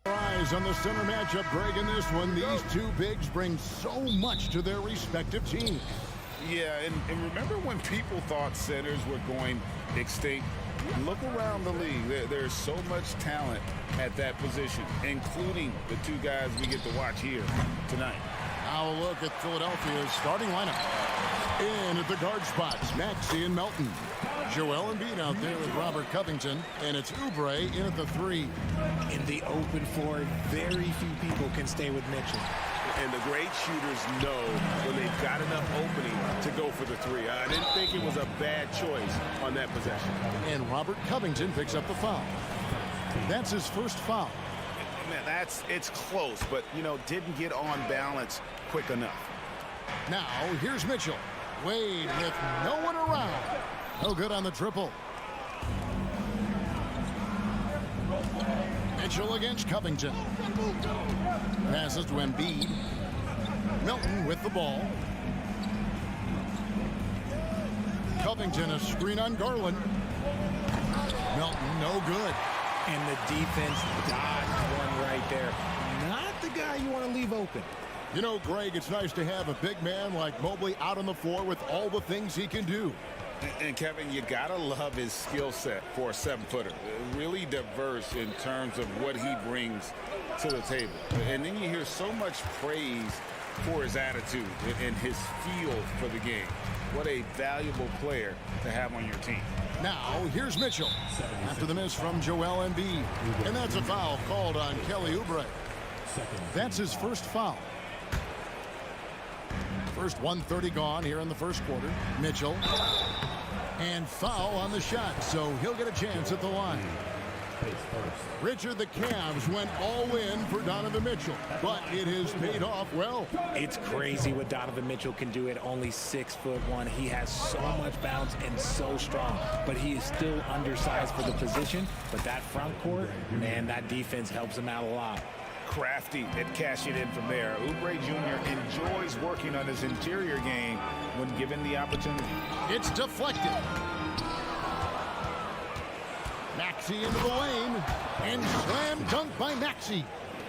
Eyes on the center matchup, Greg, in this one. These two bigs bring so much to their respective teams. Yeah, and remember when people thought centers were going extinct? Look around the league. There's so much talent at that position, including the two guys we get to watch here tonight. Now a look at Philadelphia's starting lineup. In at the guard spots, Maxey and Melton. Joel Embiid out there with Robert Covington, and it's Oubre in at the 3. In the open floor, very few people can stay with Mitchell. And the great shooters know when they've got enough opening to go for the 3. I didn't think it was a bad choice on that possession. And Robert Covington picks up the foul. That's his first foul. Man, it's close, but, didn't get on balance quick enough. Now, here's Mitchell. Wade with no one around. No good on the triple. Mitchell against Covington. Passes to Embiid. Melton with the ball. Covington, a screen on Garland. Melton, no good. And the defense dodged one right there. Not the guy you want to leave open. Greg, it's nice to have a big man like Mobley out on the floor with all the things he can do. And Kevin, you gotta love his skill set for a 7-footer. Really diverse in terms of what he brings to the table. And then you hear so much praise for his attitude and his feel for the game. What a valuable player to have on your team. Now, here's Mitchell after the miss from Joel Embiid. And that's a foul called on Kelly Oubre. That's his first foul. First 1:30 gone here in the first quarter. Mitchell. And foul on the shot, so he'll get a chance at the line. Richard, the Cavs went all in for Donovan Mitchell, but it has paid off well. It's crazy what Donovan Mitchell can do at only 6'1". He has so much bounce and so strong, but he is still undersized for the position. But that front court, man, that defense helps him out a lot. Crafty at cashing in from there. Oubre Jr. enjoys working on his interior game when given the opportunity. It's deflected. Maxey into the lane, and slam dunk by Maxey.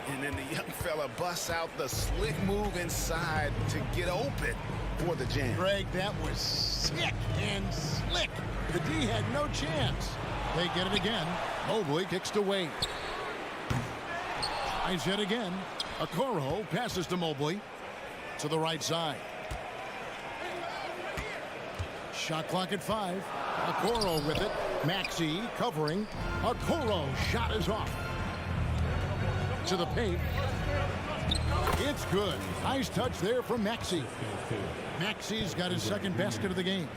And then the young fella busts out the slick move inside to get open for the jam. Greg, that was sick and slick. The D had no chance. They get it again. Mobley kicks to Wade. Tries yet again. Okoro passes to Mobley to the right side. Shot clock at 5. Okoro with it. Maxey covering. Okoro shot is off. To the paint. It's good. Nice touch there from Maxey. Maxey's got his second basket of the game.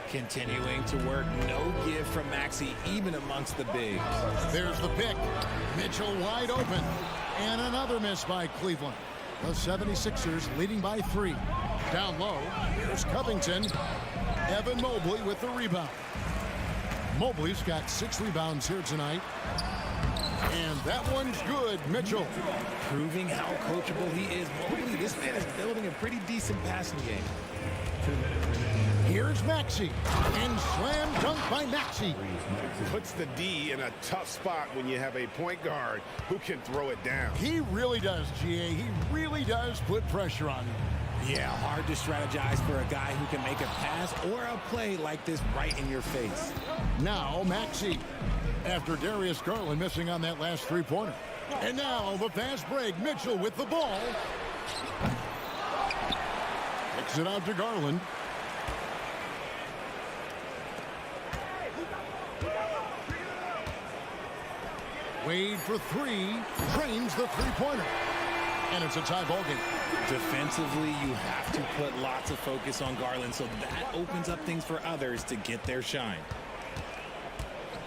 Continuing to work, no give from Maxey, even amongst the bigs. There's the pick. Mitchell wide open. And another miss by Cleveland. The 76ers leading by 3. Down low, here's Covington. Evan Mobley with the rebound. Mobley's got 6 rebounds here tonight. And that one's good, Mitchell. Proving how coachable he is. Mobley, this man is building a pretty decent passing game. Here's Maxey, and slam dunk by Maxey. Puts the D in a tough spot when you have a point guard who can throw it down. He really does, GA. He really does put pressure on him. Yeah, hard to strategize for a guy who can make a pass or a play like this right in your face. Now Maxey, after Darius Garland missing on that last three-pointer. And now the fast break. Mitchell with the ball. Kicks it out to Garland. Wade for 3, drains the three-pointer. And it's a tie ball game. Defensively, you have to put lots of focus on Garland, so that opens up things for others to get their shine.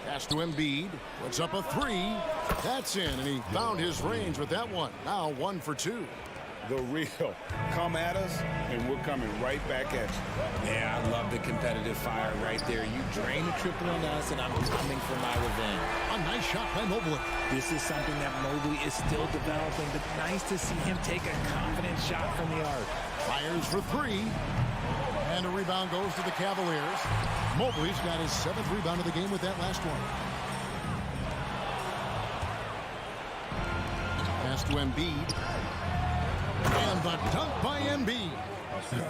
Pass to Embiid. Puts up a 3. That's in, and he found his range with that one. Now 1 for 2. The real. Come at us, and we're coming right back at you. Yeah, I love the competitive fire right there. You drain a triple on us, and I'm coming for my revenge. A nice shot by Mobley. This is something that Mobley is still developing, but nice to see him take a confident shot from the arc. Fires for three. And a rebound goes to the Cavaliers. Mobley's got his 7th rebound of the game with that last one. Pass to Embiid. And the dunk by Embiid.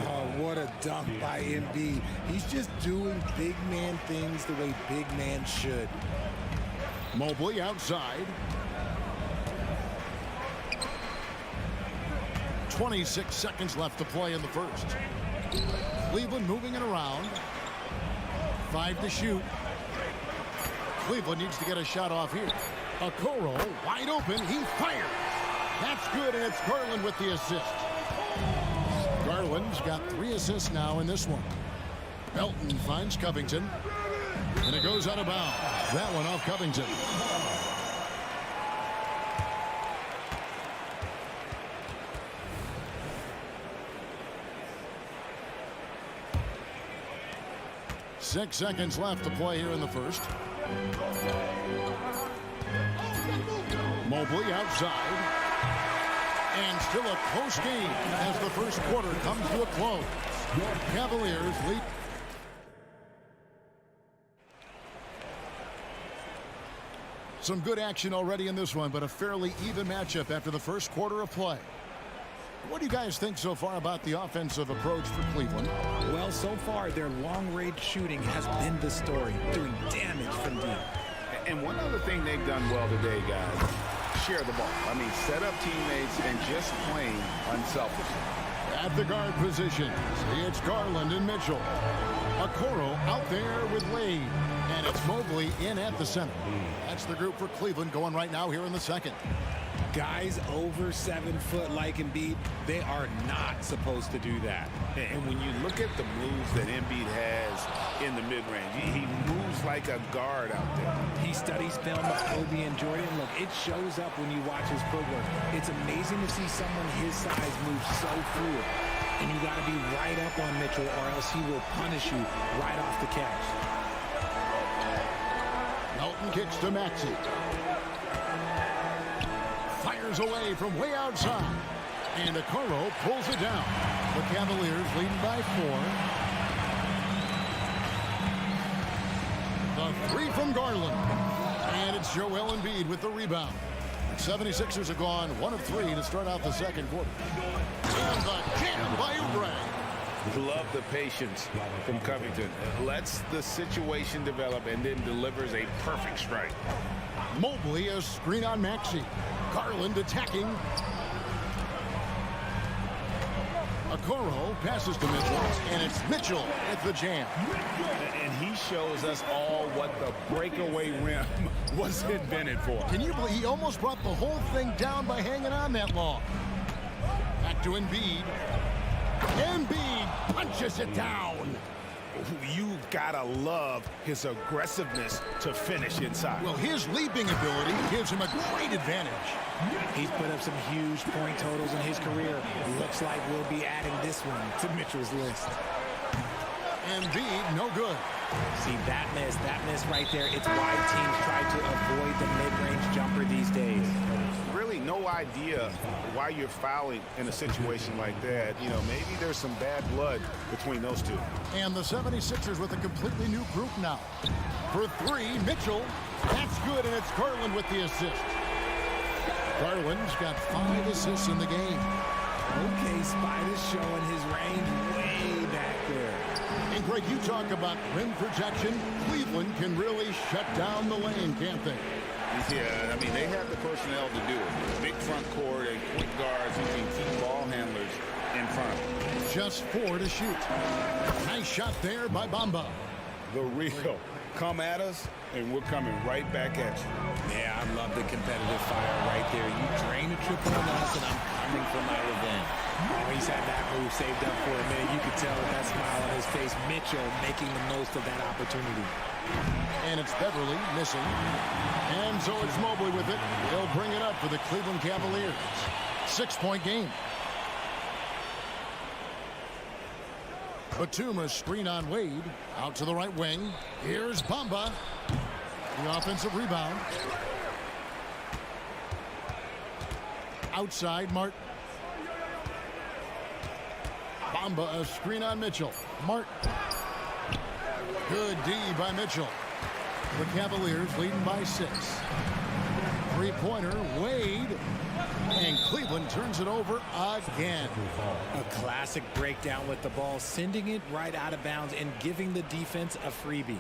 Oh, what a dunk by Embiid. He's just doing big man things the way big man should. Mobley outside. 26 seconds left to play in the first. Cleveland moving it around. 5 to shoot. Cleveland needs to get a shot off here. Okoro wide open. He fired. That's good, and it's Garland with the assist. Garland's got 3 assists now in this one. Melton finds Covington. And it goes out of bounds. That one off Covington. Six seconds left to play here in the first. Mobley outside. And still a close game as the first quarter comes to a close. Cavaliers lead. Some good action already in this one, but a fairly even matchup after the first quarter of play. What do you guys think so far about the offensive approach for Cleveland? Well, so far, their long-range shooting has been the story, doing damage from deep. And one other thing they've done well today, guys, share the ball. I mean, set up teammates and just playing unselfishly. At the guard position, it's Garland and Mitchell. Okoro out there with Wade. And it's Mobley in at the center. That's the group for Cleveland going right now here in the second. Guys over 7 foot like Embiid, they are not supposed to do that. And when you look at the moves that Embiid has in the mid-range, he moves like a guard out there. He studies film of Kobe and Jordan. Look, it shows up when you watch his footwork. It's amazing to see someone his size move so fluid. And you got to be right up on Mitchell or else he will punish you right off the catch. Melton kicks to Maxey. Fires away from way outside. And Okoro pulls it down. The Cavaliers leading by 4. The 3 from Garland. And it's Joel Embiid with the rebound. The 76ers have gone 1 of 3 to start out the second quarter. And the jam by Oubre. Love the patience from Covington. Lets the situation develop and then delivers a perfect strike. Mobley a screen on Maxey. Garland attacking. Okoro passes to Mitchell, and it's Mitchell at the jam. And he shows us all what the breakaway rim was invented for. Can you believe he almost brought the whole thing down by hanging on that long? Back to Embiid. Embiid punches it down. You gotta love his aggressiveness to finish inside. Well, his leaping ability gives him a great advantage. He's put up some huge point totals in his career. Looks like we'll be adding this one to Mitchell's list. Embiid, no good. See, that miss right there. It's why teams try to avoid the mid-range jumper these days. Really no idea why you're fouling in a situation like that. You know, maybe there's some bad blood between those two. And the 76ers with a completely new group now. For 3, Mitchell. That's good, and it's Garland with the assist. Garland's got 5 assists in the game. Okay, Spider's showing his range way back there. And Greg, you talk about rim protection. Cleveland can really shut down the lane, can't they? Yeah, I mean, they have the personnel to do it. Big front court and quick guards who can keep ball handlers in front. Just 4 to shoot. Nice shot there by Bamba. The real. Come at us, and we're coming right back at you. Yeah, I love the competitive fire right there. You drain a triple on us, and I'm coming for my revenge. Oh, he's had that move saved up for a minute. You could tell with that smile on his face. Mitchell making the most of that opportunity. And it's Beverly missing. And so it's Mobley with it. He'll bring it up for the Cleveland Cavaliers. 6-point game. Batum, a screen on Wade. Out to the right wing. Here's Bamba. The offensive rebound. Outside, Martin. Bamba, a screen on Mitchell. Martin. Good D by Mitchell. The Cavaliers leading by 6. Three-pointer, Wade. And Cleveland turns it over again. A classic breakdown with the ball, sending it right out of bounds and giving the defense a freebie.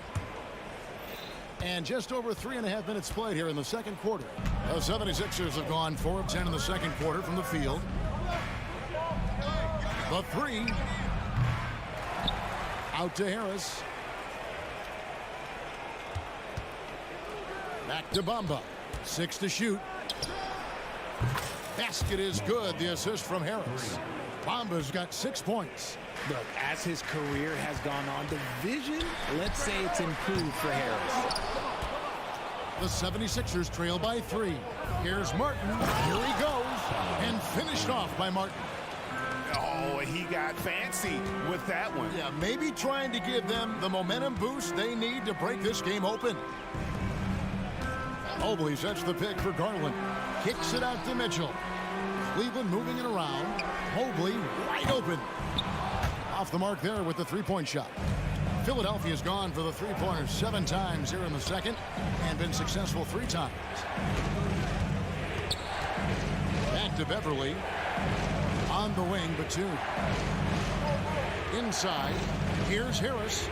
And just over 3.5 minutes played here in the second quarter. The 76ers have gone 4 of 10 in the second quarter from the field. The three. Out to Harris. Back to Bamba. 6 to shoot. Basket is good. The assist from Harris. Bamba's got 6 points. Look, as his career has gone on, the vision, let's say it's improved for Harris. The 76ers trail by 3. Here's Martin. Here he goes. And finished off by Martin. Oh, he got fancy with that one. Yeah, maybe trying to give them the momentum boost they need to break this game open. Mobley sets the pick for Garland. Kicks it out to Mitchell. Cleveland moving it around. Mobley wide open. Off the mark there with the three-point shot. Philadelphia's gone for the three-pointer 7 times here in the second and been successful 3 times. Back to Beverly. On the wing, Batum. Inside. Here's Harris.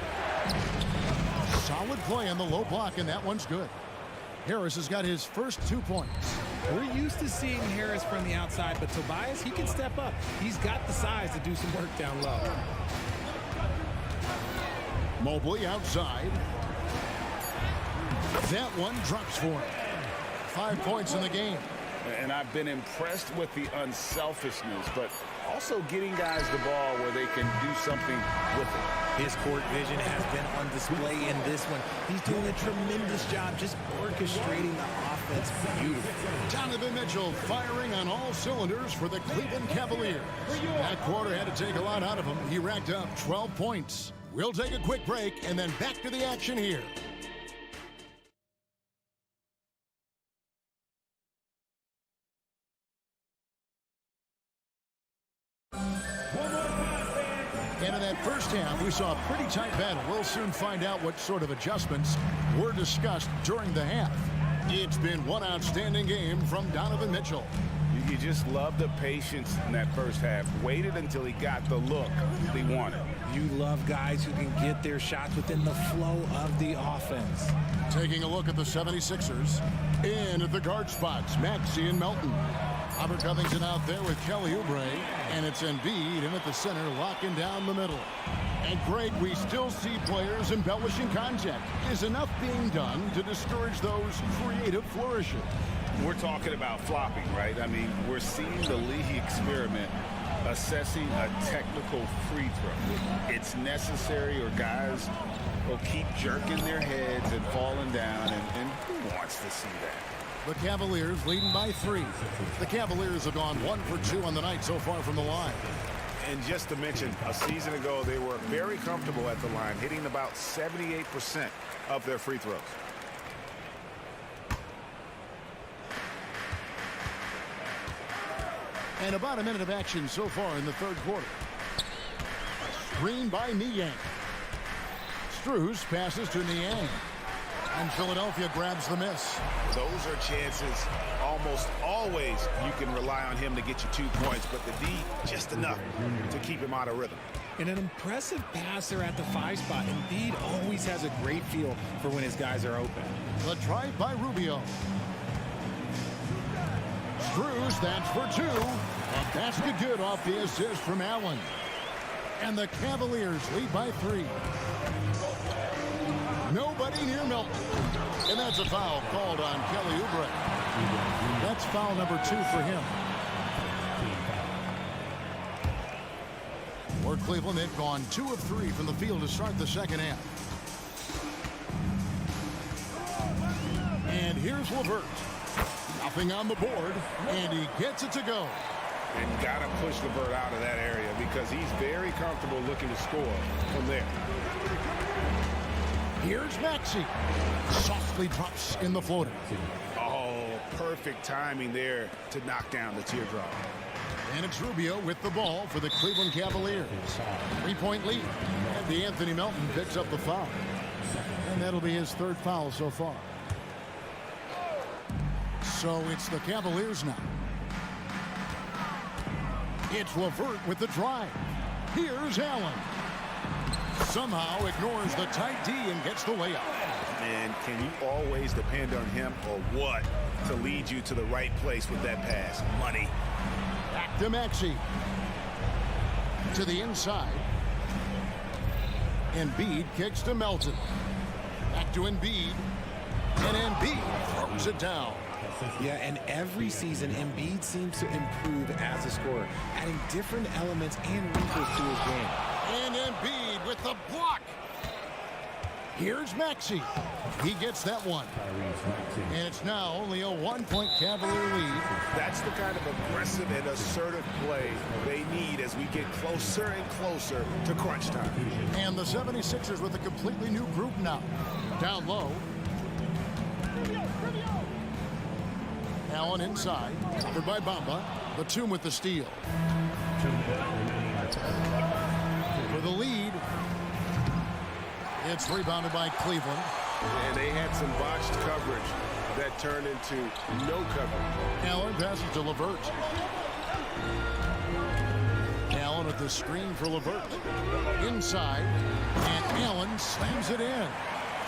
Solid play on the low block, and that one's good. Harris has got his first 2 points. We're used to seeing Harris from the outside, but Tobias, he can step up. He's got the size to do some work down low. Mobley outside. That one drops for him. 5 points in the game. And I've been impressed with the unselfishness, but also getting guys the ball where they can do something with it. His court vision has been on display in this one. He's doing a tremendous job just orchestrating the offense beautifully. Donovan Mitchell firing on all cylinders for the Cleveland Cavaliers. That quarter had to take a lot out of him. He racked up 12 points. We'll take a quick break and then back to the action here. And in that first half, we saw a pretty tight battle. We'll soon find out what sort of adjustments were discussed during the half. It's been one outstanding game from Donovan Mitchell. You just love the patience in that first half. Waited until he got the look he wanted. You love guys who can get their shots within the flow of the offense. Taking a look at the 76ers. In at the guard spots, Maxey and Melton. Robert Covington out there with Kelly Oubre, and it's Embiid in at the center, locking down the middle. And Greg, we still see players embellishing contact. Is enough being done to discourage those creative flourishes? We're talking about flopping, right? I mean, we're seeing the league experiment assessing a technical free throw. It's necessary or guys will keep jerking their heads and falling down, and who wants to see that? The Cavaliers leading by 3. The Cavaliers have gone 1 for 2 on the night so far from the line. And just to mention, a season ago, they were very comfortable at the line, hitting about 78% of their free throws. And about a minute of action so far in the third quarter. Screen by Niang. Strus passes to Niang. And Philadelphia grabs the miss. Those are chances almost always you can rely on him to get you 2 points, but the D just enough to keep him out of rhythm. And an impressive passer at the 5 spot. Embiid always has a great feel for when his guys are open. The drive by Rubio. Strus, that's for 2. And basket good off the assist from Allen. And the Cavaliers lead by 3. Nobody near Milton. And that's a foul called on Kelly Oubre. That's foul number 2 for him. For Cleveland, they've gone 2 of 3 from the field to start the second half. And here's LeVert. Nothing on the board, and he gets it to go. And got to push LeVert out of that area because he's very comfortable looking to score from there. Here's Maxey. Softly drops in the floater. Oh, perfect timing there to knock down the teardrop. And it's Rubio with the ball for the Cleveland Cavaliers. 3-point lead. And DeAnthony Melton picks up the foul. And that'll be his third foul so far. So it's the Cavaliers now. It's LeVert with the drive. Here's Allen. Somehow ignores the tight D and gets the layup. And can you always depend on him or what to lead you to the right place with that pass? Money. Back to Maxey. To the inside. Embiid kicks to Melton. Back to Embiid. And Embiid throws it down. Yeah, and every season, Embiid seems to improve as a scorer, adding different elements and wrinkles to his game. And Embiid with the block. Here's Maxey. He gets that one. And it's now only a 1-point Cavalier lead. That's the kind of aggressive and assertive play they need as we get closer and closer to crunch time. And the 76ers with a completely new group now. Down low. Allen inside. Covered by Bamba. Batum with the steal. For the lead. It's rebounded by Cleveland. And they had some botched coverage that turned into no coverage. Allen passes to LeVert. Allen with the screen for LeVert. Inside. And Allen slams it in.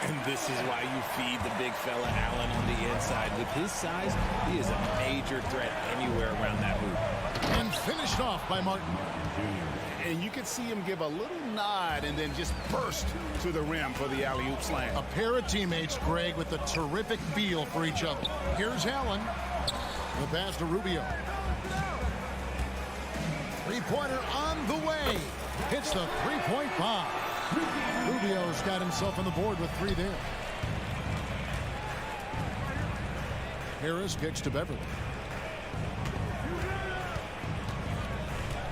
And this is why you feed the big fella Allen on the inside. With his size, he is a major threat anywhere around that hoop. And finished off by Martin. And you could see him give a little nod and then just burst to the rim for the alley-oop slam. A pair of teammates, Greg, with a terrific feel for each other. Here's Allen. The pass to Rubio. Three-pointer on the way. Hits the three-point bomb. Rubio's got himself on the board with 3 there. Harris kicks to Beverly.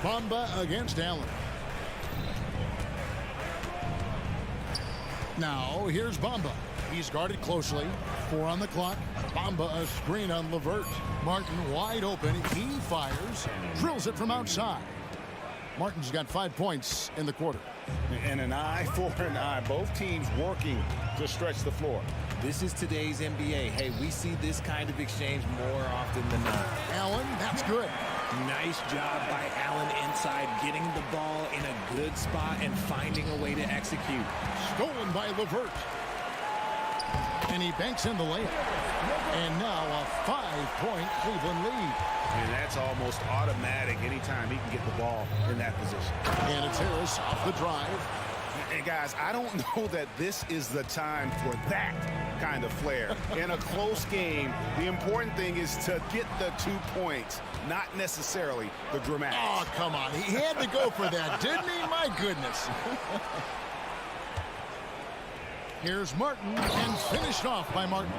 Bamba against Allen. Now here's Bamba. He's guarded closely. 4 on the clock. Bamba a screen on LeVert. Martin wide open. He fires. Drills it from outside. Martin's got 5 points in the quarter. And an eye for an eye. Both teams working to stretch the floor. This is today's NBA. Hey, we see this kind of exchange more often than not. Allen, that's good. Nice job by Allen inside, getting the ball in a good spot and finding a way to execute. Stolen by LeVert. And he banks in the layup. And now a 5-point Cleveland lead. And that's almost automatic anytime he can get the ball in that position. And it's Harris off the drive. And guys, I don't know that this is the time for that kind of flair. In a close game, the important thing is to get the 2 points, not necessarily the dramatics. Oh, come on. He had to go for that, didn't he? My goodness. Here's Martin, and finished off by Martin.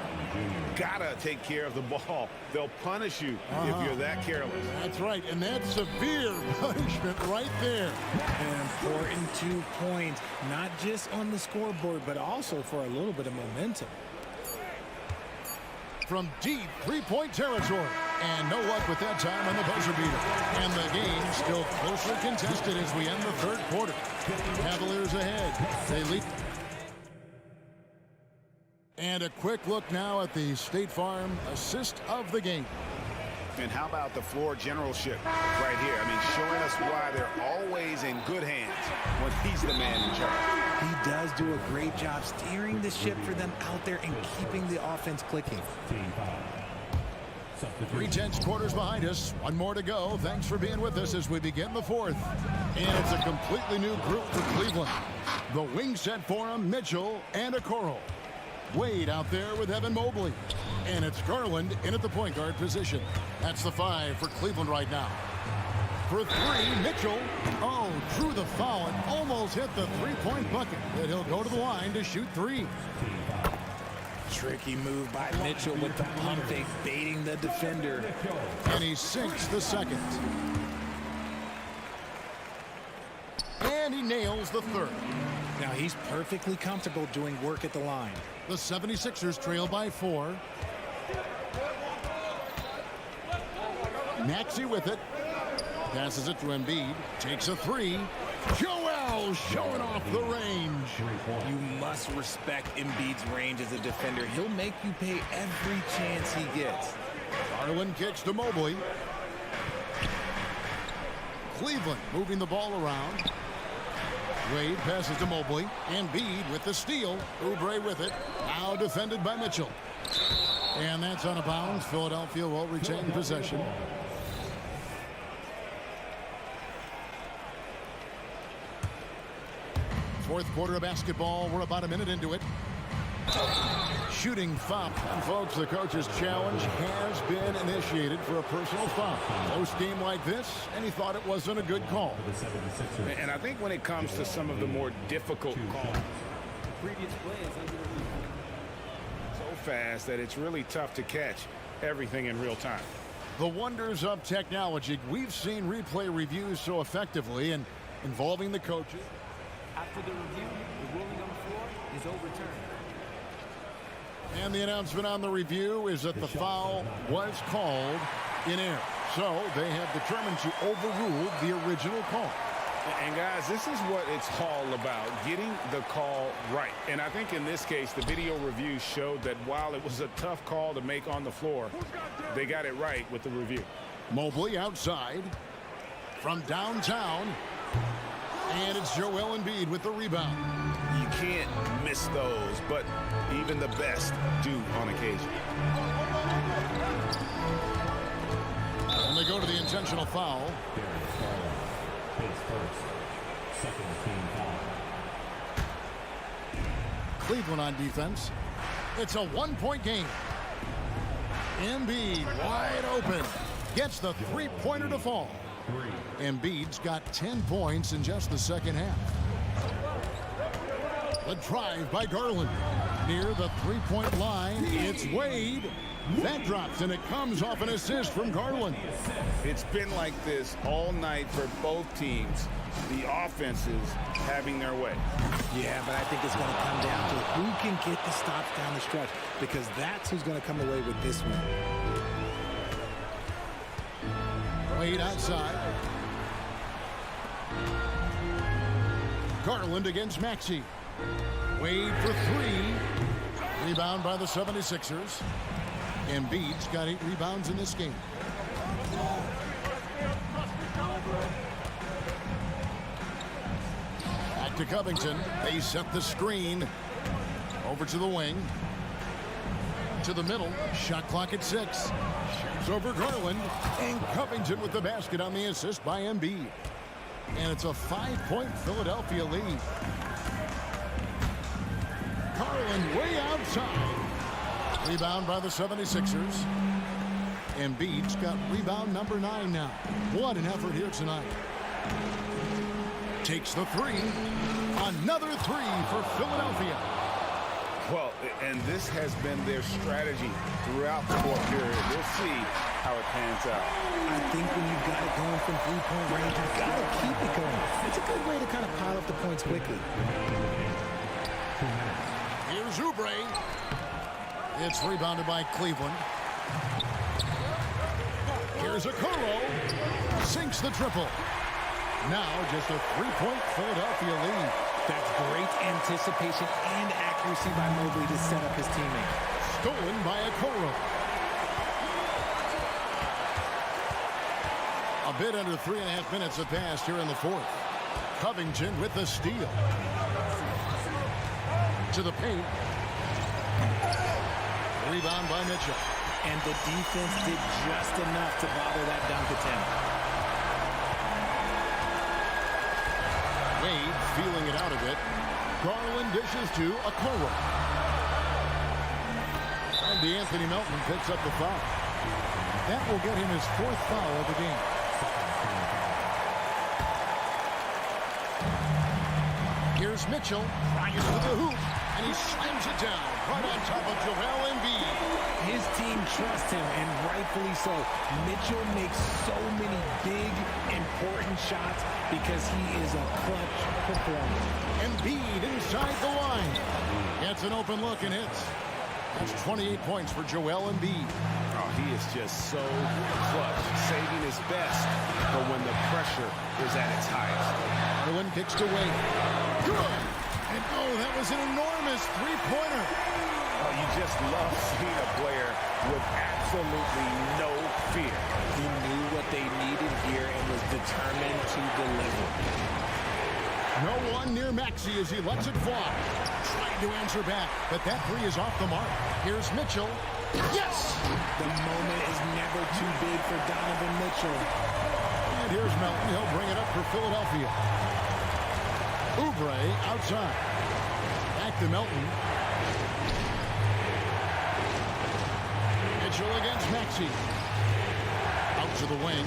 Gotta take care of the ball. They'll punish you if you're that careless. That's right, and that's severe punishment right there. An important 2 points, not just on the scoreboard, but also for a little bit of momentum. From deep 3-point territory. And no luck with that time on the buzzer beater. And the game still closely contested as we end the third quarter. Cavaliers ahead. They lead. And a quick look now at the State Farm assist of the game. And how about the floor generalship right here? I mean, showing us why they're always in good hands when he's the man in charge. He does do a great job steering the ship for them out there and keeping the offense clicking. 3/10 quarters behind us. 1 more to go. Thanks for being with us as we begin the fourth. And it's a completely new group for Cleveland. The wing set for him, Mitchell and Okoro. Wade out there with Evan Mobley. And it's Garland in at the point guard position. That's the 5 for Cleveland right now. For 3, Mitchell. Oh, drew the foul and almost hit the 3-point bucket. But he'll go to the line to shoot 3. Tricky move by Mitchell with the pump fake, baiting the defender. And he sinks the second. And he nails the third. Now he's perfectly comfortable doing work at the line. The 76ers trail by 4. Maxey with it. Passes it to Embiid. Takes a 3. Joel showing off the range. You must respect Embiid's range as a defender. He'll make you pay every chance he gets. Garland kicks to Mobley. Cleveland moving the ball around. Wade passes to Mobley. Embiid with the steal. Oubre with it. Now defended by Mitchell. And that's out of bounds. Philadelphia will retain possession. Fourth quarter of basketball. We're about a minute into it. Shooting foul. And folks, the coach's challenge has been initiated for a personal foul. Close game like this, and he thought it wasn't a good call. And I think when it comes to some of the more difficult calls, so fast that it's really tough to catch everything in real time. The wonders of technology. We've seen replay reviews so effectively and involving the coaches. After the review, the ruling on the floor is overturned. And the announcement on the review is that the foul was called in error. So they have determined to overrule the original call. And guys, this is what it's all about, getting the call right. And I think in this case, the video review showed that while it was a tough call to make on the floor, they got it right with the review. Mobley outside from downtown. And it's Joel Embiid with the rebound. You can't miss those, but even the best do on occasion. And they go to the intentional foul. Cleveland on defense. It's a one-point game. Embiid wide open. Gets the three-pointer to fall. Embiid's got 10 points in just the second half. The drive by Garland. Near the three-point line, it's Wade. That drops, and it comes off an assist from Garland. It's been like this all night for both teams. The offenses having their way. Yeah, but I think it's going to come down to who can get the stops down the stretch, because that's who's going to come away with this one. Wade outside. Garland against Maxey. Wade for 3. Rebound by the 76ers. Embiid's got 8 rebounds in this game. Back to Covington. They set the screen. Over to the wing. To the middle. Shot clock at 6. Shoots over Garland. And Covington with the basket on the assist by Embiid. And it's a 5-point Philadelphia lead. Garland way outside. Rebound by the 76ers. Embiid's got rebound number 9 now. What an effort here tonight. Takes the 3. Another 3 for Philadelphia. Well, and this has been their strategy throughout the fourth period. We'll see how it pans out. I think when you've got it going from three-point range, you've got to keep it going. It's a good way to kind of pile up the points quickly. Here's Oubre. It's rebounded by Cleveland. Here's Okoro. Sinks the triple. Now just a 3-point Philadelphia lead. That's great anticipation and accuracy by Mobley to set up his teammate. Stolen by Okoro. A bit under 3.5 minutes have passed here in the fourth. Covington with the steal. To the paint. Rebound by Mitchell. And the defense did just enough to bother that dunk attempt. Wade feeling it out a bit. Garland dishes to Okoro. And DeAnthony Melton picks up the foul. That will get him his 4th foul of the game. Here's Mitchell. Tries to the hoop. And he slams it down right on top of Joel Embiid. His team trusts him, and rightfully so. Mitchell makes so many big, important shots because he is a clutch performer. Embiid inside the line. Gets an open look and hits. That's 28 points for Joel Embiid. Oh, he is just so clutch, saving his best for when the pressure is at its highest. Garland kicks to Wade. Good. And oh, that was an enormous three-pointer. Oh, you just love seeing a player with absolutely no fear. He knew what they needed here and was determined to deliver. No one near Maxey as he lets it fly. Trying to answer back, but that three is off the mark. Here's Mitchell. Yes! The moment is never too big for Donovan Mitchell. And here's Melton. He'll bring it up for Philadelphia. Oubre outside. Back to Melton. Mitchell against Maxey. Out to the wing.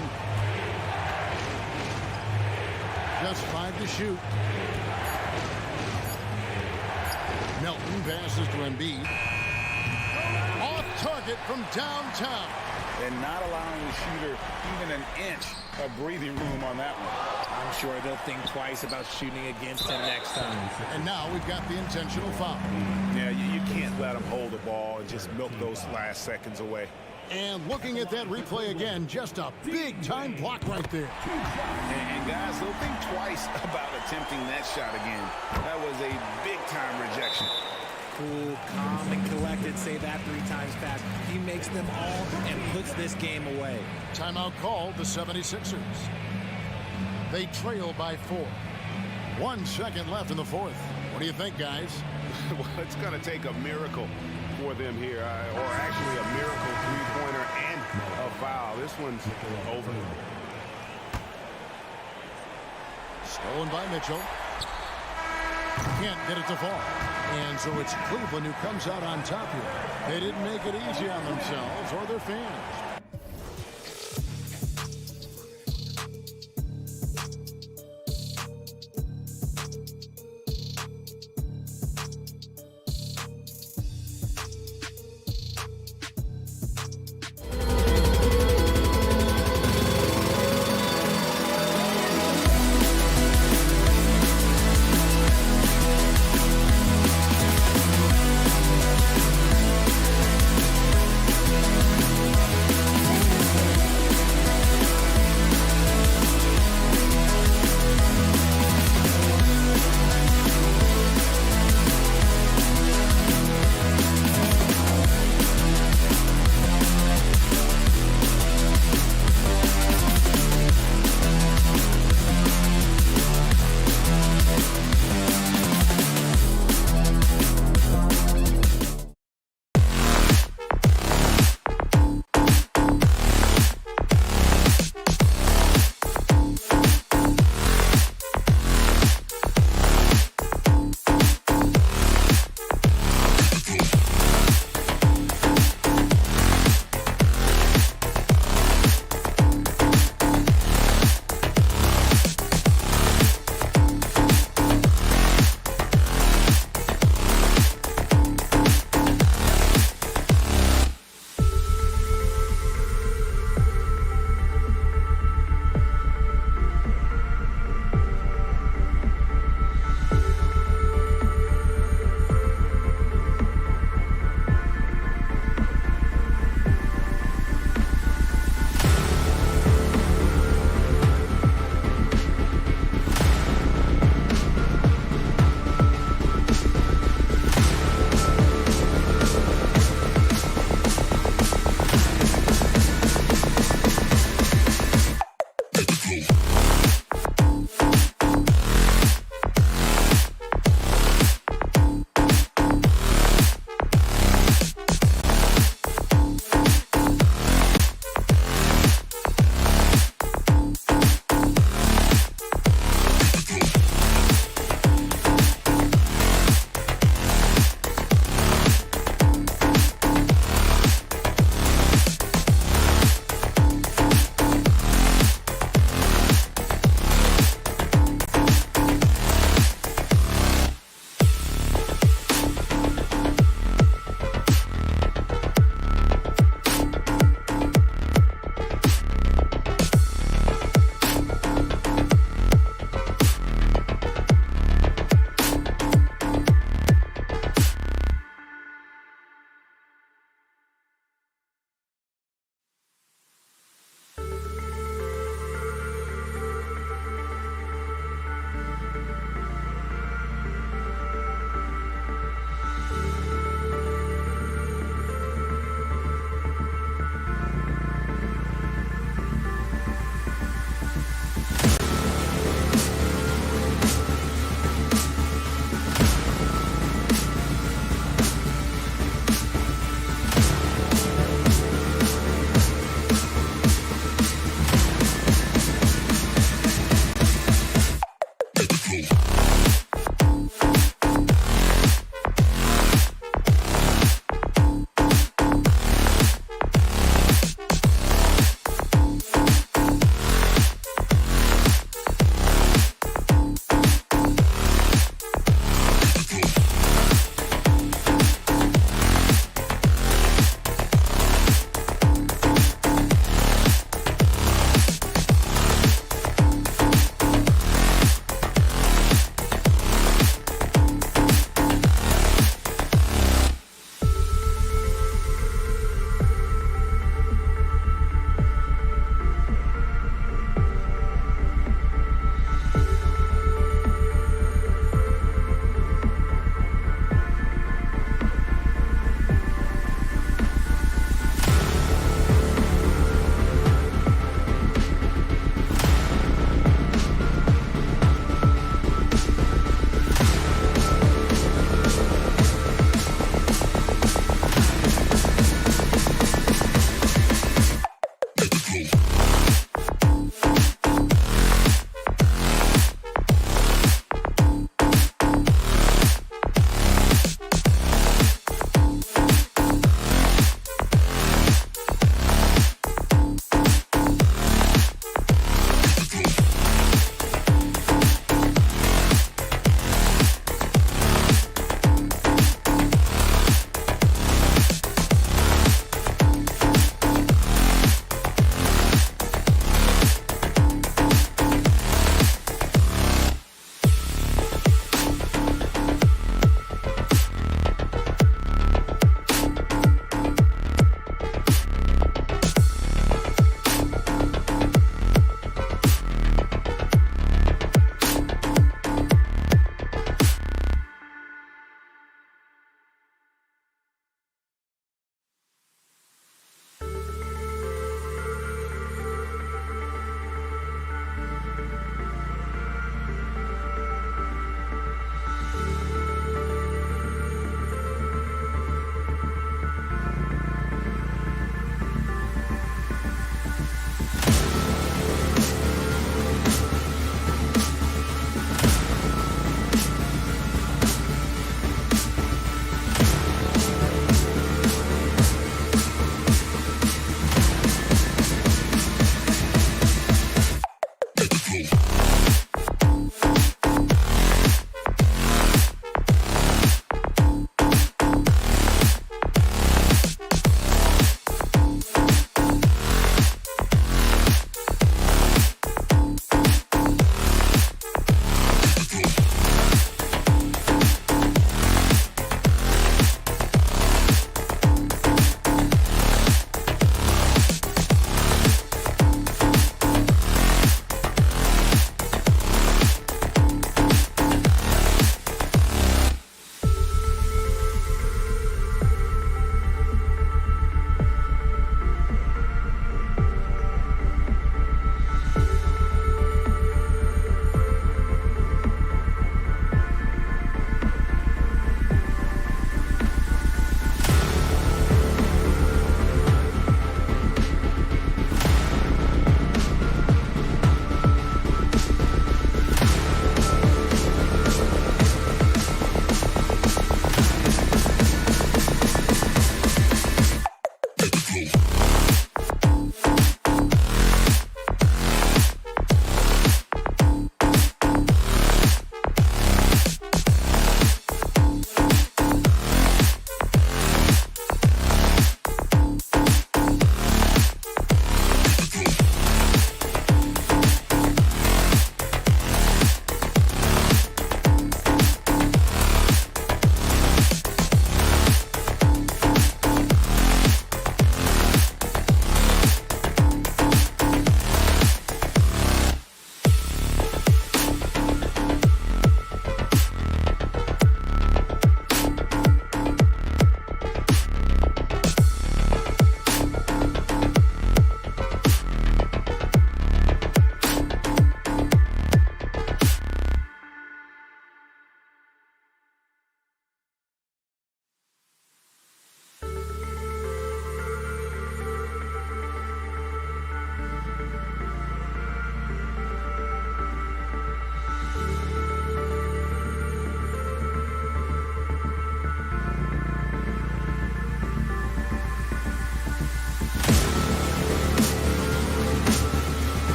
Just 5 to shoot. Melton passes to Embiid. Off target from downtown. And not allowing the shooter even an inch of breathing room on that one. I'm sure they'll think twice about shooting against him next time. And now we've got the intentional foul. Yeah, you can't let him hold the ball and just milk those last seconds away. And looking at that replay again, just a big-time block right there. And guys, they'll think twice about attempting that shot again. That was a big-time rejection. Cool, calm, and collected. Say that 3 times fast. He makes them all and puts this game away. Timeout called the 76ers. They trail by 4. 1 second left in the fourth. What do you think, guys? Well, it's going to take a miracle for them here, or actually a miracle three-pointer and a foul. This one's over. Stolen by Mitchell. Can't get it to fall. And so it's Cleveland who comes out on top here. They didn't make it easy on themselves or their fans.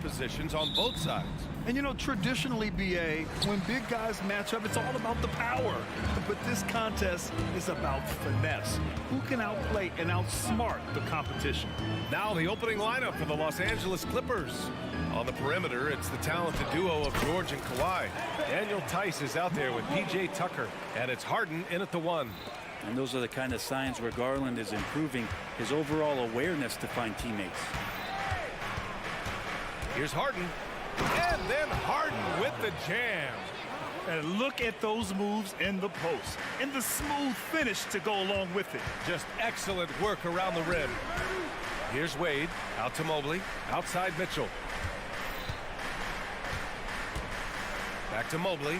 Positions on both sides. And you know, traditionally, BA, when big guys match up, it's all about the power. But this contest is about finesse. Who can outplay and outsmart the competition? Now the opening lineup for the Los Angeles Clippers. On the perimeter, it's the talented duo of George and Kawhi. Daniel Tice is out there with P.J. Tucker, and it's Harden in at the 1. And those are the kind of signs where Garland is improving his overall awareness to find teammates. Here's Harden, and then Harden with the jam. And look at those moves in the post, and the smooth finish to go along with it. Just excellent work around the rim. Here's Wade, out to Mobley, outside Mitchell. Back to Mobley,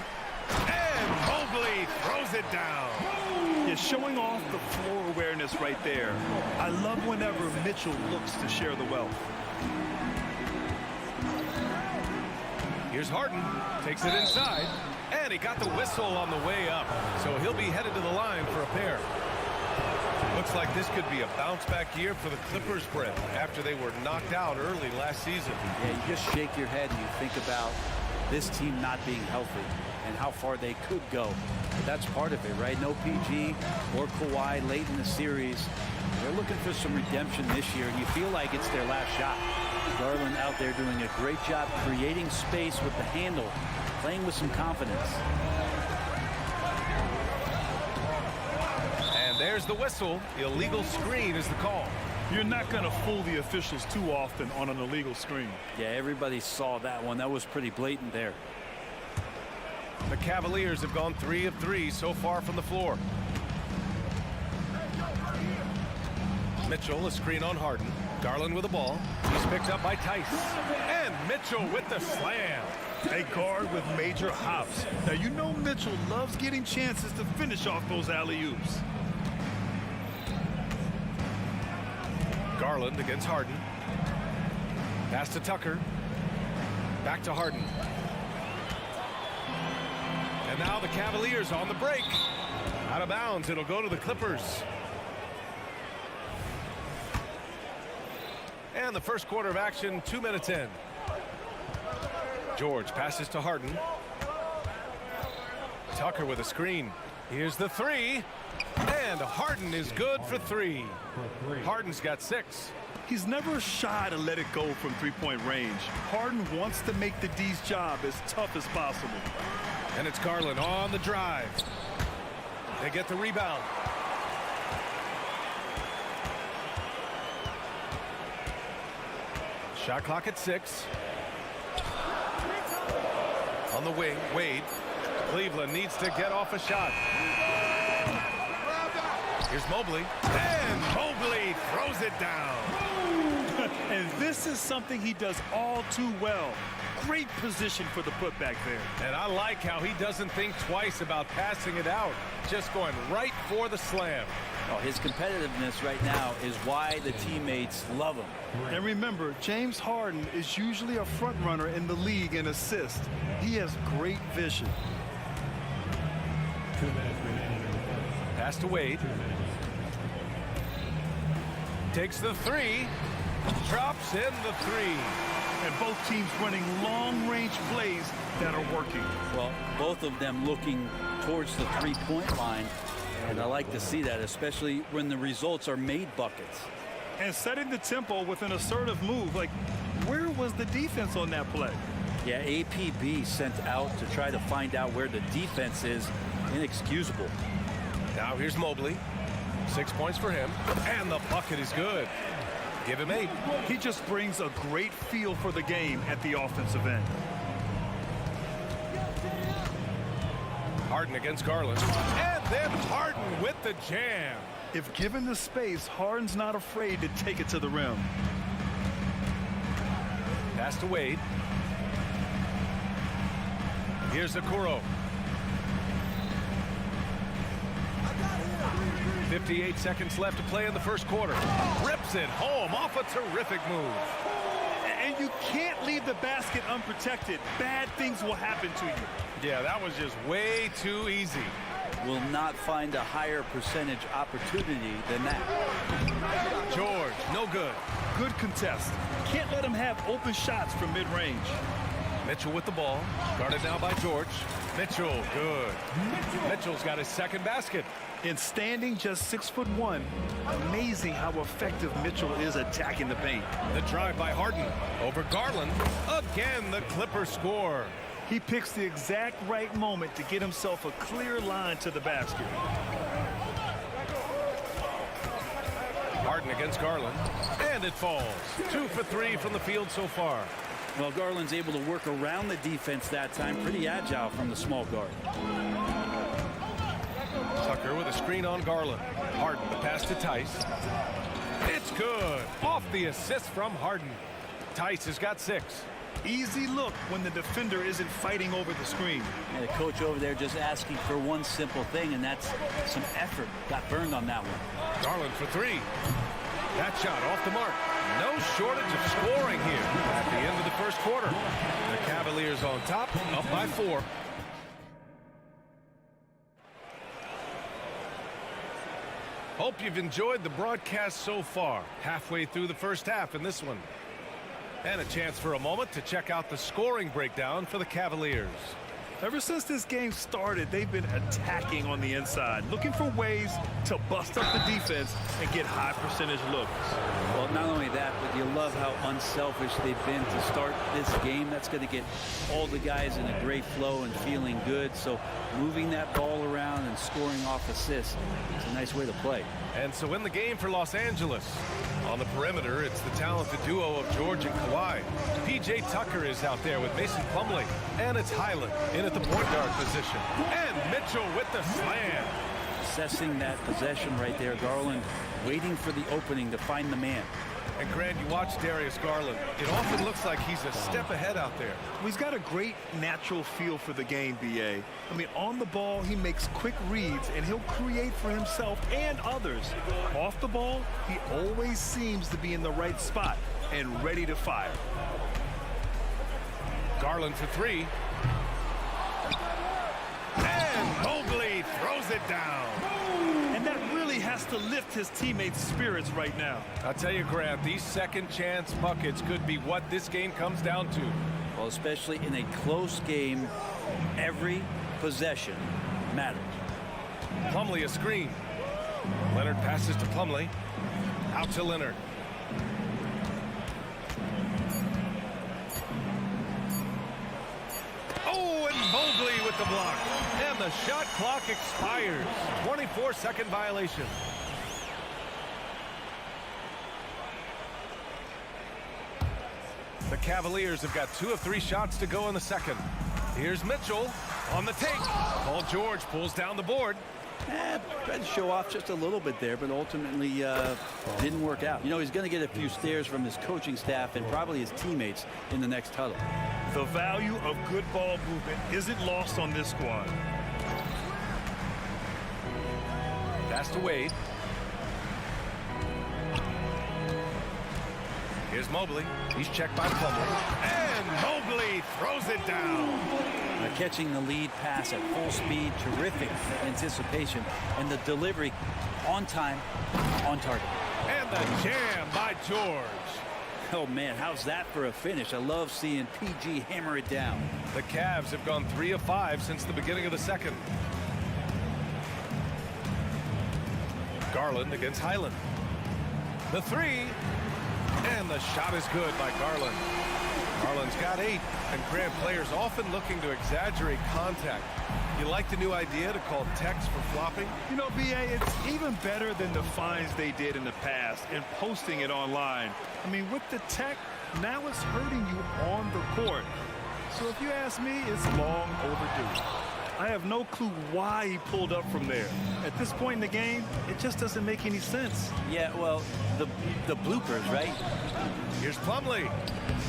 and Mobley throws it down. You're showing off the floor awareness right there. I love whenever Mitchell looks to share the wealth. Here's Harden, takes it inside, and he got the whistle on the way up, so he'll be headed to the line for a pair. Looks like this could be a bounce-back year for the Clippers, Brett, after they were knocked out early last season. Yeah, you just shake your head and you think about this team not being healthy and how far they could go. But that's part of it, right? No PG or Kawhi late in the series. They're looking for some redemption this year, and you feel like it's their last shot. Garland out there doing a great job creating space with the handle, playing with some confidence. And there's the whistle. Illegal screen is the call. You're not going to fool the officials too often on an illegal screen. Yeah, everybody saw that one. That was pretty blatant there. The Cavaliers have gone 3 of 3 so far from the floor. Mitchell, a screen on Harden. Garland with the ball. He's picked up by Tice. And Mitchell with the slam. A guard with major hops. Now, you know Mitchell loves getting chances to finish off those alley-oops. Garland against Harden. Pass to Tucker. Back to Harden. And now the Cavaliers on the break. Out of bounds. It'll go to the Clippers. And the first quarter of action, 2 minutes in. George passes to Harden. Tucker with a screen. Here's the three. And Harden is good for three. Harden's got 6. He's never shy to let it go from three-point range. Harden wants to make the D's job as tough as possible. And it's Garland on the drive. They get the rebound. Shot clock at 6. On the wing, Wade. Cleveland needs to get off a shot. Here's Mobley. And Mobley throws it down. And this is something he does all too well. Great position for the putback there. And I like how he doesn't think twice about passing it out. Just going right for the slam. Oh, his competitiveness right now is why the teammates love him. And remember, James Harden is usually a front runner in the league in assists. He has great vision. Pass to Wade. Takes the three. Drops in the three. And both teams running long-range plays that are working. Well, both of them looking towards the three-point line. And I like to see that, especially when the results are made buckets. And setting the tempo with an assertive move. Like, where was the defense on that play? Yeah, APB sent out to try to find out where the defense is. Inexcusable. Now here's Mobley. 6 points for him. And the bucket is good. Give him 8. He just brings a great feel for the game at the offensive end. Harden against Garland. And then Harden with the jam. If given the space, Harden's not afraid to take it to the rim. Pass to Wade. Here's Okoro. 58 seconds left to play in the first quarter. Rips it home off a terrific move. And you can't leave the basket unprotected. Bad things will happen to you. Yeah, that was just way too easy. Will not find a higher percentage opportunity than that. George, no good. Good contest. Can't let him have open shots from mid-range. Mitchell with the ball. Guarded now by George. Mitchell, good. Mitchell's got his second basket. And standing just 6'1", amazing how effective Mitchell is attacking the paint. The drive by Harden over Garland. Again, the Clippers score. He picks the exact right moment to get himself a clear line to the basket. Harden against Garland. And it falls. 2 for 3 from the field so far. Well, Garland's able to work around the defense that time. Pretty agile from the small guard. Tucker with a screen on Garland. Harden, the pass to Tice. It's good. Off the assist from Harden. Tice has got 6. Easy look when the defender isn't fighting over the screen. And the coach over there just asking for one simple thing, and that's some effort. Got burned on that one. Garland for 3. That shot off the mark. No shortage of scoring here at the end of the first quarter. The Cavaliers on top, up by 4. Hope you've enjoyed the broadcast so far. Halfway through the first half in this one. And a chance for a moment to check out the scoring breakdown for the Cavaliers. Ever since this game started, they've been attacking on the inside, looking for ways to bust up the defense and get high percentage looks. Well, not only that, but you love how unselfish they've been to start this game. That's going to get all the guys in a great flow and feeling good. So moving that ball around and scoring off assists is a nice way to play. And so in the game for Los Angeles, on the perimeter, it's the talented duo of George and Kawhi. P.J. Tucker is out there with Mason Plumlee. And it's Highland in at the point guard position. And Mitchell with the slam. Assessing that possession right there, Garland waiting for the opening to find the man. And Grant, you watch Darius Garland. It often looks like he's a step ahead out there. He's got a great natural feel for the game, B.A. I mean, on the ball, he makes quick reads, and he'll create for himself and others. Off the ball, he always seems to be in the right spot. and ready to fire. Garland for three. And Mobley throws it down. And that really has to lift his teammates' spirits right now. I'll tell you, Grant, these second chance buckets could be what this game comes down to. Well, especially in a close game, every possession matters. Plumlee a screen. Leonard passes to Plumlee. Out to Leonard. Oh, and Mobley with the block. And the shot clock expires. 24-second violation. The Cavaliers have got 2 of 3 shots to go in the second. Here's Mitchell on the take. Paul George pulls down the board. Tried to show off just a little bit there, but ultimately didn't work out. You know, he's going to get a few stares from his coaching staff and probably his teammates in the next huddle. The value of good ball movement isn't lost on this squad. Pass to Wade. Here's Mobley. He's checked by Plumlee. And Mobley throws it down. Catching the lead pass at full speed, terrific anticipation, and the delivery on time, on target. And the jam by George. Oh man, how's that for a finish? I love seeing PG hammer it down. The Cavs have gone 3 of 5 since the beginning of the second. Garland against Highland. The three. And the shot is good by Garland. Garland's got 8. And Grant, players often looking to exaggerate contact. You like the new idea to call text for flopping? You know, B.A., it's even better than the fines they did in the past and posting it online. I mean, with the tech, now it's hurting you on the court. So if you ask me, it's long overdue. I have no clue why he pulled up from there. At this point in the game, it just doesn't make any sense. Yeah, well, the bloopers, right? Here's Plumlee.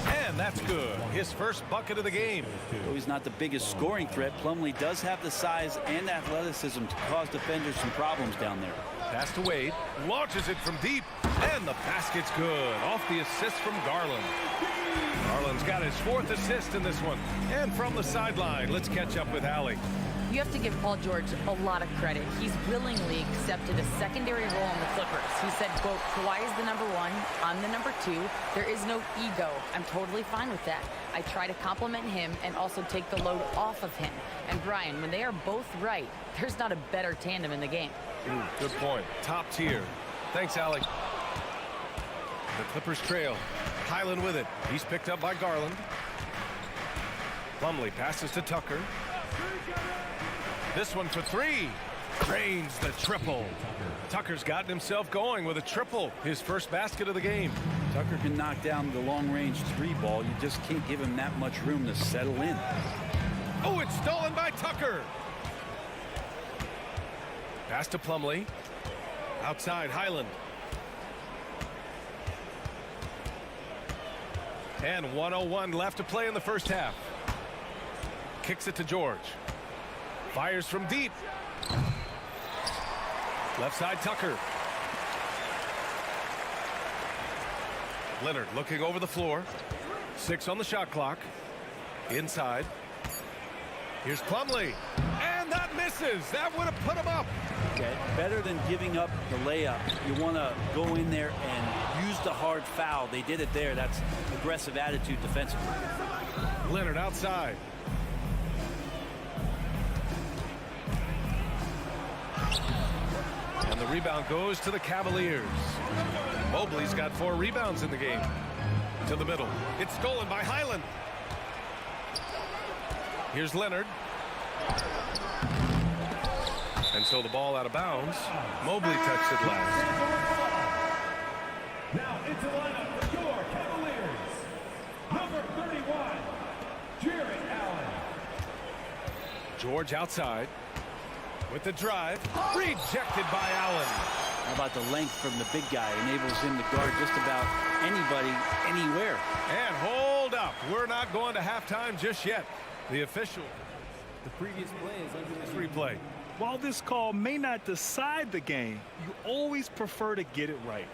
And that's good. His first bucket of the game. Though he's not the biggest scoring threat, Plumlee does have the size and athleticism to cause defenders some problems down there. Pass to Wade. Launches it from deep. And the basket's good. Off the assist from Garland. Garland's got his 4th assist in this one. And from the sideline, let's catch up with Allie. You have to give Paul George a lot of credit. He's willingly accepted a secondary role on the Clippers. He said, quote, Kawhi is the number 1, I'm the number 2. There is no ego. I'm totally fine with that. I try to compliment him and also take the load off of him. And Brian, when they are both right, there's not a better tandem in the game. Good point. Top tier. Thanks, Allie. The Clippers trail. Highland with it. He's picked up by Garland. Plumlee passes to Tucker. This one for 3. Drains the triple. Tucker's gotten himself going with a triple. His first basket of the game. Tucker can knock down the long-range 3 ball. You just can't give him that much room to settle in. Oh, it's stolen by Tucker. Pass to Plumlee. Outside, Highland. And 1:01 left to play in the first half. Kicks it to George. Fires from deep. Left side, Tucker. Leonard looking over the floor. 6 on the shot clock. Inside. Here's Plumlee. And that misses. That would have put him up. Okay, better than giving up the layup. You want to go in there and use the hard foul. They did it there. That's aggressive attitude defensively. Leonard outside. And the rebound goes to the Cavaliers. Mobley's got 4 rebounds in the game. To the middle. It's stolen by Highland. Here's Leonard. And so the ball out of bounds. Mobley touched it last. Now into lineup for your Cavaliers. Number 31, Jared Allen. George outside. With the drive. Rejected by Allen. How about the length from the big guy? Enables him to guard just about anybody, anywhere. And hold up. We're not going to halftime just yet. The official. The previous play is under This replay. While this call may not decide the game, you always prefer to get it right.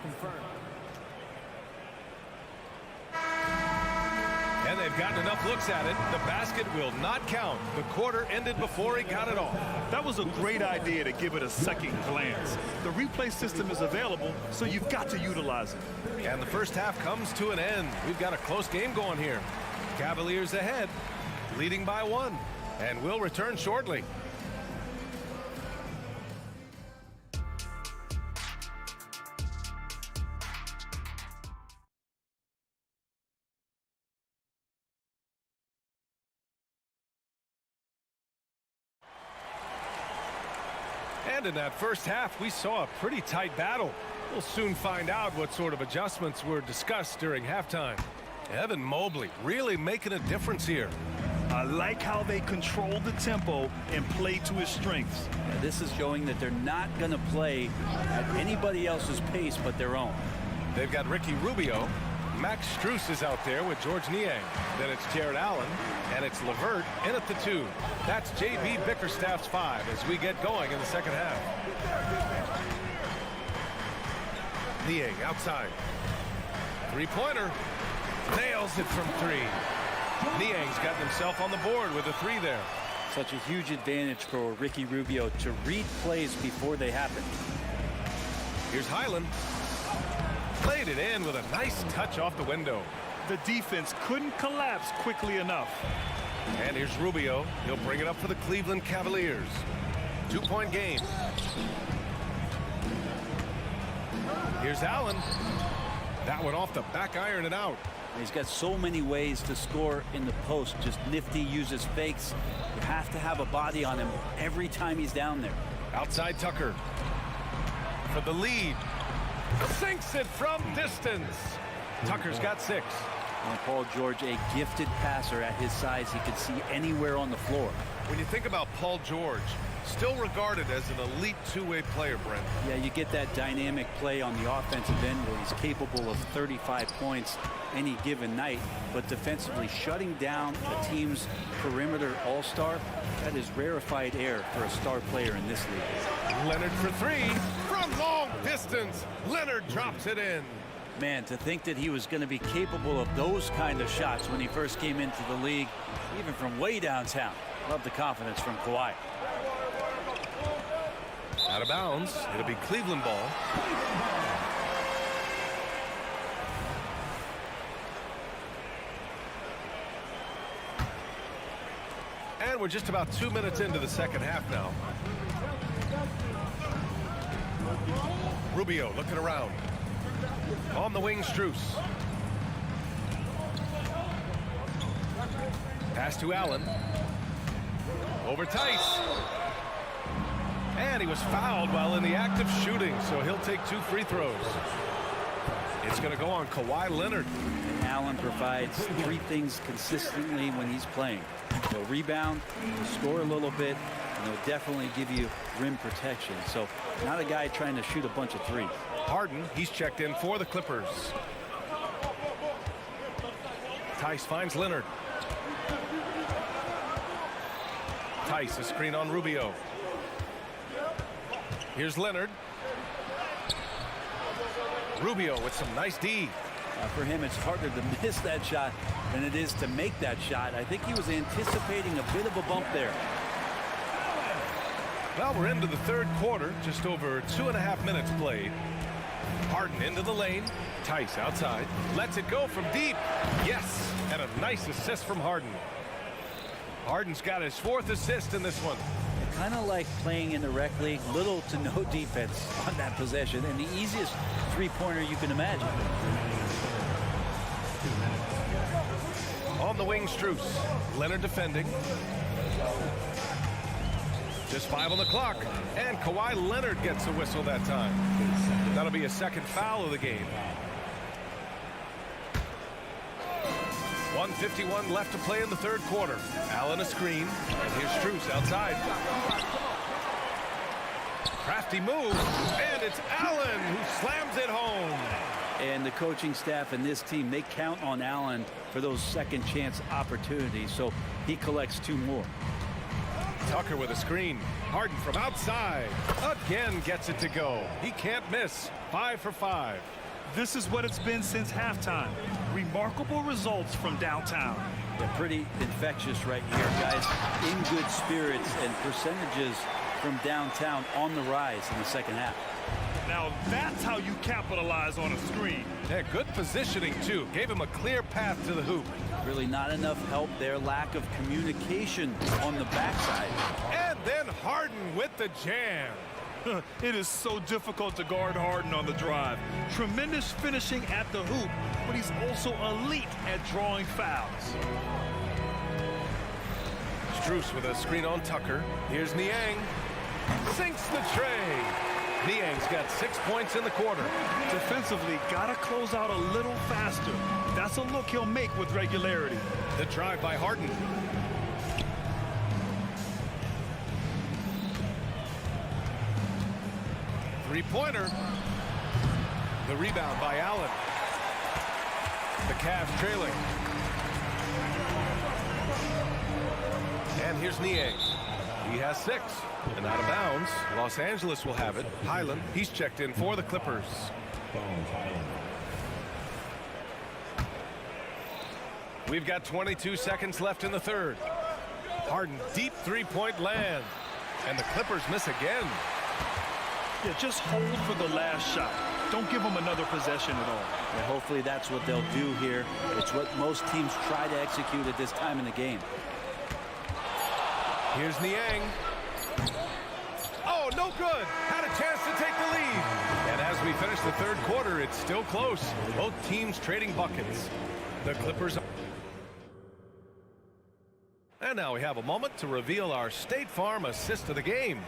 confirmed. And they've gotten enough looks at it. The basket will not count. The quarter ended before he got it off. That was a great idea to give it a second glance. The replay system is available, so you've got to utilize it. And the first half comes to an end. We've got a close game going here. Cavaliers ahead, leading by 1. And we'll return shortly. And in that first half, we saw a pretty tight battle. We'll soon find out what sort of adjustments were discussed during halftime. Evan Mobley really making a difference here. I like how they control the tempo and play to his strengths. Yeah, this is showing that they're not going to play at anybody else's pace but their own. They've got Ricky Rubio. Max Strus is out there with George Niang. Then it's Jared Allen, and it's LeVert in at the 2. That's J.B. Bickerstaff's 5 as we get going in the second half. Niang outside. Three-pointer. Nails it from 3. Niang's gotten himself on the board with a 3 there. Such a huge advantage for Ricky Rubio to read plays before they happen. Here's Highland. Played it in with a nice touch off the window. The defense couldn't collapse quickly enough. And here's Rubio. He'll bring it up for the Cleveland Cavaliers. 2-point game. Here's Allen. That one off the back iron and out. He's got so many ways to score in the post. Just nifty, uses fakes. You have to have a body on him every time he's down there. Outside Tucker. For the lead. Sinks it from distance. Tucker's got 6. And Paul George, a gifted passer at his size. He could see anywhere on the floor. When you think about Paul George, still regarded as an elite two-way player, Brent. Yeah, you get that dynamic play on the offensive end where he's capable of 35 points any given night, but defensively shutting down a team's perimeter all-star, that is rarefied air for a star player in this league. Leonard for 3 from long distance. Leonard drops it in. Man, to think that he was going to be capable of those kind of shots when he first came into the league, even from way downtown. Love the confidence from Kawhi. Out of bounds. It'll be Cleveland ball. And we're just about 2 minutes into the second half now. Rubio looking around. On the wing, Strus. Pass to Allen. Over Tice. And he was fouled while in the act of shooting, so he'll take 2 free throws. It's going to go on Kawhi Leonard. And Allen provides 3 things consistently when he's playing. He'll rebound, score a little bit, and he'll definitely give you rim protection. So not a guy trying to shoot a bunch of threes. Harden, he's checked in for the Clippers. Tice finds Leonard. Tice, a screen on Rubio. Here's Leonard. Rubio with some nice D. For him, it's harder to miss that shot than it is to make that shot. I think he was anticipating a bit of a bump there. Well, we're into the third quarter, just over 2.5 minutes played. Harden into the lane. Tice outside. Lets it go from deep. Yes, and a nice assist from Harden. Harden's got his 4th assist in this one. Kind of like playing in the rec league, little to no defense on that possession, and the easiest three-pointer you can imagine. On the wing, Strus. Leonard defending. Just 5 on the clock, and Kawhi Leonard gets a whistle that time. That'll be a second foul of the game. 1:51 left to play in the third quarter. Allen a screen, and here's Strus outside. Crafty move, and it's Allen who slams it home. And the coaching staff and this team, they count on Allen for those second chance opportunities, so he collects 2 more. Tucker with a screen. Harden from outside. Again gets it to go. He can't miss. 5 for 5. This is what it's been since halftime. Remarkable results from downtown. They're pretty infectious right here, guys. In good spirits, and percentages from downtown on the rise in the second half. Now that's how you capitalize on a screen. Yeah, good positioning, too. Gave him a clear path to the hoop. Really not enough help there. Lack of communication on the backside. And then Harden with the jam. It is so difficult to guard Harden on the drive. Tremendous finishing at the hoop, but he's also elite at drawing fouls. Strus with a screen on Tucker. Here's Niang. Sinks the tray. Niang's got 6 points in the quarter. Defensively, gotta close out a little faster. That's a look he'll make with regularity. The drive by Harden. Three-pointer. The rebound by Allen. The Cavs trailing. And here's Niang. He has 6. And out of bounds. Los Angeles will have it. Highland, he's checked in for the Clippers. We've got 22 seconds left in the third. Harden, deep three-point land. And the Clippers miss again. Yeah, just hold for the last shot. Don't give them another possession at all. And hopefully that's what they'll do here. It's what most teams try to execute at this time in the game. Here's Niang. Oh, no good. Had a chance to take the lead. And as we finish the third quarter, it's still close. Both teams trading buckets. The Clippers. And now we have a moment to reveal our State Farm assist of the game.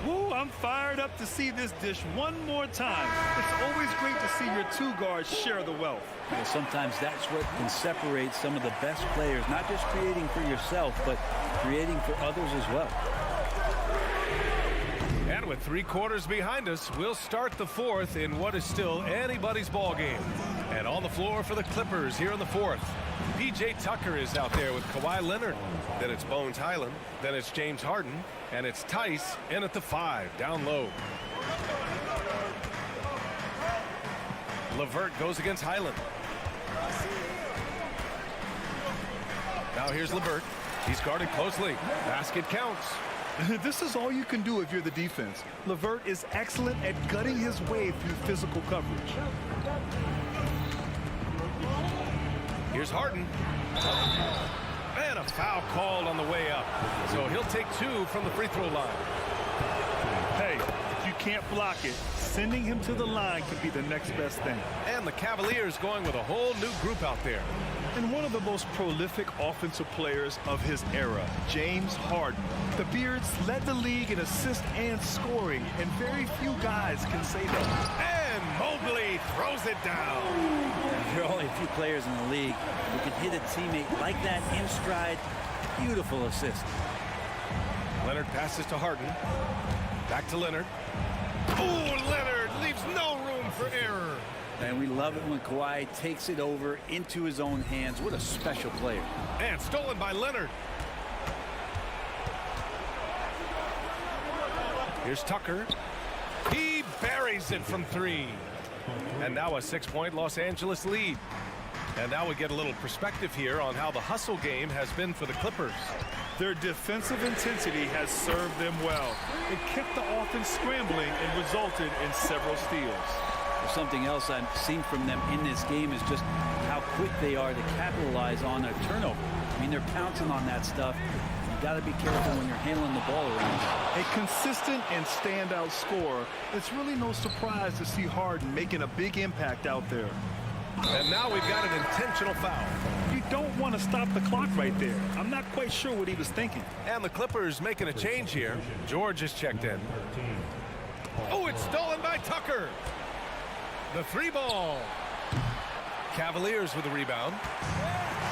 Woo, I'm fired up to see this dish one more time. It's always great to see your two guards share the wealth. Yeah, sometimes that's what can separate some of the best players, not just creating for yourself, but creating for others as well. And with 3 quarters behind us, we'll start the fourth in what is still anybody's ball game. And on the floor for the Clippers here in the fourth. P.J. Tucker is out there with Kawhi Leonard. Then it's Bones Highland. Then it's James Harden. And it's Tice in at the 5, down low. LeVert goes against Highland. Now here's LeVert. He's guarded closely. Basket counts. This is all you can do if you're the defense. LeVert is excellent at gutting his way through physical coverage. Here's Harden. And a foul called on the way up. So he'll take 2 from the free throw line. Hey, if you can't block it, sending him to the line could be the next best thing. And the Cavaliers going with a whole new group out there. And one of the most prolific offensive players of his era, James Harden. The Beards led the league in assists and scoring, and very few guys can say that. And Mobley throws it down. There are only a few players in the league who can hit a teammate like that in stride. Beautiful assist. Leonard passes to Harden. Back to Leonard. Oh, Leonard leaves no room for error. And we love it when Kawhi takes it over into his own hands. What a special player. And stolen by Leonard. Here's Tucker. He buries it from 3. And now a 6-point Los Angeles lead. And now we get a little perspective here on how the hustle game has been for the Clippers. Their defensive intensity has served them well. It kept the offense scrambling and resulted in several steals. Something else I've seen from them in this game is just how quick they are to capitalize on a turnover. I mean, they're pouncing on that stuff. You got to be careful when you're handling the ball around. A consistent and standout scorer. It's really no surprise to see Harden making a big impact out there. And now we've got an intentional foul. You don't want to stop the clock right there. I'm not quite sure what he was thinking. And the Clippers making a change here. George is checked in. Oh, it's stolen by Tucker. The 3-ball. Cavaliers with the rebound.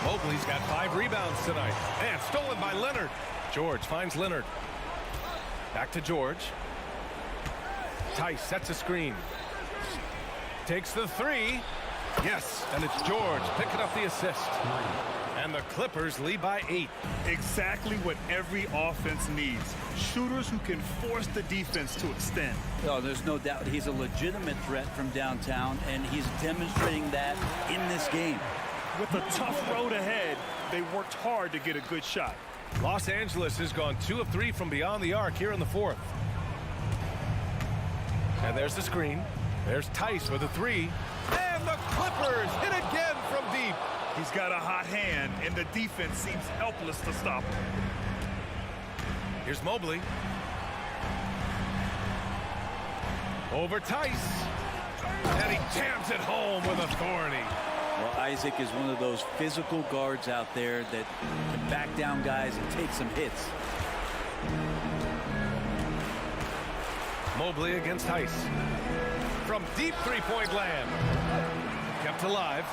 Mobley's got 5 rebounds tonight. And stolen by Leonard. George finds Leonard. Back to George. Tice sets a screen. Takes the 3. Yes, and it's George picking up the assist. And the Clippers lead by 8. Exactly what every offense needs. Shooters who can force the defense to extend. Oh, there's no doubt he's a legitimate threat from downtown, and he's demonstrating that in this game. With a tough road ahead, they worked hard to get a good shot. Los Angeles has gone 2 of 3 from beyond the arc here in the 4th. And there's the screen. There's Tice with a 3. And the Clippers hit again from deep. He's got a hot hand, and the defense seems helpless to stop him. Here's Mobley. Over Tice. And he jams it home with authority. Well, Isaac is one of those physical guards out there that can back down guys and take some hits. Mobley against Tice. From deep three-point land. Kept alive.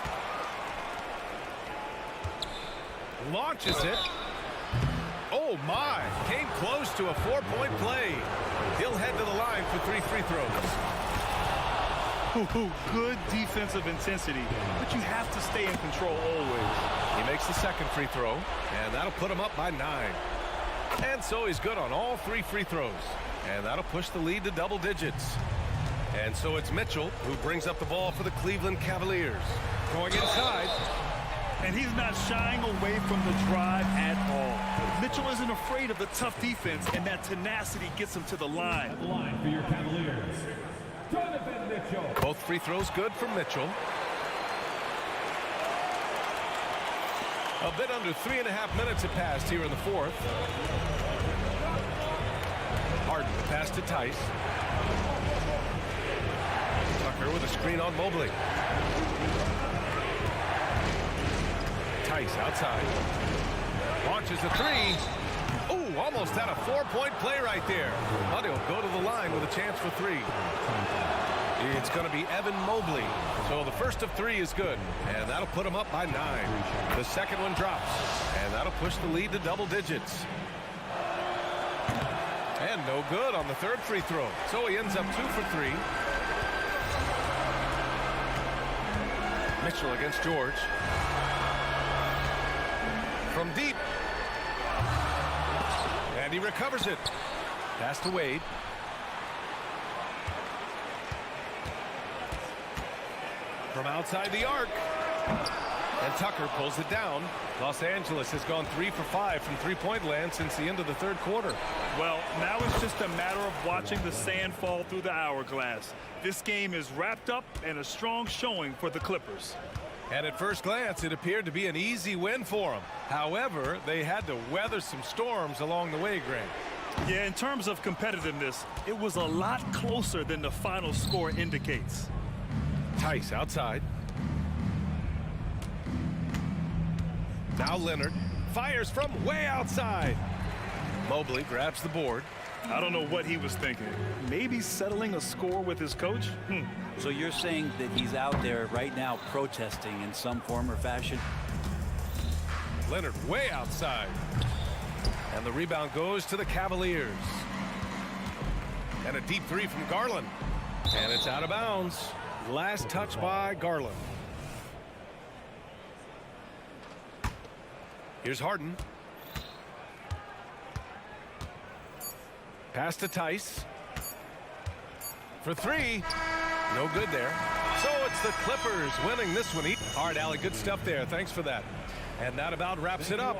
Launches it. Oh, my. Came close to a 4-point play. He'll head to the line for 3 free throws. Good defensive intensity, but you have to stay in control always. He makes the second free throw, and that'll put him up by 9. And so he's good on all 3 free throws. And that'll push the lead to double digits. And so it's Mitchell who brings up the ball for the Cleveland Cavaliers. Going inside. And he's not shying away from the drive at all. Mitchell isn't afraid of the tough defense, and that tenacity gets him to the line. At the line for your Cavaliers, Donovan Mitchell. Both free throws good for Mitchell. A bit under 3.5 minutes have passed here in the 4th. Harden pass to Tice. Tucker with a screen on Mobley. Tice outside. Launches a 3. Ooh, almost had a 4-point play right there. But he'll go to the line with a chance for 3. It's going to be Evan Mobley. So the first of 3 is good. And that'll put him up by 9. The second one drops. And that'll push the lead to double digits. And no good on the third free throw. So he ends up 2 for 3. Mitchell against George. From deep. And he recovers it. Pass to Wade. From outside the arc. And Tucker pulls it down. Los Angeles has gone 3 for 5 from three-point land since the end of the 3rd quarter. Well, now it's just a matter of watching the sand fall through the hourglass. This game is wrapped up and a strong showing for the Clippers. And at first glance, it appeared to be an easy win for them. However, they had to weather some storms along the way, Grant. Yeah, in terms of competitiveness, it was a lot closer than the final score indicates. Tice outside. Now Leonard fires from way outside. Mobley grabs the board. I don't know what he was thinking. Maybe settling a score with his coach? So you're saying that he's out there right now protesting in some form or fashion? Leonard way outside. And the rebound goes to the Cavaliers. And a deep 3 from Garland. And it's out of bounds. Last touch by Garland. Here's Harden. Pass to Tice. For 3. No good there. So it's the Clippers winning this one. All right, Allie, good stuff there. Thanks for that. And that about wraps it up.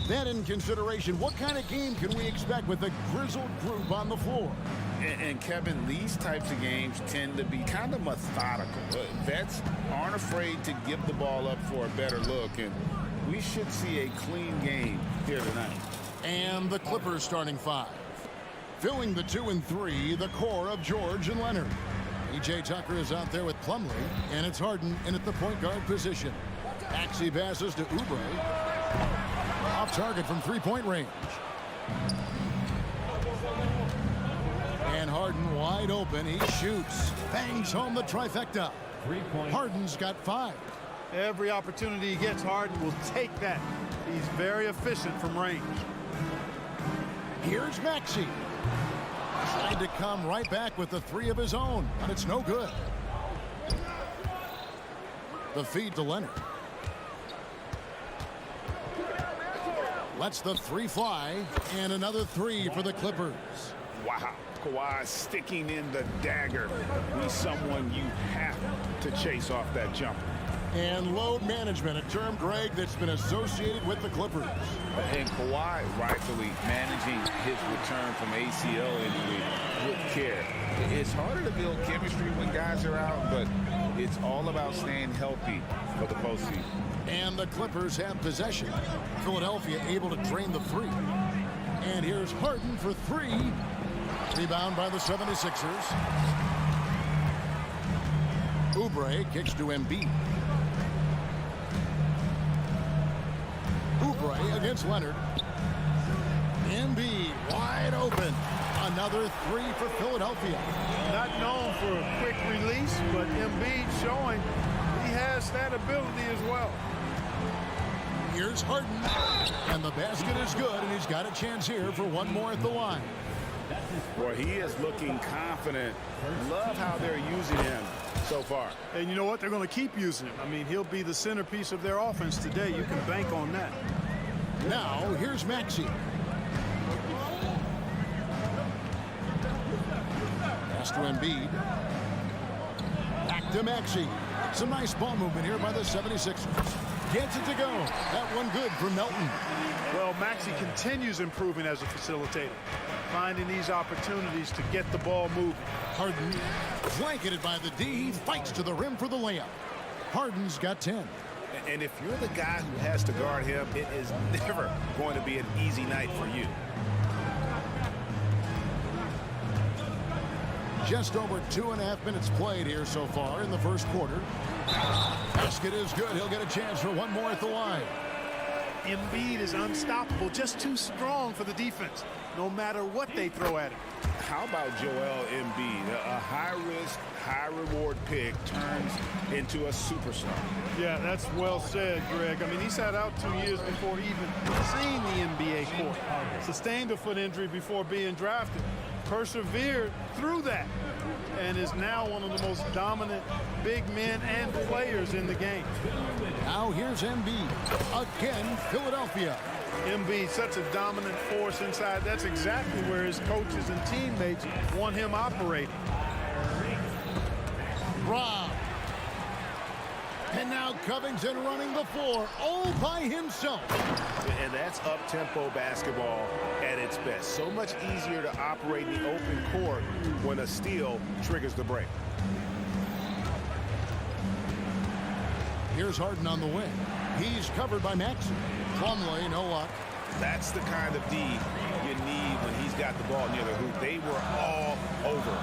That in consideration, what kind of game can we expect with a grizzled group on the floor? And Kevin, these types of games tend to be kind of methodical. Vets aren't afraid to give the ball up for a better look, and we should see a clean game here tonight. And the Clippers starting five. Filling the 2 and 3, the core of George and Leonard. E.J. Tucker is out there with Plumlee, and it's Harden in at the point guard position. Maxey passes to Oubre. Off target from three-point range. And Harden wide open. He shoots. Bangs home the trifecta. Harden's got 5. Every opportunity he gets, Harden will take that. He's very efficient from range. Here's Maxey. Tried to come right back with the 3 of his own, but it's no good. The feed to Leonard. Lets the 3 fly, and another 3 for the Clippers. Wow, Kawhi sticking in the dagger. He's someone you have to chase off that jumper. And load management, a term, Greg, that's been associated with the Clippers. And Kawhi rightfully managing his return from ACL injury with care. It's harder to build chemistry when guys are out, but it's all about staying healthy for the postseason. And the Clippers have possession. Philadelphia able to drain the 3. And here's Harden for 3. Rebound by the 76ers. Oubre kicks to Embiid. Oubre against Leonard. Embiid wide open. Another 3 for Philadelphia. Not known for a quick release, but Embiid showing he has that ability as well. Here's Harden, and the basket is good, and he's got a chance here for one more at the line. Boy, he is looking confident. Love how they're using him so far. And you know what? They're going to keep using him. I mean, he'll be the centerpiece of their offense today. You can bank on that. Now, here's Maxey. Pass to Embiid. Back to Maxey. Some nice ball movement here by the 76ers. Gets it to go. That one good for Melton. Well, Maxey continues improving as a facilitator, finding these opportunities to get the ball moving. Harden, blanketed by the D, fights to the rim for the layup. Harden's got 10. And if you're the guy who has to guard him, it is never going to be an easy night for you. Just over 2.5 minutes played here so far in the first quarter. Basket is good. He'll get a chance for one more at the line. Embiid is unstoppable, just too strong for the defense, no matter what they throw at him. How about Joel Embiid? A high-risk, high-reward pick turns into a superstar. Yeah, that's well said, Greg. I mean, he sat out 2 years before even seeing the NBA court. Sustained a foot injury before being drafted. Persevered through that and is now one of the most dominant big men and players in the game. Now here's Embiid. Again, Philadelphia. Embiid, such a dominant force inside. That's exactly where his coaches and teammates want him operating. Rob. And now Covington running the floor all by himself. And that's up-tempo basketball at its best. So much easier to operate in the open court when a steal triggers the break. Here's Harden on the wing. He's covered by Maxey. Plumlee, no luck. That's the kind of D you need when he's got the ball near the hoop. They were all over.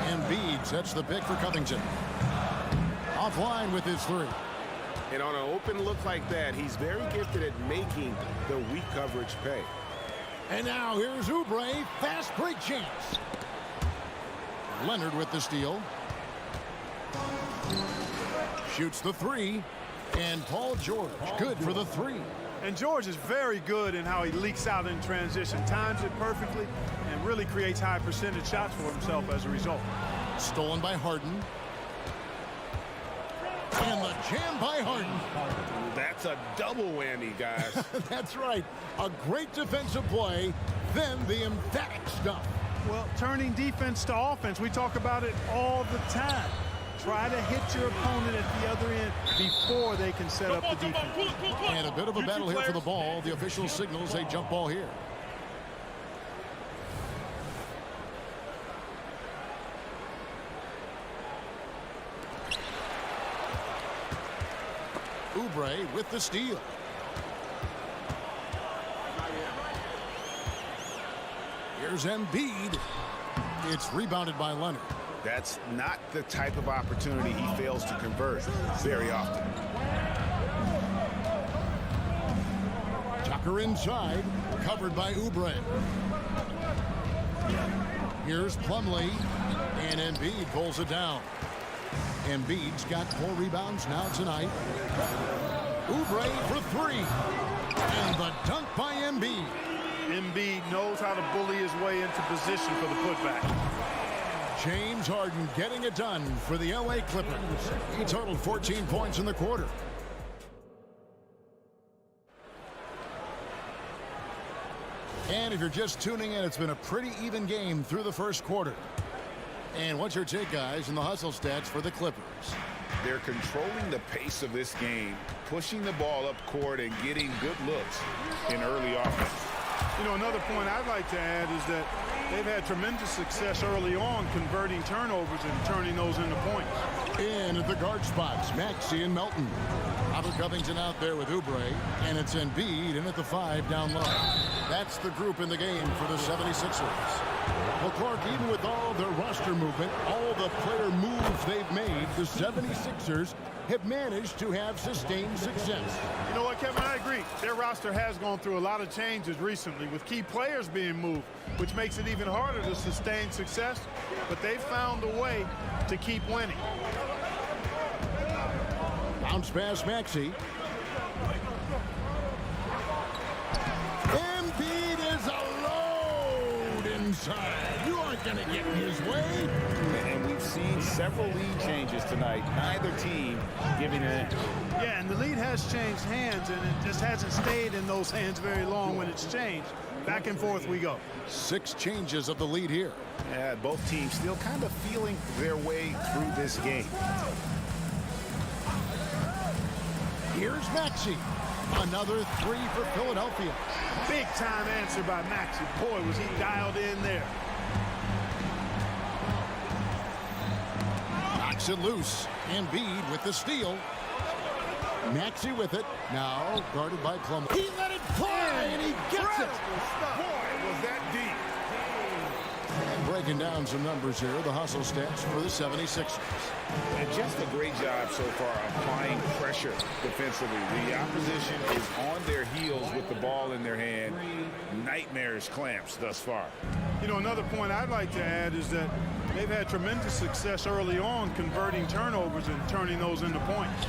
Embiid sets the pick for Covington. Offline with his 3. And on an open look like that, he's very gifted at making the weak coverage pay. And now here's Oubre, fast break chance. Leonard with the steal. Shoots the three. And Paul George, good for the three. And George is very good in how he leaks out in transition, times it perfectly, and really creates high percentage shots for himself as a result. Stolen by Harden. And the jam by Harden. That's a double whammy, guys. That's right. A great defensive play, then the emphatic stuff. Well, turning defense to offense, we talk about it all the time. Try to hit your opponent at the other end before they can set up the defense. And a bit of a battle here for the ball. The official signals a jump ball here. Oubre with the steal. Here's Embiid. It's rebounded by Leonard. That's not the type of opportunity he fails to convert very often. Tucker inside, covered by Oubre. Here's Plumlee, and Embiid pulls it down. Embiid's got 4 rebounds now tonight. Oubre for 3. And the dunk by Embiid. Embiid knows how to bully his way into position for the putback. James Harden getting it done for the LA Clippers. He totaled 14 points in the quarter. And if you're just tuning in, it's been a pretty even game through the first quarter. And what's your take, guys, in the hustle stats for the Clippers? They're controlling the pace of this game, pushing the ball up court and getting good looks in early offense. You know, another point I'd like to add is that they've had tremendous success early on converting turnovers and turning those into points. In at the guard spots, Maxey and Melton. Robert Covington out there with Oubre, and it's Embiid in at the 5 down low. That's the group in the game for the 76ers. Well, Clark, even with all their roster movement, all the player moves they've made, the 76ers have managed to have sustained success. You know what, Kevin, I agree. Their roster has gone through a lot of changes recently with key players being moved, which makes it even harder to sustain success, but they've found a way to keep winning. Bounce pass, Maxey. Embiid is a load inside. You aren't going to get in his way. And we've seen several lead changes tonight. Neither team giving it in. Yeah, and the lead has changed hands, and it just hasn't stayed in those hands very long when it's changed. Back and forth we go. 6 changes of the lead here. Yeah, both teams still kind of feeling their way through this game. Here's Maxey. Another 3 for Philadelphia. Big time answer by Maxey. Boy, was he dialed in there. Knocks it loose. Embiid with the steal. Maxey with it. Now guarded by Plumlee. He let it fly, and he gets it. Boy, was that deep. And breaking down some numbers here, the hustle stats for the 76ers. And just a great job so far applying pressure defensively. The opposition is on their heels with the ball in their hand. Nightmarish clamps thus far. You know, another point I'd like to add is that they've had tremendous success early on converting turnovers and turning those into points.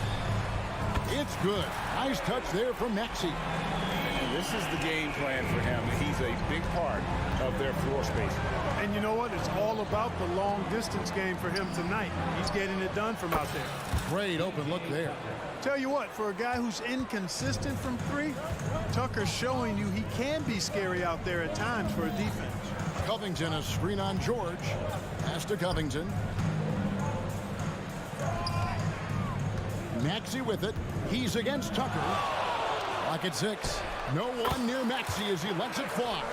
It's good. Nice touch there from Maxey. And this is the game plan for him. He's a big part of their floor space. And you know what? It's all about the long distance game for him tonight. He's getting it done from out there. Great open look there. Tell you what, for a guy who's inconsistent from 3, Tucker's showing you he can be scary out there at times for a defense. Covington, a screen on George. Pass to Covington. Maxey with it. He's against Tucker. Clock at 6. No one near Maxey as he lets it fly.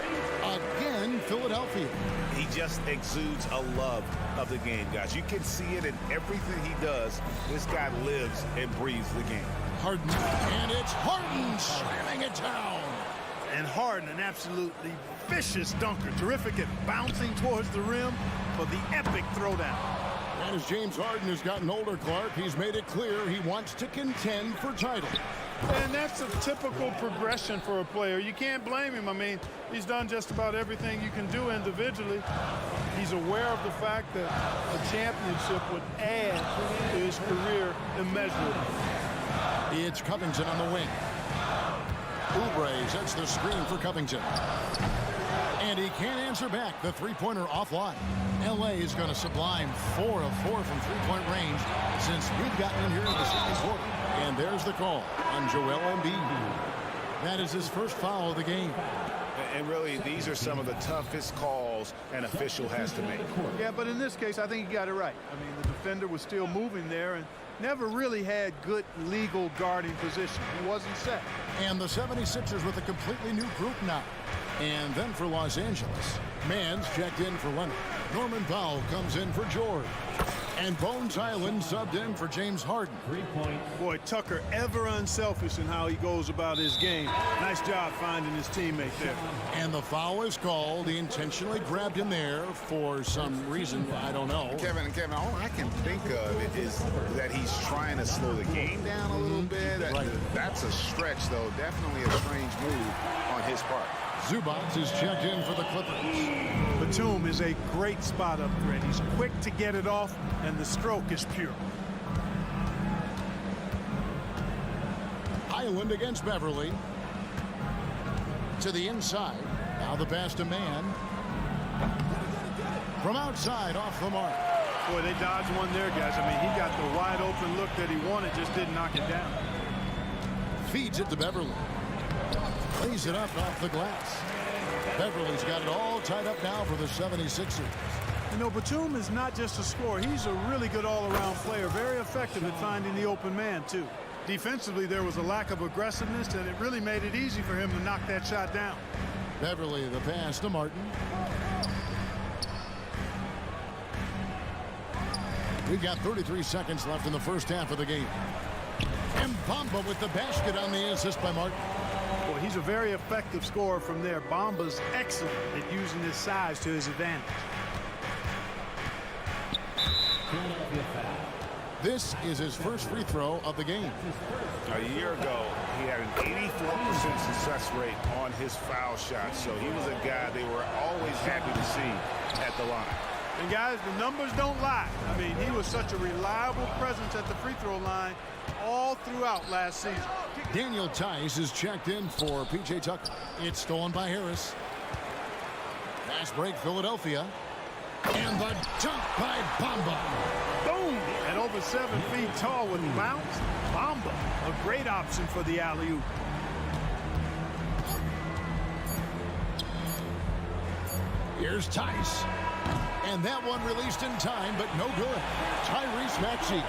Again, Philadelphia. He just exudes a love of the game, guys. You can see it in everything he does. This guy lives and breathes the game. Harden, and it's Harden slamming it down. And Harden, an absolutely vicious dunker. Terrific at bouncing towards the rim for the epic throwdown. And as James Harden has gotten older, Clark, he's made it clear he wants to contend for title. And that's a typical progression for a player. You can't blame him. I mean, he's done just about everything you can do individually. He's aware of the fact that a championship would add to his career immeasurably. It's Covington on the wing. Oubre sets the screen for Covington. And he can't answer back. The three-pointer offline. LA is going to sublime 4 of 4 from three-point range since we've gotten in here in the second quarter. And there's the call on Joel Embiid. That is his first foul of the game. And really, these are some of the toughest calls an official has to make. Yeah, but in this case, I think he got it right. I mean, the defender was still moving there and never really had good legal guarding position. He wasn't set. And the 76ers with a completely new group now. And then for Los Angeles, Mann's checked in for Leonard. Norman Powell comes in for George. And Bones Island subbed in for James Harden. 3 points. Boy, Tucker ever unselfish in how he goes about his game. Nice job finding his teammate there. And the foul is called. He intentionally grabbed him there for some reason. I don't know. Kevin, all I can think of is that he's trying to slow the game down a little bit. Right. That's a stretch, though. Definitely a strange move on his part. Zubac is checked in for the Clippers. Batum is a great spot up threat. He's quick to get it off, and the stroke is pure. Highland against Beverly. To the inside. Now the pass to Mann. From outside, off the mark. Boy, they dodged one there, guys. I mean, he got the wide open look that he wanted, just didn't knock it down. Feeds it to Beverly. Plays it up off the glass. Beverly's got it all tied up now for the 76ers. You know, Batum is not just a scorer. He's a really good all-around player, very effective at finding the open man, too. Defensively, there was a lack of aggressiveness, and it really made it easy for him to knock that shot down. Beverly, the pass to Martin. We've got 33 seconds left in the first half of the game. And Bamba with the basket on the assist by Martin. Boy, he's a very effective scorer from there. Bamba's excellent at using his size to his advantage. This is his first free throw of the game. A year ago, he had an 84% success rate on his foul shot, so he was a guy they were always happy to see at the line. And guys, the numbers don't lie. I mean, he was such a reliable presence at the free throw line all throughout last season. Daniel Tice is checked in for P.J. Tucker. It's stolen by Harris. Fast break, Philadelphia. And the dunk by Bamba. Boom! At over 7 feet tall with bounce, Bamba, a great option for the alley-oop. Here's Tice. And that one released in time, but no good. Tyrese Maxey.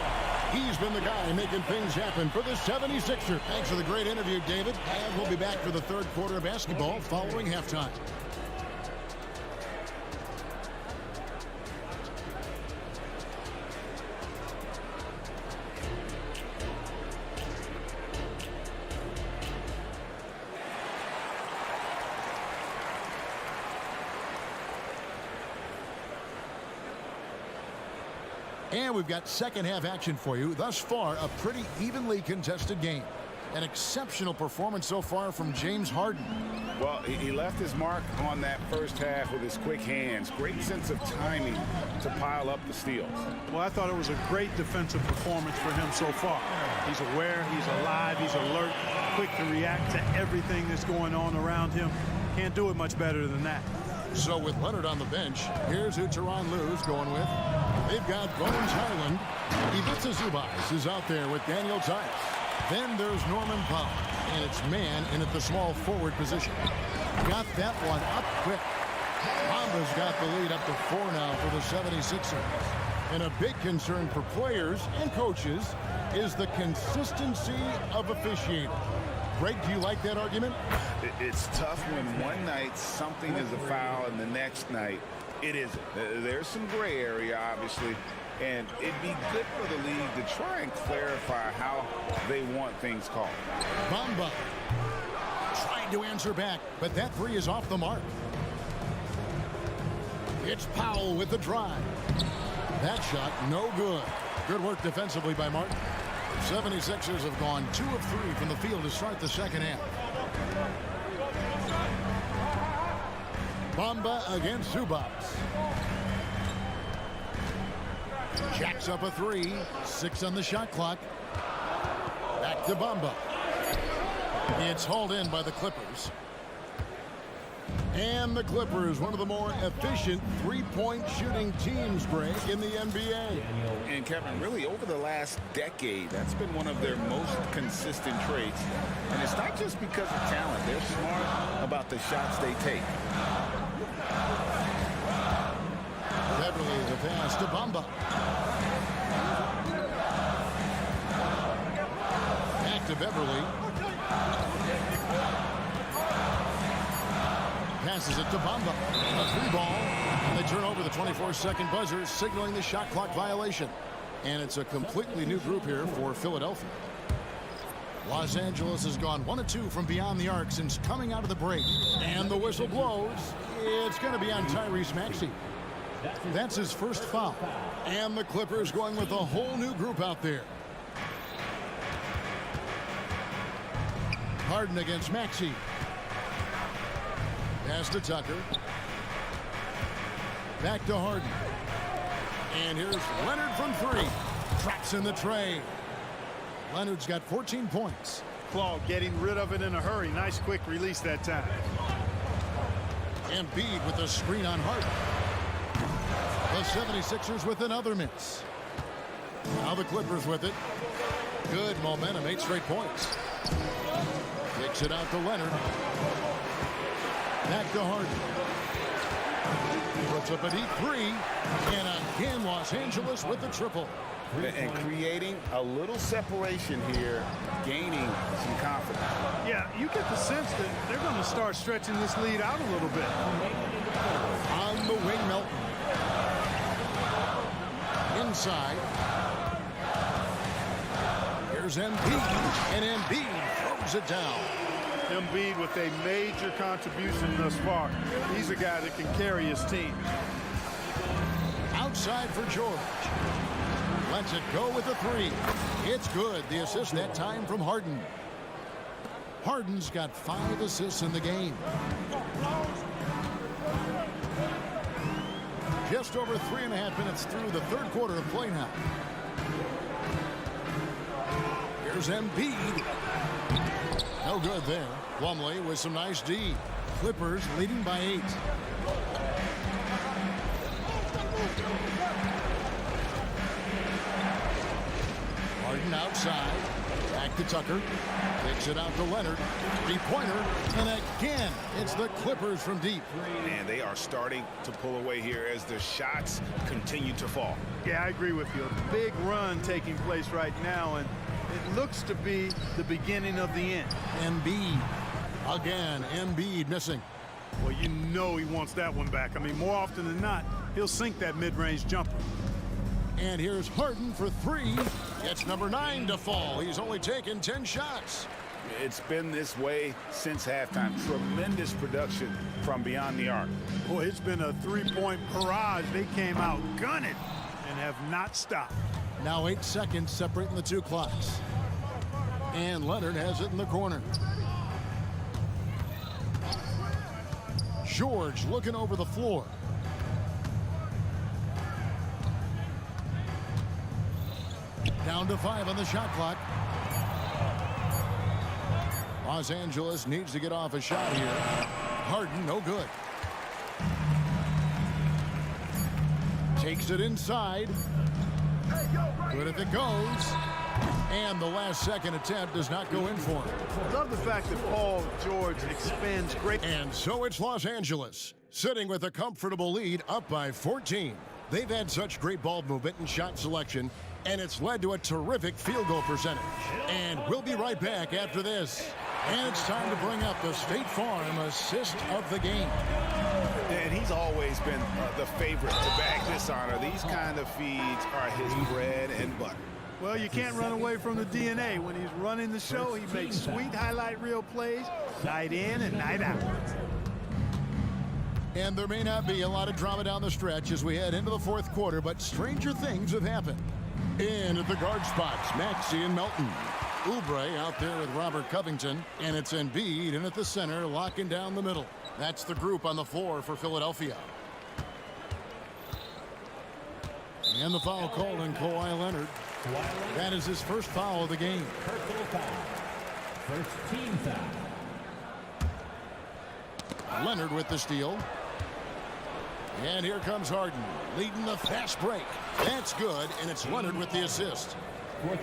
He's been the guy making things happen for the 76ers. Thanks for the great interview, David. And we'll be back for the third quarter of basketball following halftime. And we've got second half action for you. Thus far, a pretty evenly contested game. An exceptional performance so far from James Harden. Well, he left his mark on that first half with his quick hands. Great sense of timing to pile up the steals. Well, I thought it was a great defensive performance for him so far. He's aware, he's alive, he's alert, quick to react to everything that's going on around him. Can't do it much better than that. So with Leonard on the bench, here's who Tyronn Lue's going with. They've got Bones Highland. Ivica Zubac is out there with Daniel Tice. Then there's Norman Powell, and it's Mann in at the small forward position. Got that one up quick. Bamba's got the lead up to 4 now for the 76ers. And a big concern for players and coaches is the consistency of officiating. Greg, do you like that argument? It's tough when one night something is a foul and the next night it isn't. There's some gray area, obviously, and it'd be good for the league to try and clarify how they want things called. Bamba trying to answer back, but that three is off the mark. It's Powell with the drive. That shot, no good. Good work defensively by Martin. The 76ers have gone 2 of 3 from the field to start the second half. Bamba against Zubac. Jacks up a 3. 6 on the shot clock. Back to Bamba. It's hauled in by the Clippers. And the Clippers, one of the more efficient three-point shooting teams, Greg, in the NBA. And Kevin, really over the last decade, that's been one of their most consistent traits. And it's not just because of talent. They're smart about the shots they take. Beverly, the pass to Bamba. Back to Beverly. Passes it to Bamba. A 3 ball. And they turn over the 24-second buzzer, signaling the shot clock violation. And it's a completely new group here for Philadelphia. Los Angeles has gone 1 of 2 from beyond the arc since coming out of the break. And the whistle blows. It's going to be on Tyrese Maxey. That's his first foul. And the Clippers going with a whole new group out there. Harden against Maxey. Pass to Tucker. Back to Harden. And here's Leonard from 3. Traps in the tray. Leonard's got 14 points. Claw getting rid of it in a hurry. Nice quick release that time. Embiid with a screen on Harden. The 76ers with another miss. Now the Clippers with it. Good momentum, 8 straight points. Kicks it out to Leonard. Back to Harden. Puts up a deep 3. And again, Los Angeles with the triple. And creating a little separation here, gaining some confidence. Yeah, you get the sense that they're going to start stretching this lead out a little bit. On the wing, Melton. Inside. Here's Embiid. And Embiid throws it down. Embiid with a major contribution thus far. He's a guy that can carry his team. Outside for George. Lets it go with a 3. It's good. The assist that time from Harden. Harden's got 5 assists in the game. Just over 3.5 minutes through the third quarter of play now. Here's Embiid. No good there. Plumlee with some nice D. Clippers leading by 8. Harden outside. Back to Tucker. Takes it out to Leonard. 3-pointer. And again, it's the Clippers from deep. And they are starting to pull away here as the shots continue to fall. Yeah, I agree with you. A big run taking place right now, and it looks to be the beginning of the end. Embiid. Again, Embiid missing. Well, you know he wants that one back. I mean, more often than not, he'll sink that mid-range jumper. And here's Harden for 3. It's number 9 to fall. He's only taken 10 shots. It's been this way since halftime. Tremendous production from beyond the arc. Boy, it's been a 3-point barrage. They came out gunning and have not stopped. Now 8 seconds separating the 2 clocks. And Leonard has it in the corner. George looking over the floor. Down to 5 on the shot clock. Los Angeles needs to get off a shot here. Harden, no good. Takes it inside. Good if it goes. And the last second attempt does not go in for him. I love the fact that Paul George expands great. And so it's Los Angeles, sitting with a comfortable lead, up by 14. They've had such great ball movement and shot selection, and it's led to a terrific field goal percentage. And we'll be right back after this. And it's time to bring up the State Farm assist of the game. And he's always been the favorite to bag this honor. These kind of feeds are his bread and butter. Well, you can't run away from the DNA. When he's running the show, he makes sweet highlight reel plays night in and night out. And there may not be a lot of drama down the stretch as we head into the fourth quarter, but stranger things have happened. In at the guard spots, Maxey and Melton. Oubre out there with Robert Covington, and it's Embiid in at the center, locking down the middle. That's the group on the floor for Philadelphia. And the foul called on Kawhi Leonard. That is his first foul of the game. First team foul. Leonard with the steal. And here comes Harden, leading the fast break. That's good, and it's Leonard with the assist.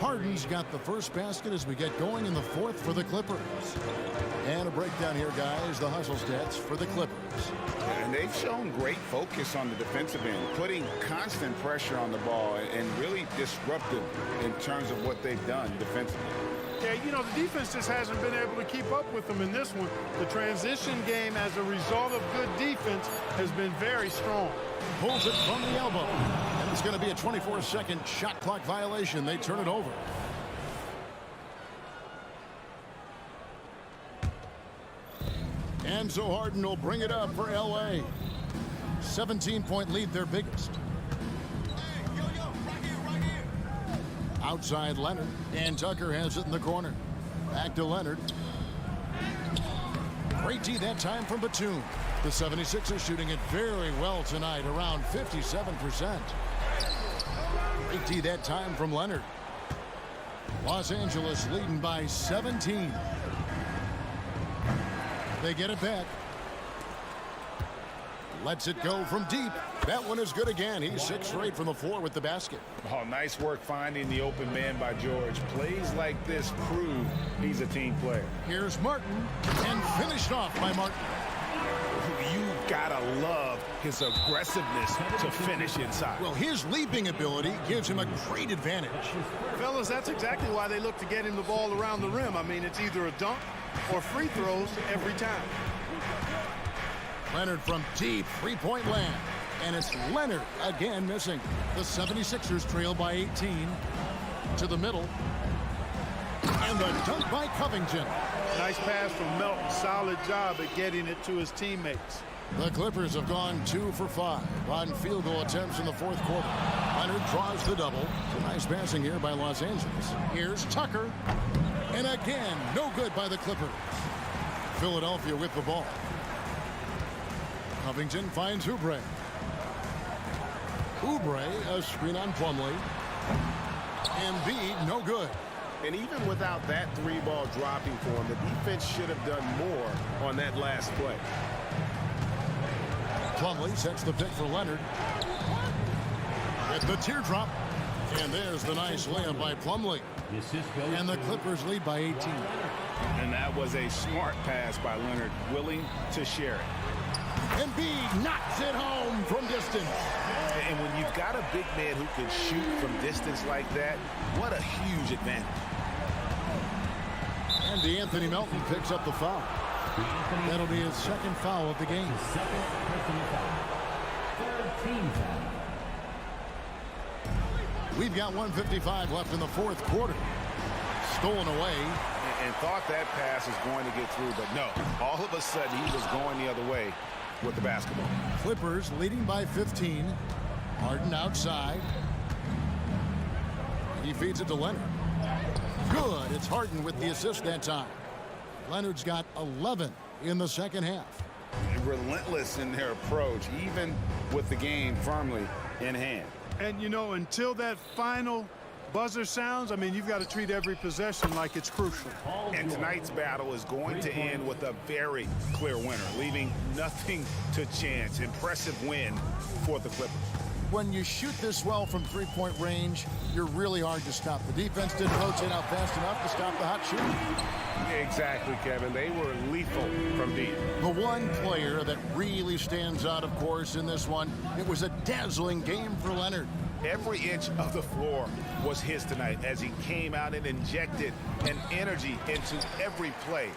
Harden's got the first basket as we get going in the fourth for the Clippers. And a breakdown here, guys, the hustle stats for the Clippers. And they've shown great focus on the defensive end, putting constant pressure on the ball and really disruptive in terms of what they've done defensively. Yeah, you know, the defense just hasn't been able to keep up with them in this one. The transition game as a result of good defense has been very strong. Pulls it from the elbow. And it's going to be a 24-second shot clock violation. They turn it over. And so Harden will bring it up for L.A. 17-point lead, their biggest. Outside Leonard, and Tucker has it in the corner. Back to Leonard. Great D that time from Batum. The 76ers shooting it very well tonight, around 57%. Great D that time from Leonard. Los Angeles leading by 17. They get it back. Lets it go from deep. That one is good again. He's 6 for 8 from the floor with the basket. Oh, nice work finding the open man by George. Plays like this prove he's a team player. Here's Martin, and finished off by Martin. You gotta love his aggressiveness to finish inside. Well, his leaping ability gives him a great advantage. Fellas, that's exactly why they look to get him the ball around the rim. I mean, it's either a dunk or free throws every time. Leonard from deep, three-point land. And it's Leonard again missing. The 76ers trail by 18. To the middle. And the dunk by Covington. Nice pass from Melton. Solid job at getting it to his teammates. The Clippers have gone 2 for 5 on field goal attempts in the fourth quarter. Leonard draws the double. It's a nice passing here by Los Angeles. Here's Tucker. And again, no good by the Clippers. Philadelphia with the ball. Covington finds Oubre. Oubre, a screen on Plumlee. Embiid, no good. And even without that 3-ball dropping for him, the defense should have done more on that last play. Plumlee sets the pick for Leonard. At the teardrop. And there's the nice layup by Plumlee. And the Clippers lead by 18. And that was a smart pass by Leonard, willing to share it. Embiid knocks it home from distance. And when you've got a big man who can shoot from distance like that, what a huge advantage. And DeAnthony Melton picks up the foul. That'll be his second foul of the game. Third team foul. We've got 1:55 left in the fourth quarter. Stolen away. And thought that pass was going to get through, but no. All of a sudden, he was going the other way with the basketball. Clippers leading by 15. Harden outside. He feeds it to Leonard. Good. It's Harden with the assist that time. Leonard's got 11 in the second half. Relentless in their approach, even with the game firmly in hand. And, you know, until that final buzzer sounds, I mean, you've got to treat every possession like it's crucial. And tonight's battle is going to end with a very clear winner, leaving nothing to chance. Impressive win for the Clippers. When you shoot this well from three-point range, you're really hard to stop. The defense didn't rotate out fast enough to stop the hot shooting. Exactly, Kevin. They were lethal from deep. The one player that really stands out, of course, in this one, it was a dazzling game for Leonard. Every inch of the floor was his tonight as he came out and injected an energy into every play.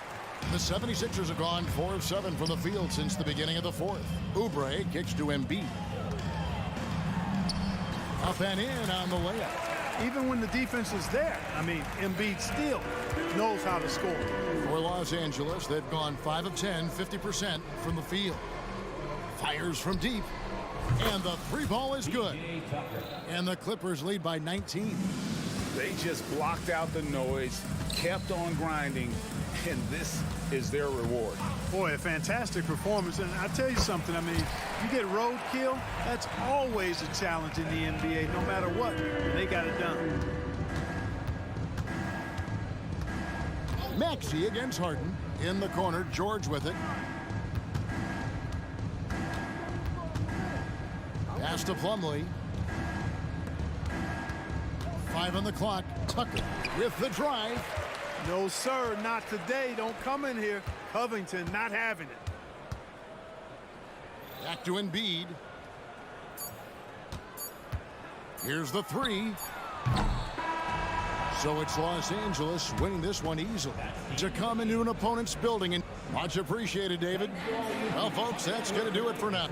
The 76ers have gone 4 of 7 from the field since the beginning of the fourth. Oubre kicks to Embiid. Up and in on the layup. Even when the defense is there, I mean, Embiid still knows how to score. For Los Angeles, they've gone 5 of 10, 50% from the field. Fires from deep. And the three ball is good. And the Clippers lead by 19. They just blocked out the noise, kept on grinding, and this is their reward. Boy, a fantastic performance. And I tell you something, I mean, you get roadkill, that's always a challenge in the NBA, no matter what. And they got it done. Maxey against Harden. In the corner, George with it. Pass to Plumlee. 5 on the clock. Tucker with the drive. No, sir, not today. Don't come in here. Covington not having it. Back to Embiid. Here's the three. So it's Los Angeles winning this one easily. To come into an opponent's building. And much appreciated, David. Well, folks, that's going to do it for now.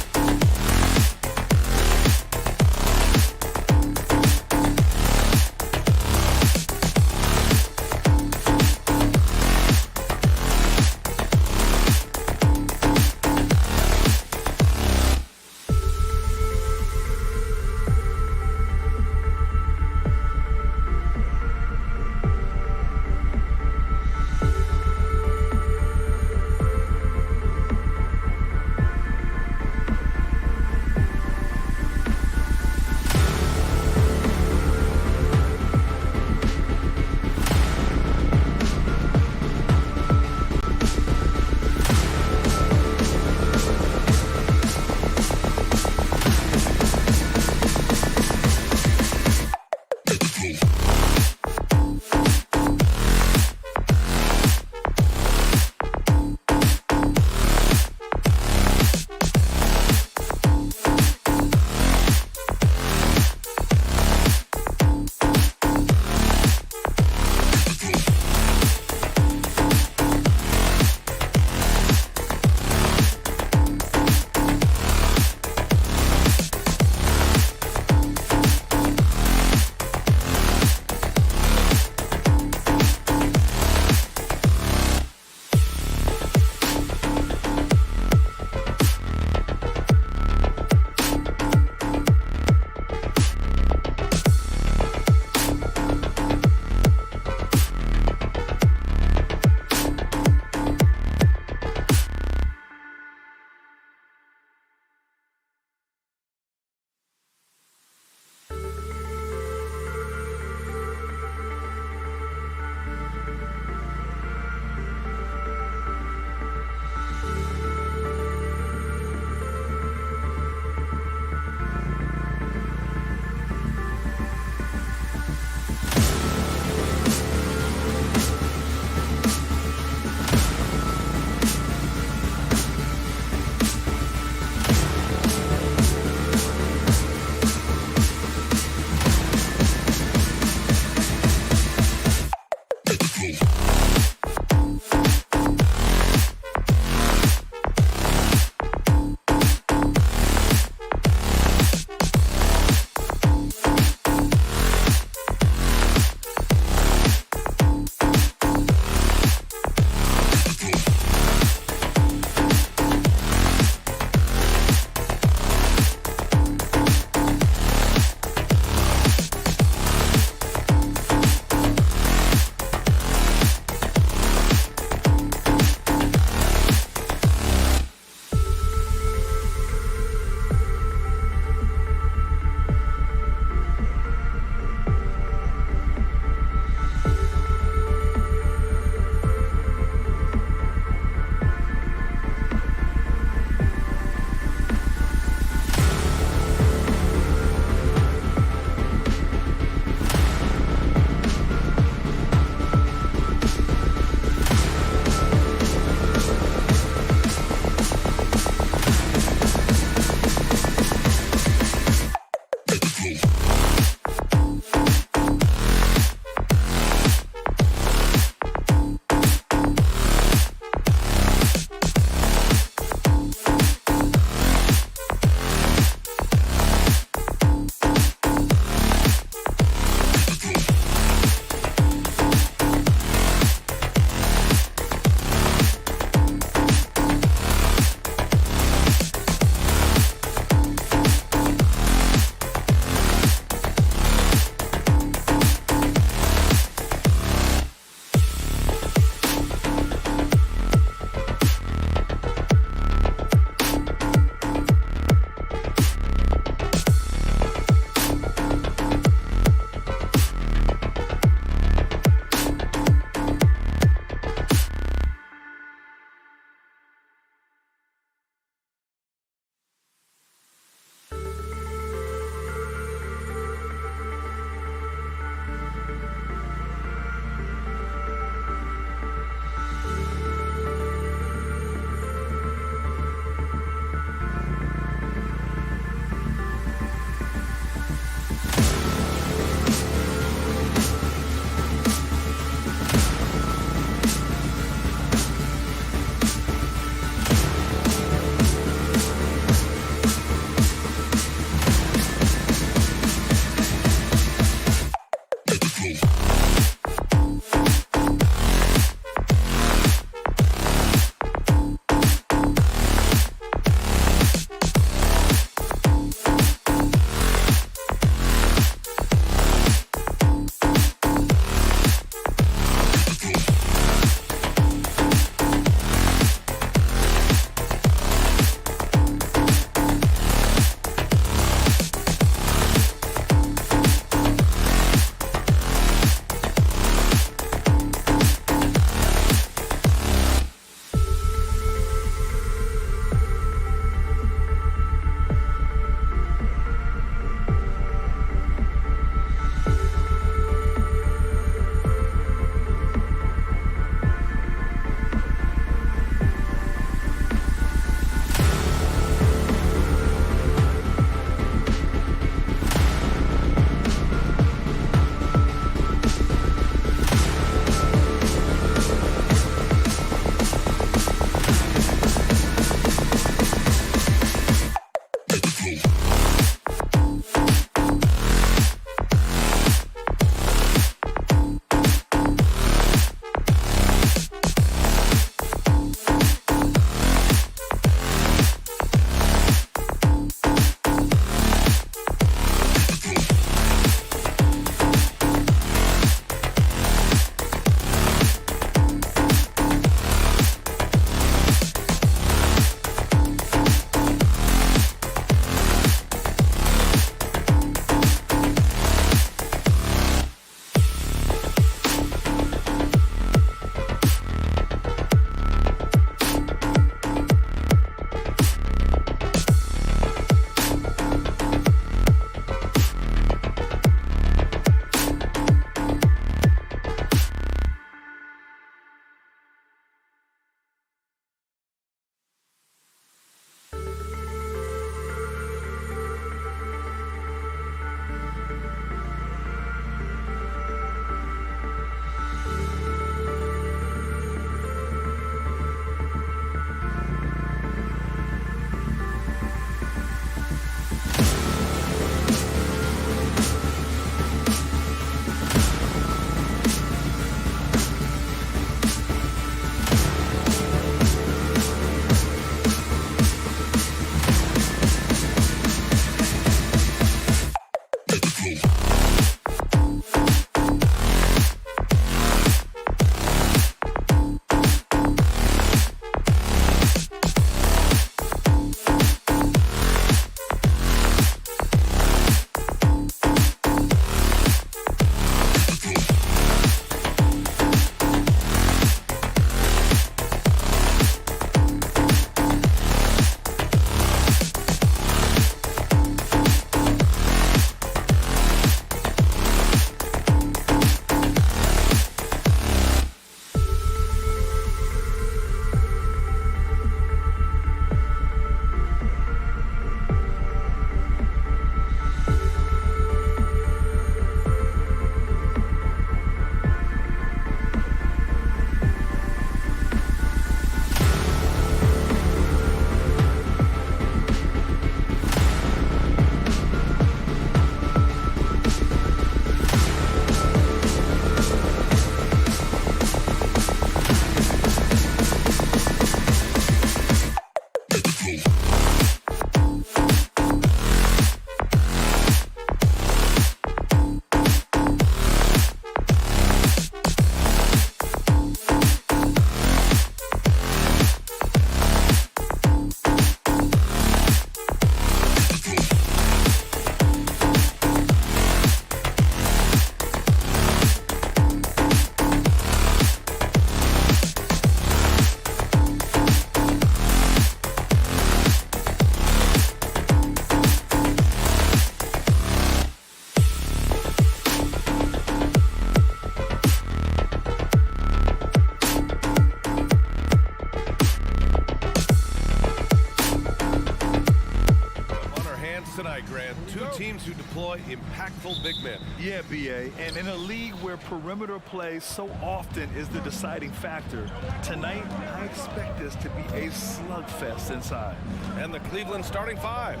deploy impactful big men. Yeah, B.A. And in a league where perimeter play so often is the deciding factor, tonight I expect this to be a slugfest inside. And the Cleveland starting five.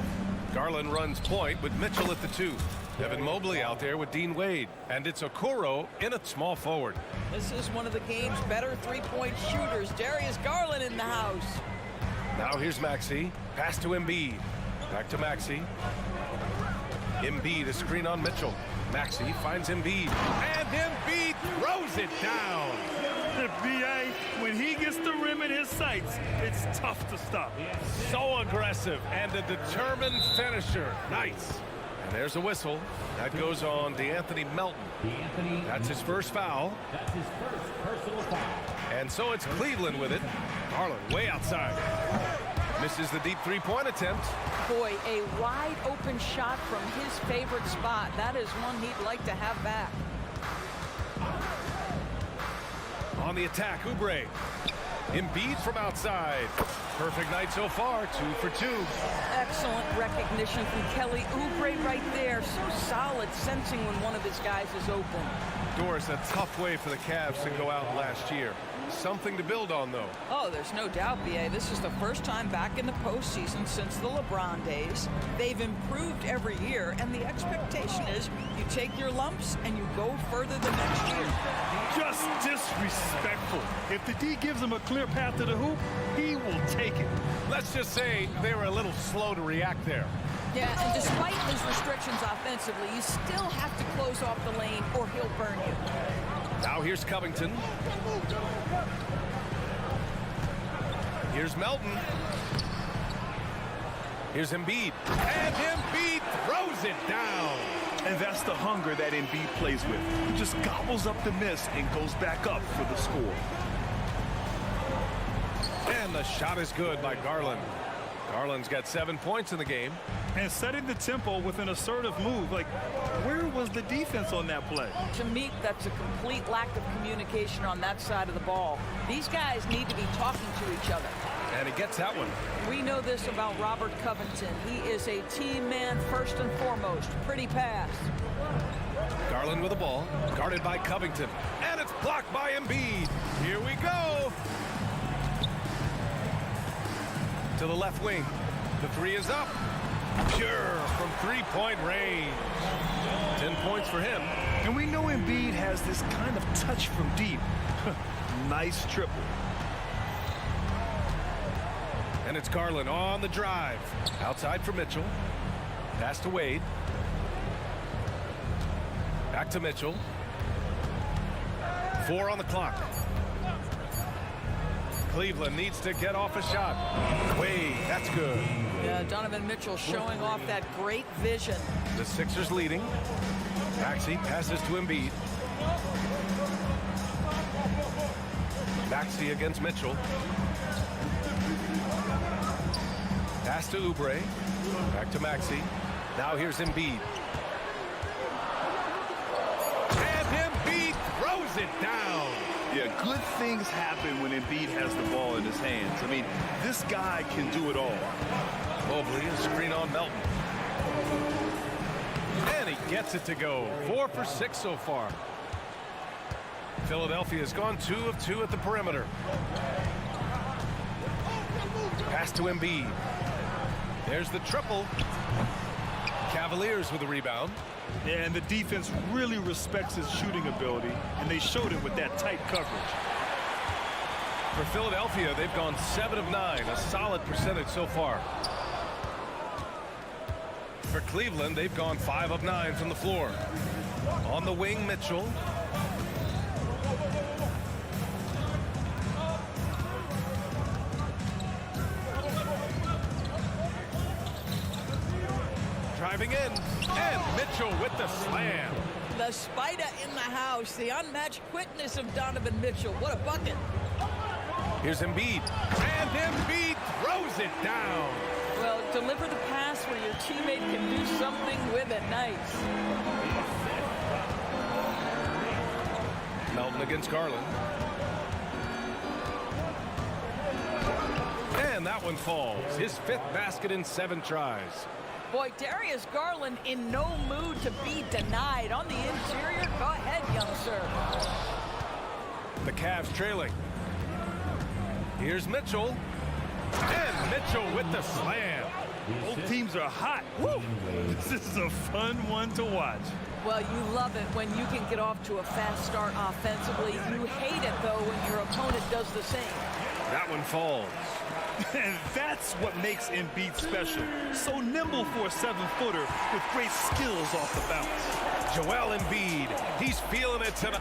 Garland runs point with Mitchell at the 2. Evan Mobley out there with Dean Wade. And it's Okoro in at small forward. This is one of the game's better three-point shooters. Darius Garland in the house. Now here's Maxey. Pass to Embiid. Back to Maxey. Embiid, a screen on Mitchell. Maxey finds Embiid. And Embiid throws it down. B.A., when he gets the rim in his sights, it's tough to stop. So aggressive and a determined finisher. Nice. And there's a whistle. That goes on DeAnthony Melton. That's his first foul. That's his first personal foul. And so it's Cleveland with it. Garland way outside. Misses the deep three-point attempt. Boy, a wide open shot from his favorite spot. That is one he'd like to have back. On the attack, Oubre. Embiid from outside. Perfect night so far, 2 for 2. Excellent recognition from Kelly Oubre right there. So solid, sensing when one of his guys is open. Doris, a tough way for the Cavs to go out last year. Something to build on, though. Oh, there's no doubt, B.A. This is the first time back in the postseason since the LeBron days. They've improved every year, and the expectation is you take your lumps and you go further the next year. Just disrespectful. If the D gives him a clear path to the hoop, he will take it. Let's just say they were a little slow to react there. Yeah, and despite his restrictions offensively, you still have to close off the lane or he'll burn you. Now here's Covington. Here's Melton. Here's Embiid. And Embiid throws it down. And that's the hunger that Embiid plays with. He just gobbles up the miss and goes back up for the score. And the shot is good by Garland. Garland's got 7 points in the game. And setting the tempo with an assertive move. Like, where was the defense on that play? To me, that's a complete lack of communication on that side of the ball. These guys need to be talking to each other. And he gets that one. We know this about Robert Covington. He is a team man first and foremost. Pretty pass. Garland with the ball, guarded by Covington. And it's blocked by Embiid. Here we go. To the left wing. The 3 is up. Pure from three-point range. 10 points for him. And we know Embiid has this kind of touch from deep. Nice triple. And it's Garland on the drive. Outside for Mitchell. Pass to Wade. Back to Mitchell. 4 on the clock. Cleveland needs to get off a shot. Wade, that's good. Yeah, Donovan Mitchell showing off that great vision. The Sixers leading. Maxey passes to Embiid. Maxey against Mitchell. Pass to Oubre. Back to Maxey. Now here's Embiid. And Embiid throws it down. Yeah, good things happen when Embiid has the ball in his hands. I mean, this guy can do it all. Mobley, a screen on Melton. And he gets it to go. 4 for 6 so far. Philadelphia has gone 2 of 2 at the perimeter. Pass to Embiid. There's the triple. Cavaliers with the rebound. Yeah, and the defense really respects his shooting ability, and they showed it with that tight coverage. For Philadelphia, they've gone 7 of 9, a solid percentage so far. For Cleveland, they've gone 5 of 9 from the floor. On the wing, Mitchell. Driving in, and Mitchell with the slam. The spider in the house, the unmatched quickness of Donovan Mitchell. What a bucket. Here's Embiid, and Embiid throws it down. Well, deliver the pass where your teammate can do something with it. Nice. Melton against Garland. And that one falls. His 5th basket in 7 tries. Boy, Darius Garland in no mood to be denied. On the interior, go ahead, young sir. The Cavs trailing. Here's Mitchell. And Mitchell with the slam. Both teams are hot. Woo! This is a fun one to watch. Well, you love it when you can get off to a fast start offensively. You hate it, though, when your opponent does the same. That one falls. And that's what makes Embiid special. So nimble for a 7-footer with great skills off the bounce. Joel Embiid, he's feeling it tonight.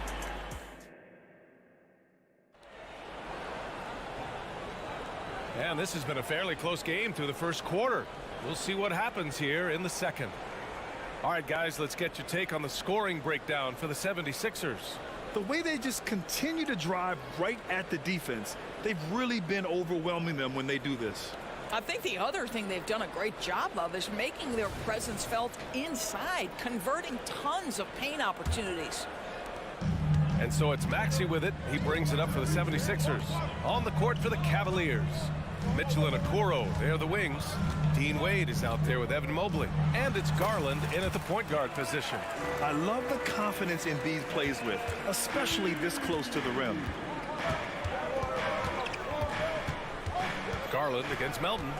And this has been a fairly close game through the first quarter. We'll see what happens here in the second. All right, guys, let's get your take on the scoring breakdown for the 76ers. The way they just continue to drive right at the defense, they've really been overwhelming them when they do this. I think the other thing they've done a great job of is making their presence felt inside, converting tons of paint opportunities. And so it's Maxey with it. He brings it up for the 76ers. On the court for the Cavaliers. Mitchell and Okoro, they're the wings. Dean Wade is out there with Evan Mobley. And it's Garland in at the point guard position. I love the confidence Embiid plays with, especially this close to the rim. Garland against Melton.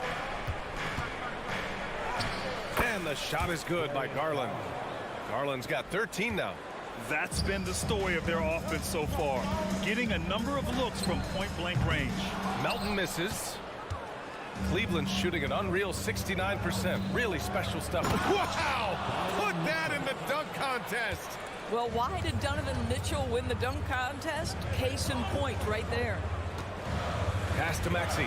And the shot is good by Garland. Garland's got 13 now. That's been the story of their offense so far, getting a number of looks from point-blank range. Melton misses. Cleveland's shooting an unreal 69%. Really special stuff. Wow! Put that in the dunk contest. Well, why did Donovan Mitchell win the dunk contest? Case in point right there. Pass to Maxey.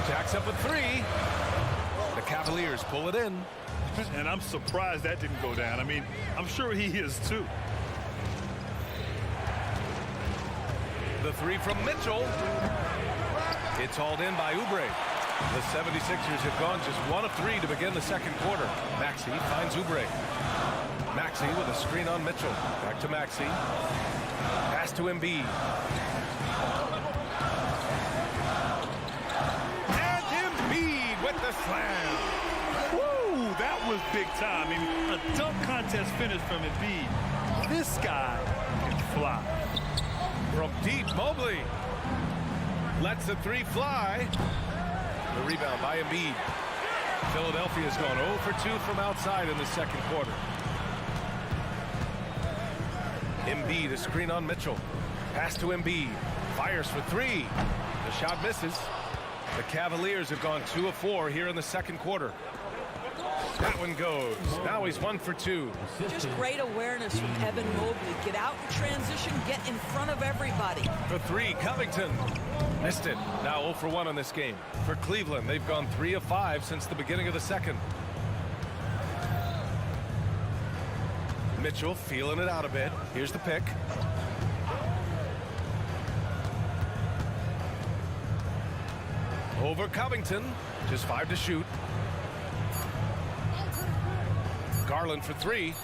Jacks up a three. The Cavaliers pull it in. And I'm surprised that didn't go down. I mean, I'm sure he is too. The three from Mitchell. It's hauled in by Oubre. The 76ers have gone just 1 of 3 to begin the second quarter. Maxey finds Oubre. Maxey with a screen on Mitchell. Back to Maxey. Pass to Embiid. And Embiid with the slam. Woo! That was big time. I mean, a dunk contest finish from Embiid. This guy can fly. From deep, Mobley lets the three fly. The rebound by Embiid. Philadelphia's gone 0 for 2 from outside in the second quarter. Embiid, a screen on Mitchell. Pass to Embiid. Fires for three. The shot misses. The Cavaliers have gone 2 of 4 here in the second quarter. That one goes. Now he's 1 for 2. Just great awareness from Evan Mobley. Get out in transition, get in front of everybody. For three, Covington. Missed it. Now 0 for 1 on this game. For Cleveland, they've gone 3 of 5 since the beginning of the second. Mitchell feeling it out a bit. Here's the pick. Over Covington. Just 5 to shoot. Garland for three.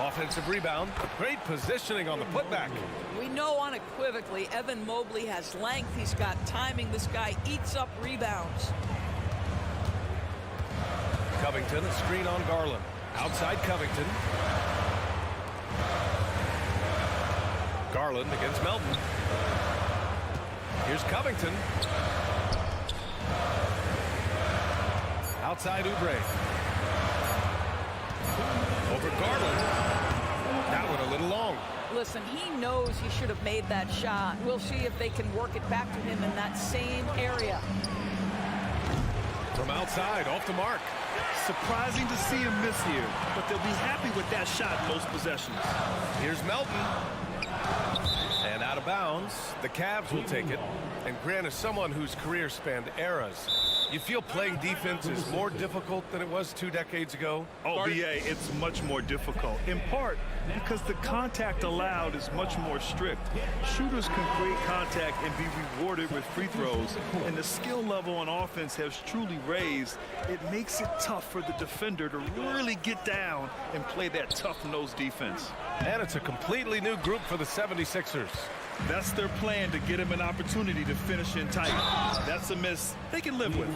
Offensive rebound. Great positioning on the putback. We know unequivocally Evan Mobley has length. He's got timing. This guy eats up rebounds. Covington, a screen on Garland. Outside Covington. Garland against Melton. Here's Covington. Outside Oubre. Over Garland. That one a little long. Listen, he knows he should have made that shot. We'll see if they can work it back to him in that same area. From outside, off the mark. Surprising to see him miss here, but they'll be happy with that shot in most possessions. Here's Melton. And out of bounds. The Cavs will take it. And Grant, as someone whose career spanned eras, you feel playing defense is more difficult than it was 2 decades ago? Oh, BA, it's much more difficult, in part because the contact allowed is much more strict. Shooters can create contact and be rewarded with free throws, and the skill level on offense has truly raised. It makes it tough for the defender to really get down and play that tough-nosed defense. And it's a completely new group for the 76ers. That's their plan to get him an opportunity to finish in tight. That's a miss they can live with.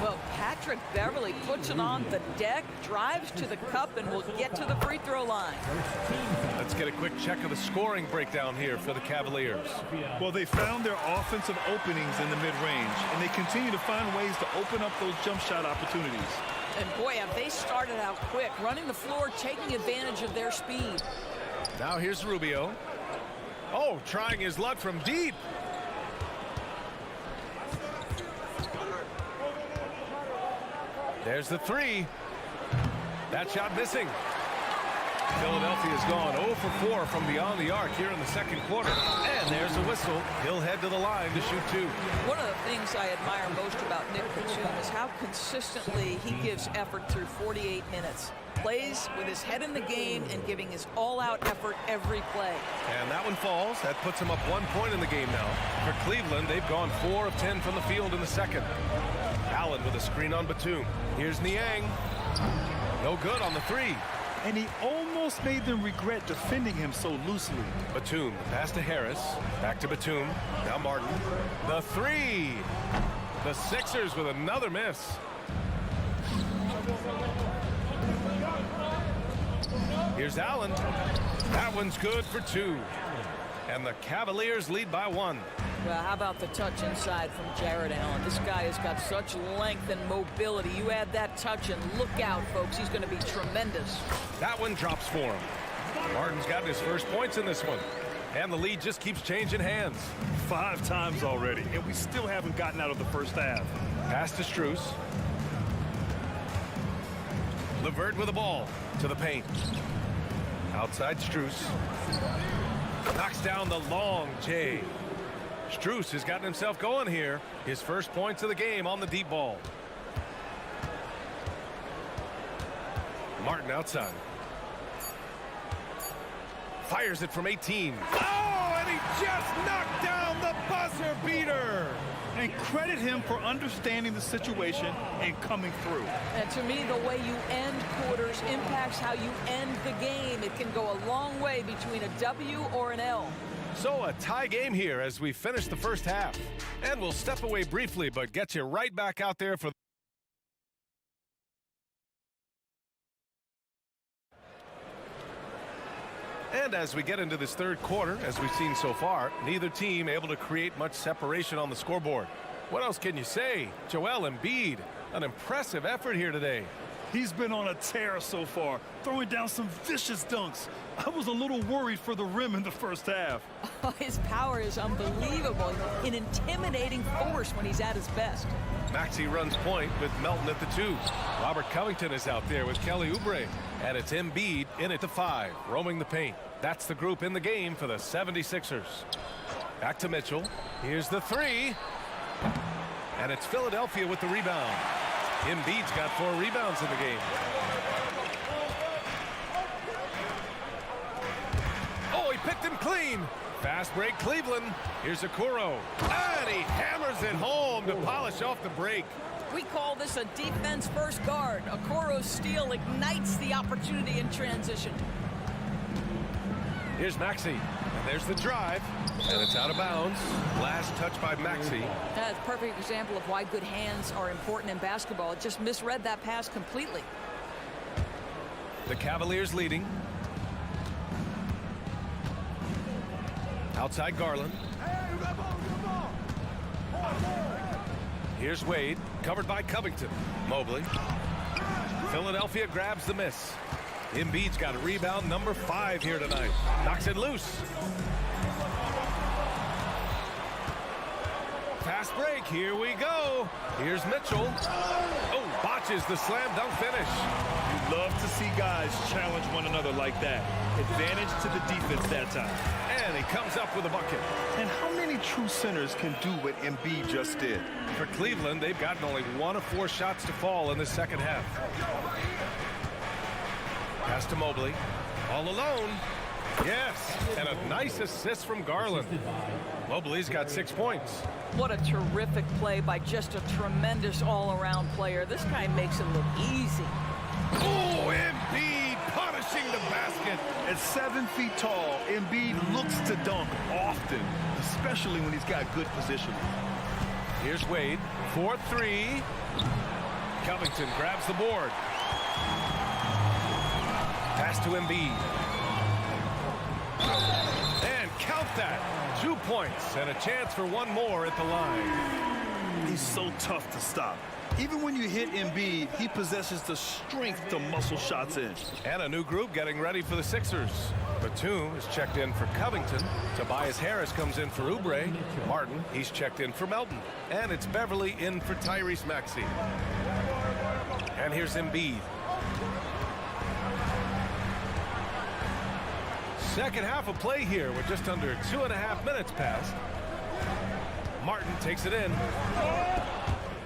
Well, Patrick Beverly puts it on the deck, drives to the cup, and will get to the free throw line. Let's get a quick check of the scoring breakdown here for the Cavaliers. Well, they found their offensive openings in the mid-range, and they continue to find ways to open up those jump shot opportunities. And boy, have they started out quick, running the floor, taking advantage of their speed. Now here's Rubio. Oh, trying his luck from deep. There's the three. That shot missing. Philadelphia's gone 0 for 4 from beyond the arc here in the second quarter. And there's a whistle. He'll head to the line to shoot two. One of the things I admire most about Nick Batum is how consistently he gives effort through 48 minutes. Plays with his head in the game and giving his all-out effort every play. And that one falls. That puts him up 1 point in the game now. For Cleveland, they've gone 4 of 10 from the field in the second. Allen with a screen on Batum. Here's Niang. No good on the three. And he almost made them regret defending him so loosely. Batum, pass to Harris. Back to Batum. Now Martin. The three. The Sixers with another miss. Here's Allen. That one's good for 2. And the Cavaliers lead by 1. Well, how about the touch inside from Jared Allen? This guy has got such length and mobility. You add that touch and look out, folks. He's going to be tremendous. That one drops for him. Martin's gotten his first points in this one. And the lead just keeps changing hands. 5 times already, and we still haven't gotten out of the first half. Pass to Strus. LeVert with the ball to the paint. Outside Strus. Knocks down the long J. Strus has gotten himself going here. His first points of the game on the deep ball. Martin outside. Fires it from 18. Oh, and he just knocked down the buzzer beater. And credit him for understanding the situation and coming through. And to me, the way you end quarters impacts how you end the game. It can go a long way between a W or an L. So a tie game here as we finish the first half. And we'll step away briefly, but get you right back out there for And as we get into this third quarter, as we've seen so far, neither team able to create much separation on the scoreboard. What else can you say? Joel Embiid, an impressive effort here today. He's been on a tear so far, throwing down some vicious dunks. I was a little worried for the rim in the first half. Oh, his power is unbelievable. An intimidating force when he's at his best. Maxey runs point with Melton at the 2. Robert Covington is out there with Kelly Oubre. And it's Embiid in at the 5, roaming the paint. That's the group in the game for the 76ers. Back to Mitchell. Here's the 3. And it's Philadelphia with the rebound. Embiid's got 4 rebounds in the game. Oh, he picked him clean. Fast break, Cleveland. Here's Okoro. And he hammers it home to polish off the break. We call this a defense first guard. Okoro's steal ignites the opportunity in transition. Here's Maxey. And there's the drive. And it's out of bounds. Last touch by Maxey. That's a perfect example of why good hands are important in basketball. It just misread that pass completely. The Cavaliers leading. Outside Garland. Here's Wade, covered by Covington. Mobley. Philadelphia grabs the miss. Embiid's got a rebound, number 5 here tonight. Knocks it loose. Fast break, here we go. Here's Mitchell. Oh, botches the slam dunk finish. You love to see guys challenge one another like that. Advantage to the defense that time. And he comes up with a bucket. And how many true centers can do what Embiid just did? For Cleveland, they've gotten only 1 of 4 shots to fall in the second half. Pass to Mobley. All alone. Yes, and a nice assist from Garland. Mobley's got 6 points. What a terrific play by just a tremendous all-around player. This guy makes it look easy. Oh, Embiid punishing the basket. And At 7 feet tall, Embiid looks to dunk often, especially when he's got good position. Here's Wade, 4-3. Covington grabs the board. Pass to Embiid. And count that. 2 points and a chance for one more at the line. He's so tough to stop. Even when you hit Embiid, he possesses the strength to muscle shots in. And a new group getting ready for the Sixers. Batum is checked in for Covington. Tobias Harris comes in for Oubre. Martin, he's checked in for Melton. And it's Beverly in for Tyrese Maxey. And here's Embiid. Second half of play here with just under 2.5 minutes passed. Martin takes it in.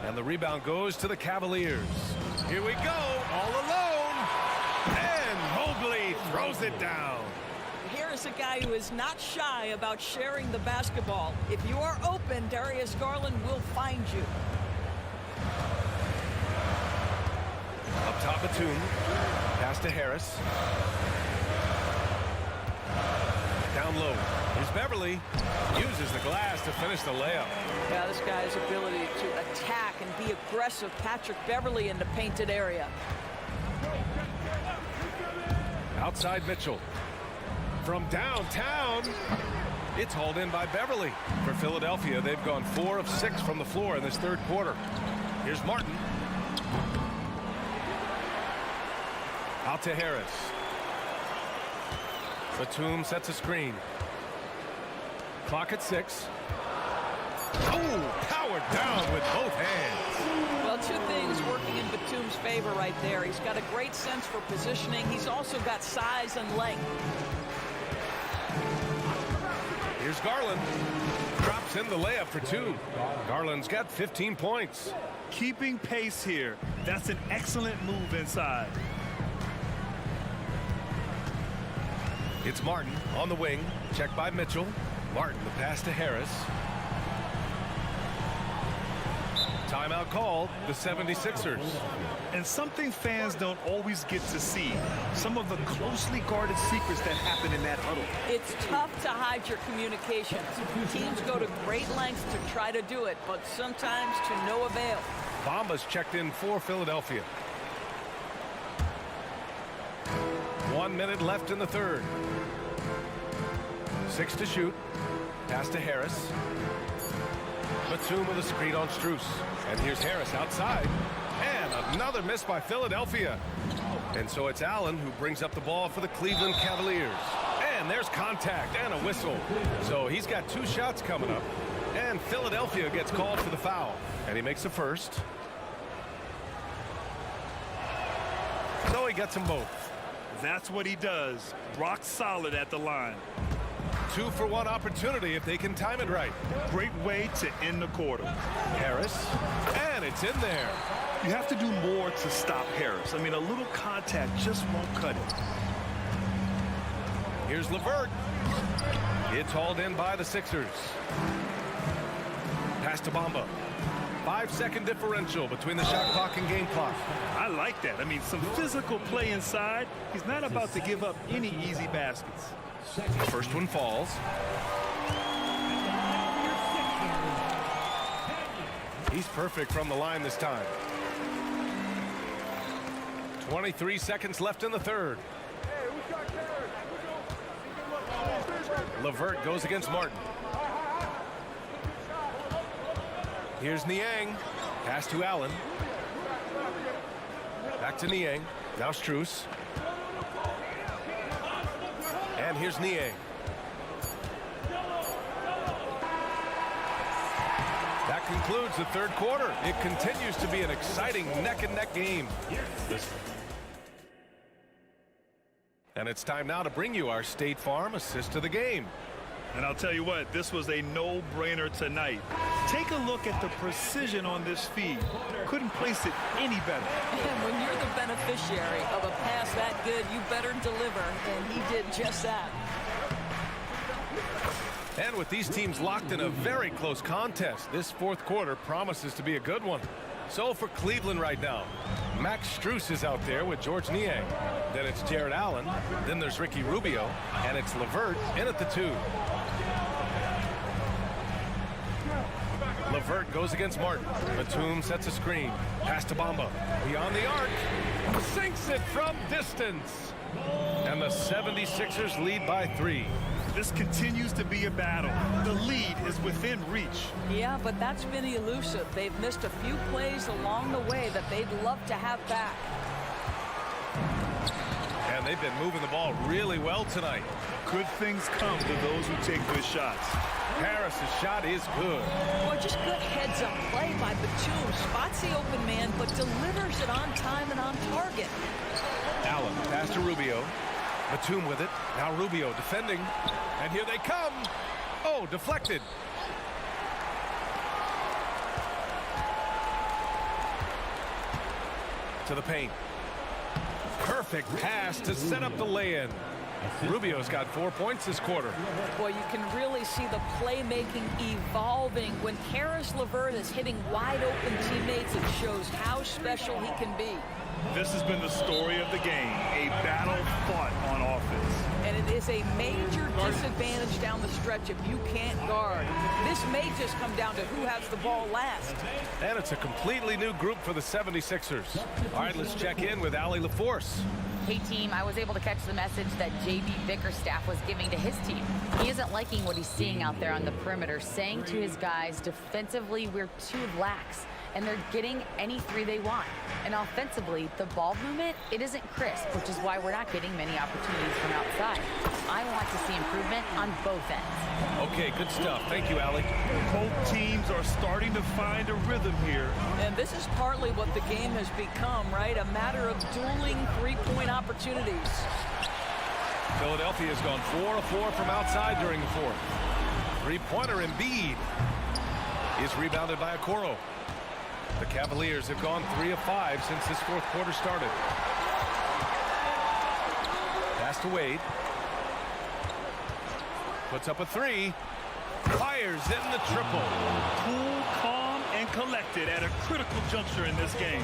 And the rebound goes to the Cavaliers. Here we go, all alone. And Mobley throws it down. Here is a guy who is not shy about sharing the basketball. If you are open, Darius Garland will find you. Up top, Batum. Pass to Harris. Down low. Here's Beverly. Uses the glass to finish the layup. Yeah, this guy's ability to attack and be aggressive. Patrick Beverly in the painted area. Outside Mitchell. From downtown, it's hauled in by Beverly. For Philadelphia, they've gone 4 of 6 from the floor in this third quarter. Here's Martin. Out to Harris. Batum sets a screen. Clock at 6. Oh, powered down with both hands. Well, 2 things working in Batum's favor right there. He's got a great sense for positioning. He's also got size and length. Here's Garland. Drops in the layup for 2. Garland's got 15 points. Keeping pace here. That's an excellent move inside. It's Martin on the wing. Checked by Mitchell. Martin, the pass to Harris. Timeout called, the 76ers. And something fans don't always get to see. Some of the closely guarded secrets that happen in that huddle. It's tough to hide your communications. Teams go to great lengths to try to do it, but sometimes to no avail. Bamba's checked in for Philadelphia. 1 minute left in the third. 6 to shoot. Pass to Harris. Batum with a screen on Strus. And here's Harris outside. And another miss by Philadelphia. And so it's Allen who brings up the ball for the Cleveland Cavaliers. And there's contact and a whistle. So he's got 2 shots coming up. And Philadelphia gets called for the foul. And he makes the first. So he gets them both. That's what he does. Rock solid at the line. 2-for-1 opportunity if they can time it right. Great way to end the quarter. Harris, and it's in there. You have to do more to stop Harris. I mean, a little contact just won't cut it. Here's LeVert. It's hauled in by the Sixers. Pass to Bamba. 5-second differential between the shot clock and game clock. I like that. I mean, some physical play inside. He's not about to give up any easy baskets. The first one falls. He's perfect from the line this time. 23 seconds left in the third. LeVert goes against Martin. Here's Niang. Pass to Allen. Back to Niang. Now Strus. And here's Niang. That concludes the third quarter. It continues to be an exciting neck-and-neck game. And it's time now to bring you our State Farm assist of the game. And I'll tell you what, this was a no-brainer tonight. Take a look at the precision on this feed. Couldn't place it any better. And when you're the beneficiary of a pass that good, you better deliver, and he did just that. And with these teams locked in a very close contest, this fourth quarter promises to be a good one. So for Cleveland right now, Max Strus is out there with George Niang. Then it's Jared Allen. Then there's Ricky Rubio. And it's LeVert in at the 2. LeVert goes against Martin. Batum sets a screen. Pass to Bamba. Beyond the arc. Sinks it from distance. And the 76ers lead by 3. This continues to be a battle. The lead is within reach. Yeah, but that's been elusive. They've missed a few plays along the way that they'd love to have back. And they've been moving the ball really well tonight. Good things come to those who take good shots. Harris's shot is good. Boy, just good heads-up play by Batum. Spots the open man, but delivers it on time and on target. Allen, pass to Rubio. Batum with it. Now Rubio defending. And here they come. Oh, deflected. To the paint. Perfect pass to set up the lay-in. Rubio's got 4 points this quarter. Boy, you can really see the playmaking evolving. When Karis LeVert is hitting wide-open teammates, it shows how special he can be. This has been the story of the game, a battle fought on offense. And it is a major disadvantage down the stretch if you can't guard. This may just come down to who has the ball last. And it's a completely new group for the 76ers. All right, let's check in with Allie LaForce. Hey team, I was able to catch the message that JB Bickerstaff was giving to his team. He isn't liking what he's seeing out there on the perimeter, saying to his guys, defensively, we're too lax, and they're getting any 3 they want. And offensively, the ball movement, it isn't crisp, which is why we're not getting many opportunities from outside. I want to see improvement on both ends. Okay, good stuff. Thank you, Allie. Both teams are starting to find a rhythm here. And this is partly what the game has become, right? A matter of dueling 3-point opportunities. Philadelphia has gone 4 of 4 from outside during the 4th. Three-pointer Embiid is rebounded by Okoro. The Cavaliers have gone 3 of 5 since this 4th quarter started. Pass to Wade. Puts up a 3. Fires in the triple. Cool, calm, and collected at a critical juncture in this game.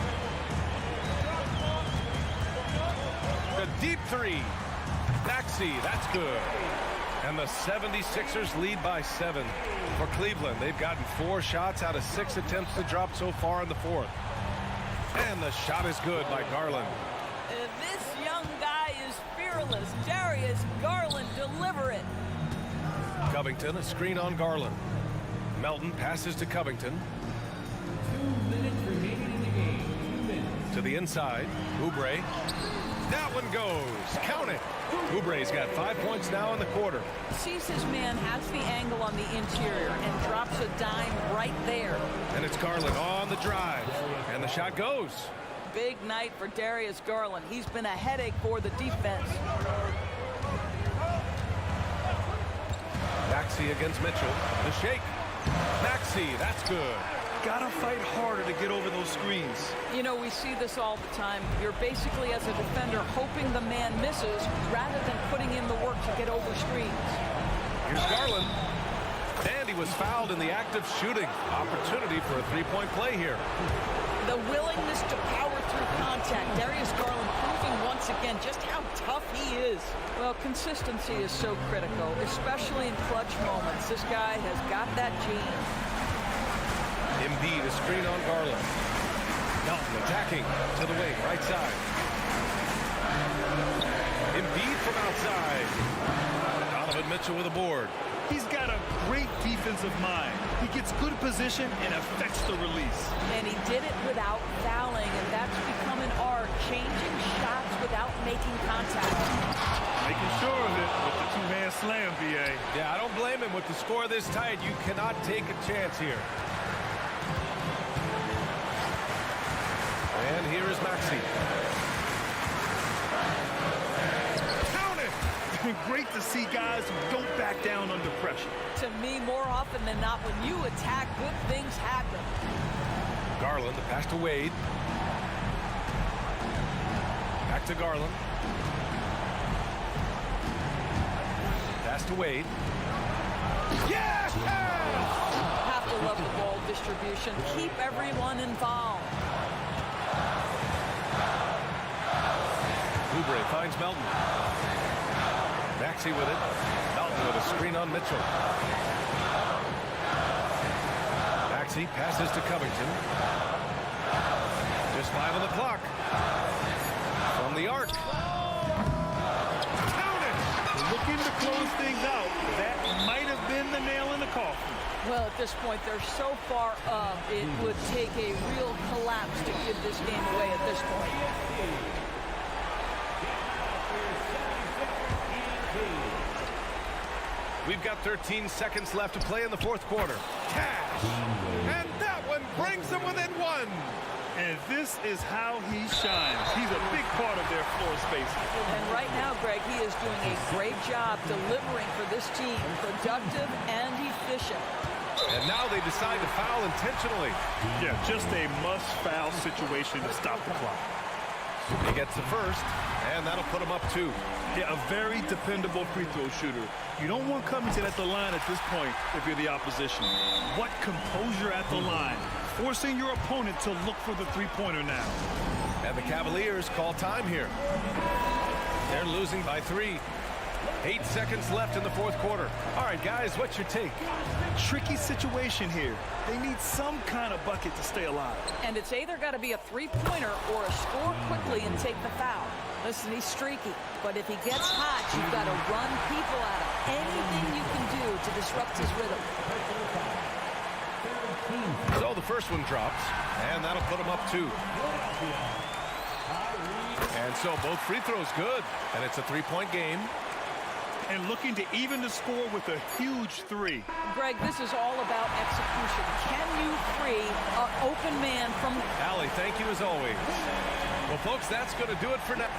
The deep 3. Maxey, that's good. And the 76ers lead by 7. For Cleveland, they've gotten 4 shots out of 6 attempts to drop so far in the 4th. And the shot is good by Garland. This young guy is fearless. Darius Garland, deliver it. Covington, a screen on Garland. Melton passes to Covington. 2 minutes remaining in the game. 2 minutes. To the inside, Oubre. That one goes. Count it. Oubre's got 5 points now in the quarter. Sees his man, has the angle on the interior, and drops a dime right there. And it's Garland on the drive. And the shot goes. Big night for Darius Garland. He's been a headache for the defense. Maxey against Mitchell. The shake. Maxey, that's good. Gotta fight harder to get over those screens. You know, we see this all the time. You're basically, as a defender, hoping the man misses rather than putting in the work to get over screens. Here's Garland. And he was fouled in the act of shooting. Opportunity for a 3-point play here. The willingness to power through contact. Darius Garland proving once again just how tough he is. Well, consistency is so critical, especially in clutch moments. This guy has got that gene. Embiid, a screen on Garland. Melton attacking to the wing, right side. Embiid from outside. Donovan Mitchell with a board. He's got a great defensive mind. He gets good position and affects the release. And he did it without fouling, and that's become an art, changing shots without making contact. Making sure of it with the 2-man slam, BA. Yeah, I don't blame him. With the score this tight, you cannot take a chance here. And here is Maxey. Count it! Great to see guys who don't back down under pressure. To me, more often than not, when you attack, good things happen. Garland, the pass to Wade. Back to Garland. Pass to Wade. Yes! Have to love the ball distribution. Keep everyone involved. Oubre finds Melton. Maxey with it. Melton with a screen on Mitchell. Maxey passes to Covington. Just 5 on the clock. From the arc. Count it! Looking to close things out. That might have been the nail in the coffin. Well, at this point, they're so far up, it would take a real collapse to give this game away at this point. We've got 13 seconds left to play in the fourth quarter. Cash! And that one brings them within 1. And this is how he shines. He's a big part of their floor space. And right now, Greg, he is doing a great job delivering for this team. Productive and efficient. And now they decide to foul intentionally. Yeah, just a must-foul situation to stop the clock. He gets the first, and that'll put him up 2. Yeah, a very dependable free throw shooter. You don't want Covington at the line at this point if you're the opposition. What composure at the line, forcing your opponent to look for the three-pointer now. And the Cavaliers call time here. They're losing by 3. 8 seconds left in the fourth quarter. All right, guys, what's your take? Tricky situation here. They need some kind of bucket to stay alive. And it's either got to be a three-pointer or a score quickly and take the foul. Listen, he's streaky, but if he gets hot, you've got to run people at him. Anything you can do to disrupt his rhythm. So the first one drops, and that'll put him up 2. And so both free throws good, and it's a 3-point game. And looking to even the score with a huge 3. Greg, this is all about execution. Can you free an open man from... Allie, thank you as always. Well, folks, that's going to do it for now.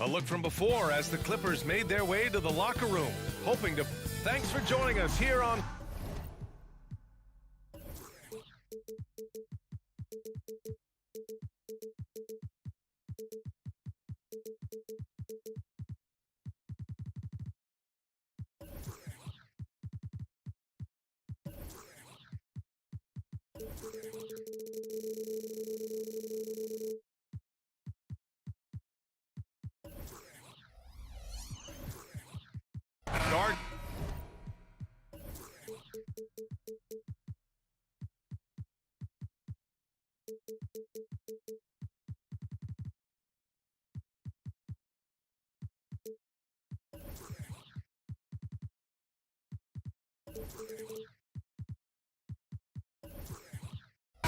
A look from before as the Clippers made their way to the locker room, hoping to... Thanks for joining us here on... Guard.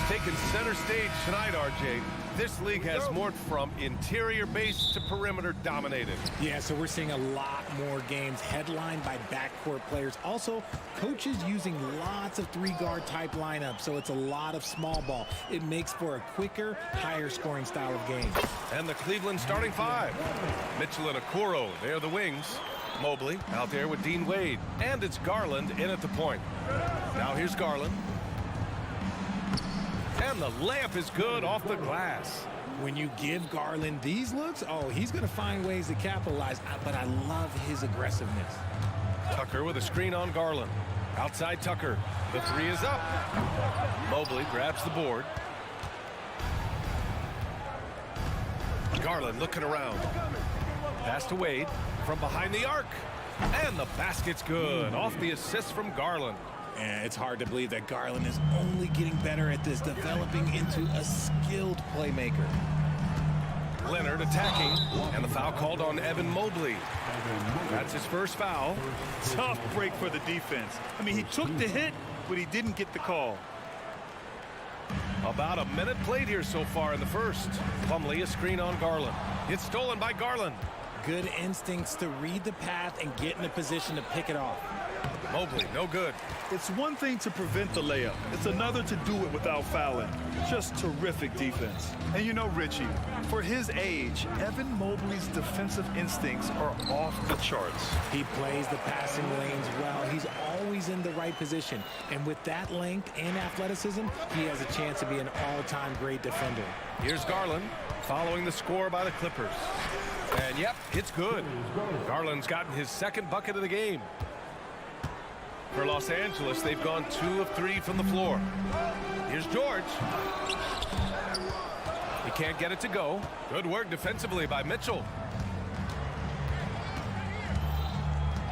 Taking center stage tonight, RJ. This league has morphed from interior base to perimeter dominated. Yeah, so we're seeing a lot more games headlined by backcourt players. Also, coaches using lots of three-guard type lineups, so it's a lot of small ball. It makes for a quicker, higher scoring style of game. And the Cleveland starting five. Mitchell and Okoro, they're the wings. Mobley out there with Dean Wade. And it's Garland in at the point. Now here's Garland. And the layup is good off the glass. When you give Garland these looks, oh, he's going to find ways to capitalize, but I love his aggressiveness. Tucker with a screen on Garland. Outside Tucker. The three is up. Mobley grabs the board. Garland looking around. Pass to Wade from behind the arc. And the basket's good off the assist from Garland. And it's hard to believe that Garland is only getting better at this, developing into a skilled playmaker. Leonard attacking, and the foul called on Evan Mobley. That's his first foul. Tough break for the defense. I mean, he took the hit, but he didn't get the call. About a minute played here so far in the first. Plumlee a screen on Garland. It's stolen by Garland. Good instincts to read the path and get in a position to pick it off. Mobley, no good. It's one thing to prevent the layup. It's another to do it without fouling. Just terrific defense. And you know, Richie, for his age, Evan Mobley's defensive instincts are off the charts. He plays the passing lanes well. He's always in the right position. And with that length and athleticism, he has a chance to be an all-time great defender. Here's Garland following the score by the Clippers. And yep, it's good. Garland's gotten his second bucket of the game. For Los Angeles, they've gone 2 of 3 from the floor. Here's George. He can't get it to go. Good work defensively by Mitchell.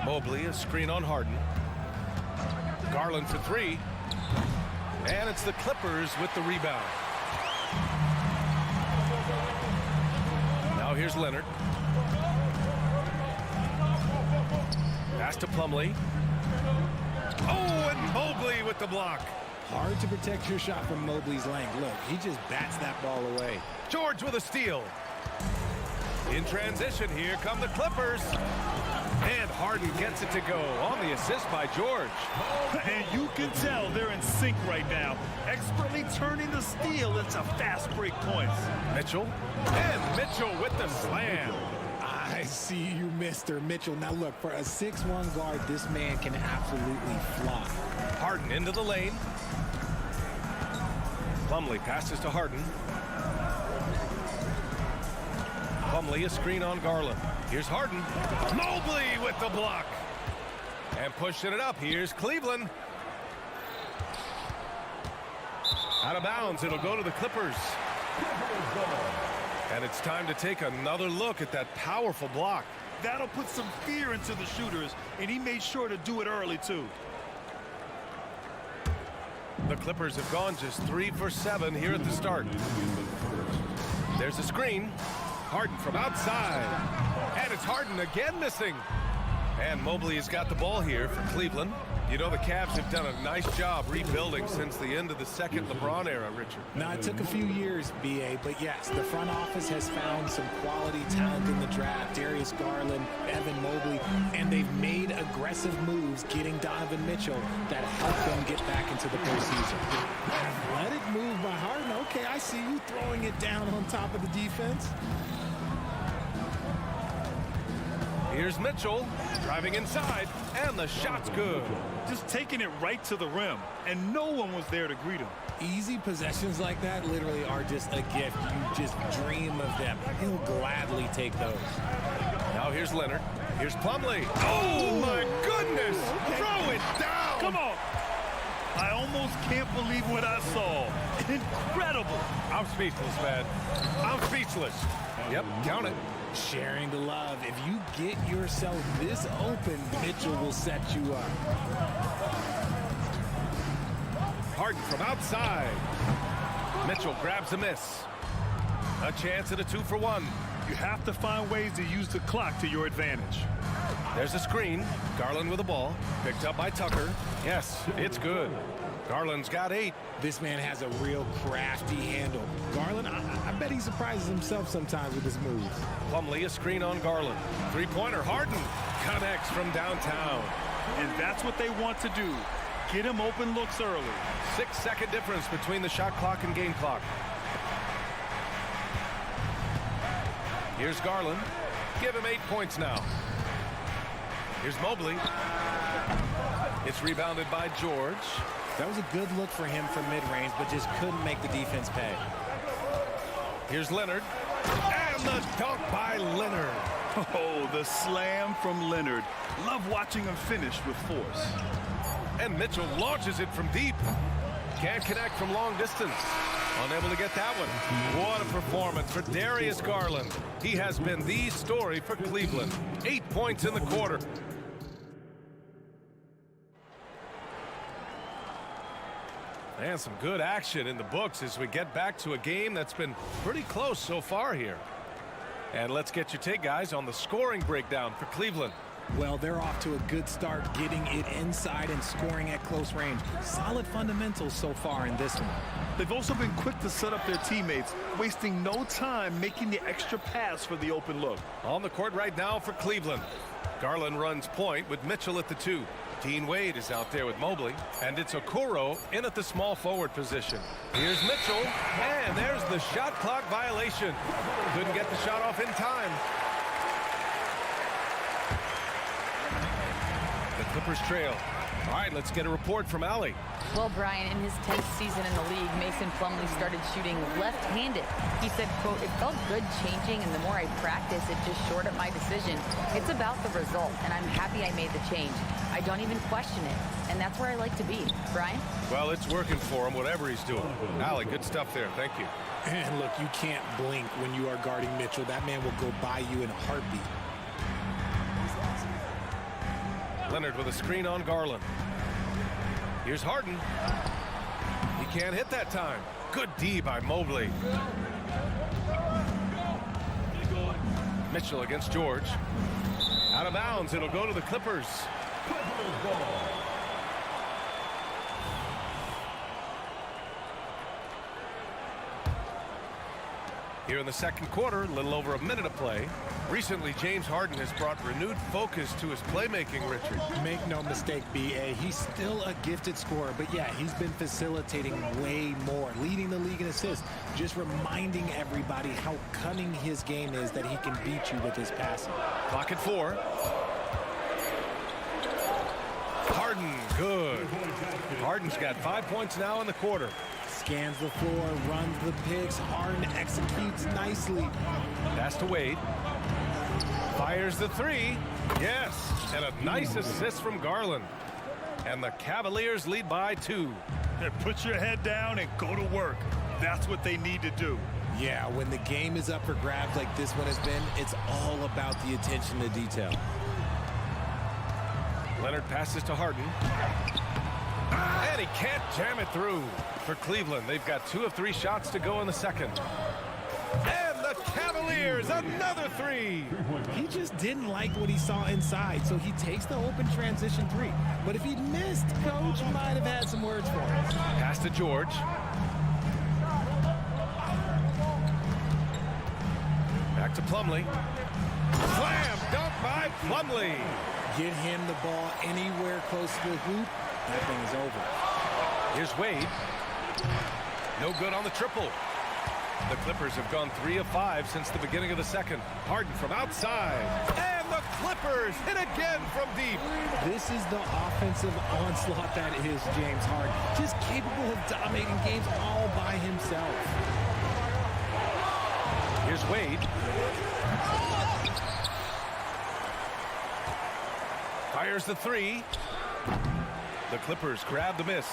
Mobley, a screen on Harden. Garland for 3. And it's the Clippers with the rebound. Now here's Leonard. Pass to Plumlee. Oh, and Mobley with the block. Hard to protect your shot from Mobley's length. Look, he just bats that ball away. George with a steal. In transition, here come the Clippers. And Harden gets it to go on the assist by George. And you can tell they're in sync right now, expertly turning the steal into fast break points. Mitchell. And Mitchell with the slam. I see you, Mr. Mitchell. Now look, for a 6'1" guard, this man can absolutely fly. Harden into the lane. Plumlee passes to Harden. Plumlee a screen on Garland. Here's Harden. Mobley with the block. And pushing it up, here's Cleveland. Out of bounds, it'll go to the Clippers. And it's time to take another look at that powerful block. That'll put some fear into the shooters, and he made sure to do it early, too. The Clippers have gone just 3 for 7 here at the start. There's a screen. Harden from outside. And it's Harden again missing. And Mobley has got the ball here for Cleveland. You know, the Cavs have done a nice job rebuilding since the end of the second LeBron era, Richard. Now, it took a few years, B.A., but yes, the front office has found some quality talent in the draft. Darius Garland, Evan Mobley, and they've made aggressive moves getting Donovan Mitchell that help them get back into the postseason. Let it move by Harden. Okay, I see you throwing it down on top of the defense. Here's Mitchell driving inside, and the shot's good. Just taking it right to the rim, and no one was there to greet him. Easy possessions like that literally are just a gift. You just dream of them. He'll gladly take those. Now here's Leonard. Here's Plumlee. Oh, my goodness. Throw it down. Come on. I almost can't believe what I saw. Incredible. I'm speechless, man. I'm speechless. Yep, count it. Sharing the love. If you get yourself this open, Mitchell will set you up. Harden from outside. Mitchell grabs a miss. A chance at a 2-for-1. You have to find ways to use the clock to your advantage. There's a screen. Garland with the ball. Picked up by Tucker. Yes, it's good. Garland's got 8. This man has a real crafty handle. Garland, I bet he surprises himself sometimes with his moves. Plumlee, a screen on Garland. Three-pointer, Harden connects from downtown. And that's what they want to do. Get him open looks early. 6-second difference between the shot clock and game clock. Here's Garland. Give him 8 points now. Here's Mobley. It's rebounded by George. That was a good look for him from mid-range, but just couldn't make the defense pay. Here's Leonard. And the dunk by Leonard. Oh, the slam from Leonard. Love watching him finish with force. And Mitchell launches it from deep. Can't connect from long distance. Unable to get that one. What a performance for Darius Garland. He has been the story for Cleveland. 8 points in the quarter. And some good action in the books as we get back to a game that's been pretty close so far here. And let's get your take, guys, on the scoring breakdown for Cleveland. Well, they're off to a good start getting it inside and scoring at close range. Solid fundamentals so far in this one. They've also been quick to set up their teammates, wasting no time making the extra pass for the open look. On the court right now for Cleveland. Garland runs point with Mitchell at the 2. Dean Wade is out there with Mobley, and it's Okoro in at the small forward position. Here's Mitchell, and there's the shot clock violation. Couldn't get the shot off in time. The Clippers trail. All right, let's get a report from Allie. Well, Brian, in his 10th season in the league, Mason Plumlee started shooting left-handed. He said, quote, "It felt good changing, and the more I practice, it just shored up my decision. It's about the result, and I'm happy I made the change. I don't even question it, and that's where I like to be." Brian? Well, it's working for him, whatever he's doing. Allie, good stuff there. Thank you. And look, you can't blink when you are guarding Mitchell. That man will go by you in a heartbeat. Leonard with a screen on Garland. Here's Harden. He can't hit that time. Good D by Mobley. Mitchell against George. Out of bounds. It'll go to the Clippers. Here in the second quarter, a little over a minute of play. Recently, James Harden has brought renewed focus to his playmaking, Richard. Make no mistake, B.A., he's still a gifted scorer, but yeah, he's been facilitating way more, leading the league in assists, just reminding everybody how cunning his game is, that he can beat you with his passing. Clock at 4. Harden, good. Harden's got 5 points now in the quarter. Scans the floor, runs the picks. Harden executes nicely. Pass to Wade. Fires the 3. Yes, and a nice assist from Garland. And the Cavaliers lead by 2. Put your head down and go to work. That's what they need to do. Yeah, when the game is up for grabs like this one has been, it's all about the attention to detail. Leonard passes to Harden. And he can't jam it through. For Cleveland, they've got 2 of 3 shots to go in the second. And the Cavaliers, another 3. He just didn't like what he saw inside, so he takes the open transition 3. But if he'd missed, Coach might have had some words for him. Pass to George. Back to Plumlee. Slam dunk by Plumlee. Get him the ball anywhere close to the hoop, that thing is over. Here's Wade. No good on the triple. The Clippers have gone 3 of 5 since the beginning of the second. Harden from outside. And the Clippers hit again from deep. This is the offensive onslaught that is James Harden. Just capable of dominating games all by himself. Here's Wade. Fires the three. The Clippers grab the miss.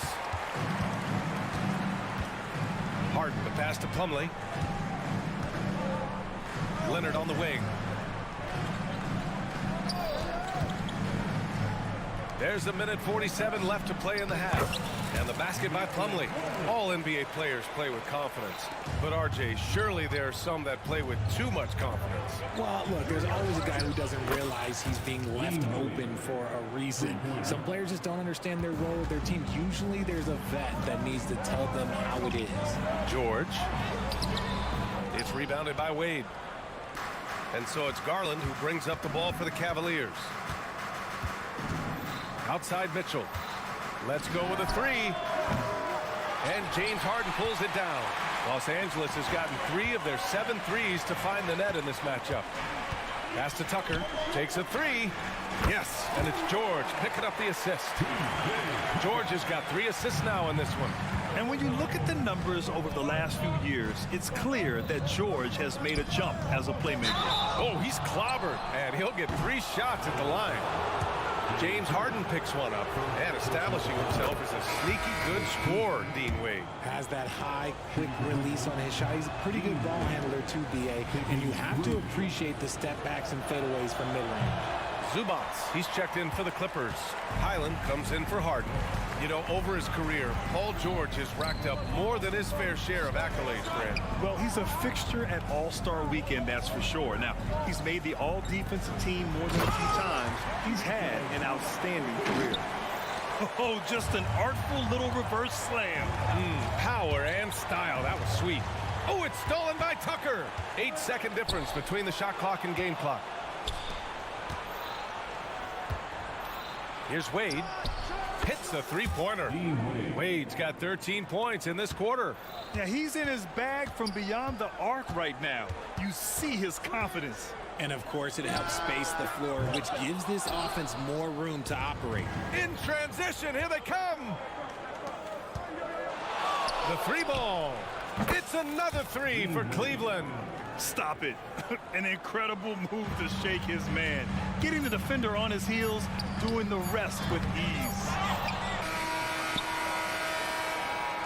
Harden, the pass to Plumlee. Leonard on the wing. There's a minute 47 left to play in the half. And the basket by Plumlee. All NBA players play with confidence. But RJ, surely there are some that play with too much confidence. Well, look, there's always a guy who doesn't realize he's being left open for a reason. Some players just don't understand their role with their team. Usually there's a vet that needs to tell them how it is. George. It's rebounded by Wade. And so it's Garland who brings up the ball for the Cavaliers. Outside Mitchell. Let's go with a three. And James Harden pulls it down. Los Angeles has gotten 3 of their 7 threes to find the net in this matchup. Pass to Tucker. Takes a three. Yes, and it's George picking up the assist. George has got 3 assists now in this one. And when you look at the numbers over the last few years, it's clear that George has made a jump as a playmaker. Oh, he's clobbered, and he'll get 3 shots at the line. James Harden picks one up and establishing himself as a sneaky good scorer, Dean Wade. Has that high, quick release on his shot. He's a pretty good ball handler too, BA. And you have to appreciate the step backs and fadeaways from mid-range. Zubats, he's checked in for the Clippers. Highland comes in for Harden. You know, over his career, Paul George has racked up more than his fair share of accolades, Grant. Well, he's a fixture at All-Star Weekend, that's for sure. Now, he's made the All-Defensive team more than a few times. He's had an outstanding career. Oh, just an artful little reverse slam. Power and style. That was sweet. Oh, it's stolen by Tucker. 8-second difference between the shot clock and game clock. Here's Wade. Hits the three-pointer. Wade's got 13 points in this quarter. Yeah, he's in his bag from beyond the arc right now. You see his confidence. And of course, it helps space the floor, which gives this offense more room to operate. In transition, here they come. The three ball. It's another three for Cleveland. Stop it. An incredible move to shake his man. Getting the defender on his heels, doing the rest with ease.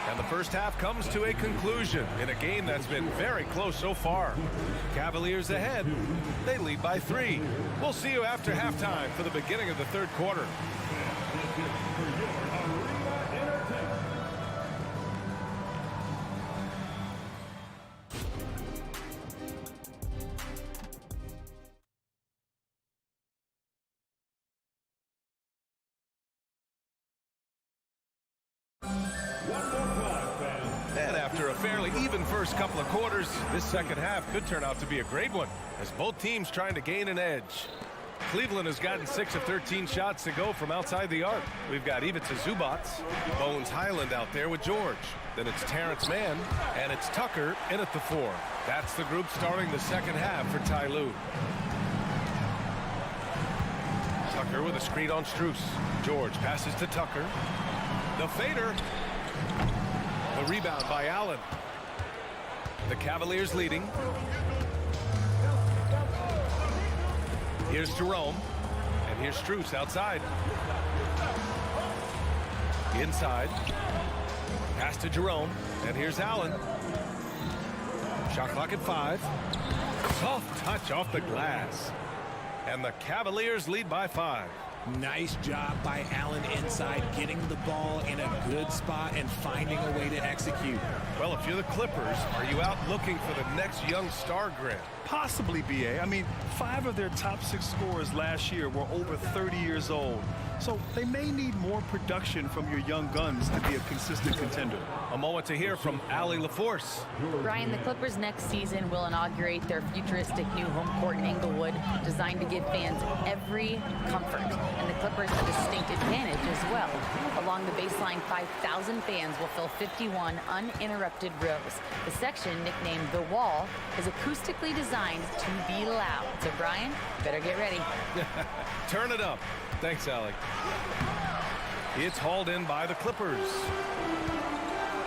And the first half comes to a conclusion in a game that's been very close so far. Cavaliers ahead. They lead by 3. We'll see you after halftime for the beginning of the third quarter. And after a fairly even first couple of quarters, this second half could turn out to be a great one as both teams trying to gain an edge. Cleveland has gotten 6 of 13 shots to go from outside the arc. We've got Ivica Zubats, Bones Highland out there with George. Then it's Terrence Mann, and it's Tucker in at the 4. That's the group starting the second half for Ty Lue. Tucker with a screen on Strus. George passes to Tucker. The fader. The rebound by Allen. The Cavaliers leading. Here's Jerome. And here's Strus outside. Inside. Pass to Jerome. And here's Allen. Shot clock at 5. Soft touch off the glass. And the Cavaliers lead by 5. Nice job by Allen inside, getting the ball in a good spot and finding a way to execute. Well, if you're the Clippers, are you out looking for the next young star, Grant? Possibly, BA. I mean, 5 of their top 6 scorers last year were over 30 years old. So they may need more production from your young guns to be a consistent contender. A moment to hear from Allie LaForce. Brian, the Clippers next season will inaugurate their futuristic new home court in Inglewood, designed to give fans every comfort. And the Clippers have a distinct advantage as well. Along the baseline, 5,000 fans will fill 51 uninterrupted rows. The section, nicknamed The Wall, is acoustically designed to be loud. So, Brian, better get ready. Turn it up. Thanks, Allie. It's hauled in by the Clippers.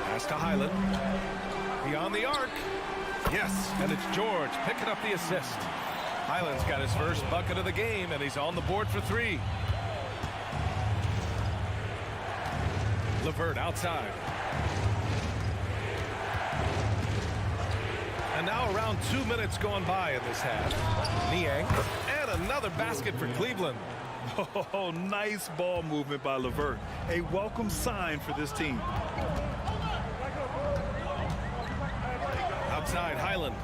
Pass to Highland. Beyond the arc. Yes, and it's George picking up the assist. Highland's got his first bucket of the game, and he's on the board for 3. LeVert outside. And now around 2 minutes gone by in this half. Niang, and another basket for Cleveland. Oh, nice ball movement by LeVert. A welcome sign for this team. Outside, Highland.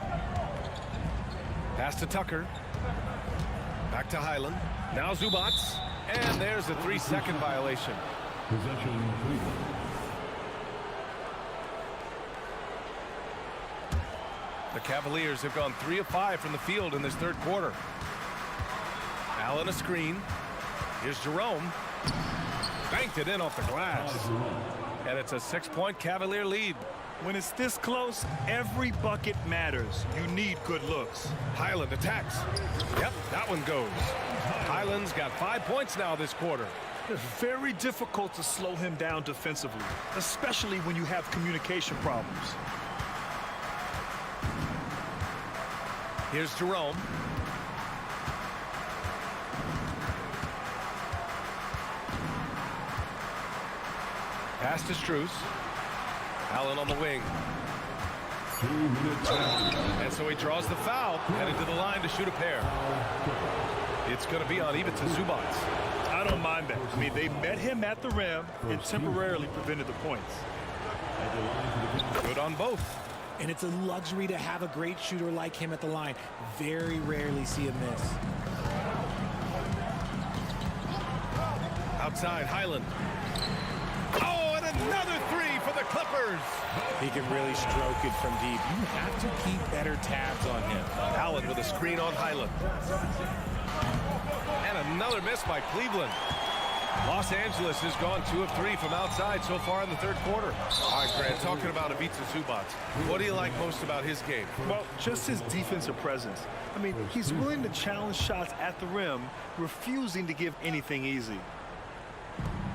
Pass to Tucker. Back to Highland. Now Zubats. And there's a 3-second violation. Possession Cleveland. The Cavaliers have gone 3 of 5 from the field in this third quarter. Allen a screen. Here's Jerome. Banked it in off the glass. And it's a 6-point Cavalier lead. When it's this close, every bucket matters. You need good looks. Highland attacks. Yep, that one goes. Highland's got 5 points now this quarter. It's very difficult to slow him down defensively, especially when you have communication problems. Here's Jerome. Pass to Strus. Allen on the wing. 2 minutes left. And so he draws the foul, headed to the line to shoot a pair. It's going to be on Ivica Zubats. I don't mind that. I mean, they met him at the rim and temporarily prevented the points. Good on both. And it's a luxury to have a great shooter like him at the line. Very rarely see him miss. Outside, Highland. Oh, and another 3 for the Clippers. He can really stroke it from deep. You have to keep better tabs on him. Allen with a screen on Highland. And another miss by Cleveland. Los Angeles has gone 2 of 3 from outside so far in the third quarter. All right, Grant, talking about Ivica Zubats, what do you like most about his game? Well, just his defensive presence. I mean, he's willing to challenge shots at the rim, refusing to give anything easy.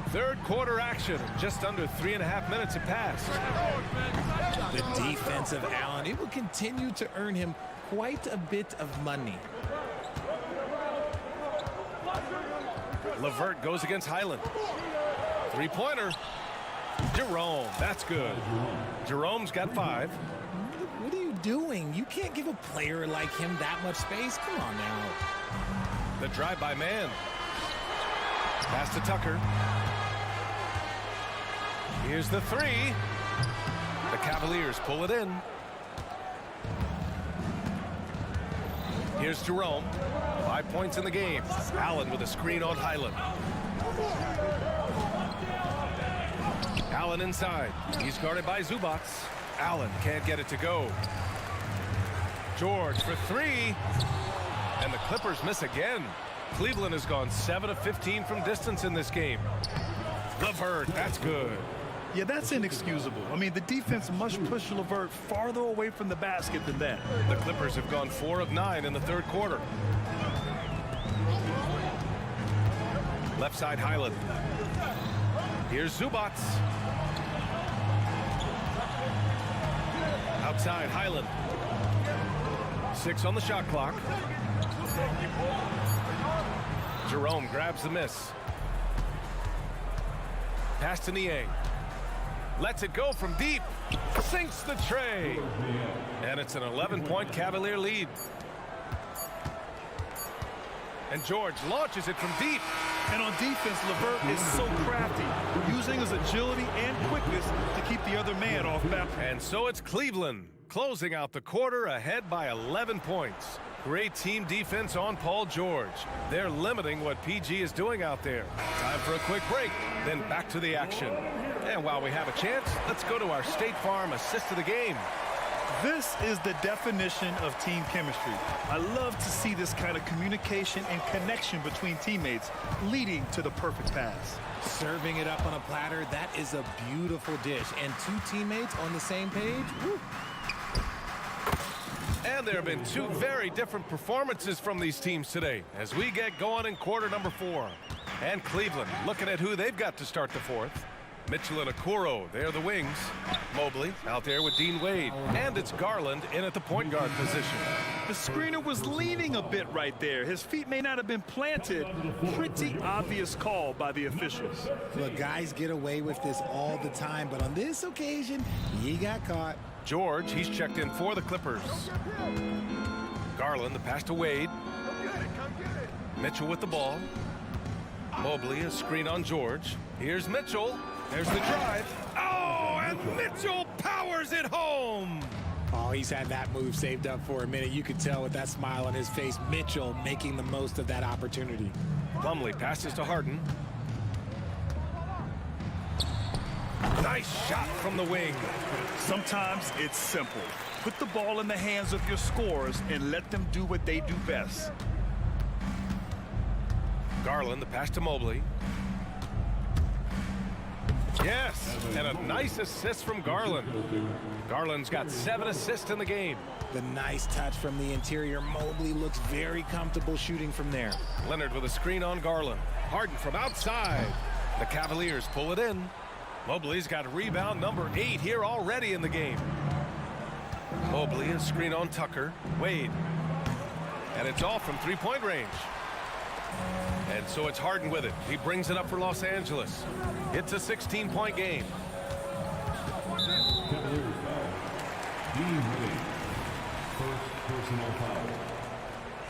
Third quarter action. Just under 3.5 minutes have passed. The defense of Allen, it will continue to earn him quite a bit of money. LeVert goes against Highland. 3-pointer. Jerome, that's good. Jerome's got 5. What are you doing? You can't give a player like him that much space. Come on now. The drive-by man. Pass to Tucker. Here's the 3. The Cavaliers pull it in. Here's Jerome. 5 points in the game. Allen with a screen on Highland. Allen inside. He's guarded by Zubats. Allen can't get it to go. George for 3. And the Clippers miss again. Cleveland has gone 7 of 15 from distance in this game. LeVert, that's good. Yeah, that's inexcusable. I mean, the defense must push LeVert farther away from the basket than that. The Clippers have gone 4 of 9 in the third quarter. Left side, Highland. Here's Zubats. Outside, Highland. 6 on the shot clock. Jerome grabs the miss. Pass to Niang. Lets it go from deep. Sinks the tray. And it's an 11-point Cavalier lead. And George launches it from deep. And on defense, LeVert is so crafty, using his agility and quickness to keep the other man off balance. And so it's Cleveland closing out the quarter ahead by 11 points. Great team defense on Paul George. They're limiting what PG is doing out there. Time for a quick break, then back to the action. And while we have a chance, let's go to our State Farm assist of the game. This is the definition of team chemistry. I love to see this kind of communication and connection between teammates leading to the perfect pass. Serving it up on a platter, that is a beautiful dish. And two teammates on the same page. Woo. And there have been two very different performances from these teams today as we get going in quarter number 4. And Cleveland looking at who they've got to start the fourth. Mitchell and Okoro, they're the wings. Mobley out there with Dean Wade. And it's Garland in at the point guard position. The screener was leaning a bit right there. His feet may not have been planted. Pretty obvious call by the officials. Look, guys get away with this all the time, but on this occasion, he got caught. George, he's checked in for the Clippers. Garland, the pass to Wade. Mitchell with the ball. Mobley, a screen on George. Here's Mitchell. There's the drive. Oh, and Mitchell powers it home. Oh, he's had that move saved up for a minute. You could tell with that smile on his face. Mitchell making the most of that opportunity. Plumlee passes to Harden. Nice shot from the wing. Sometimes it's simple. Put the ball in the hands of your scorers and let them do what they do best. Garland, the pass to Mobley. Yes, and a nice assist from Garland. Garland's got 7 assists in the game. The nice touch from the interior. Mobley looks very comfortable shooting from there. Leonard with a screen on Garland. Harden from outside. The Cavaliers pull it in. Mobley's got rebound number 8 here already in the game. Mobley, a screen on Tucker. Wade. And it's off from three-point range. And so it's Harden with it. He brings it up for Los Angeles. It's a 16-point game. First personal foul.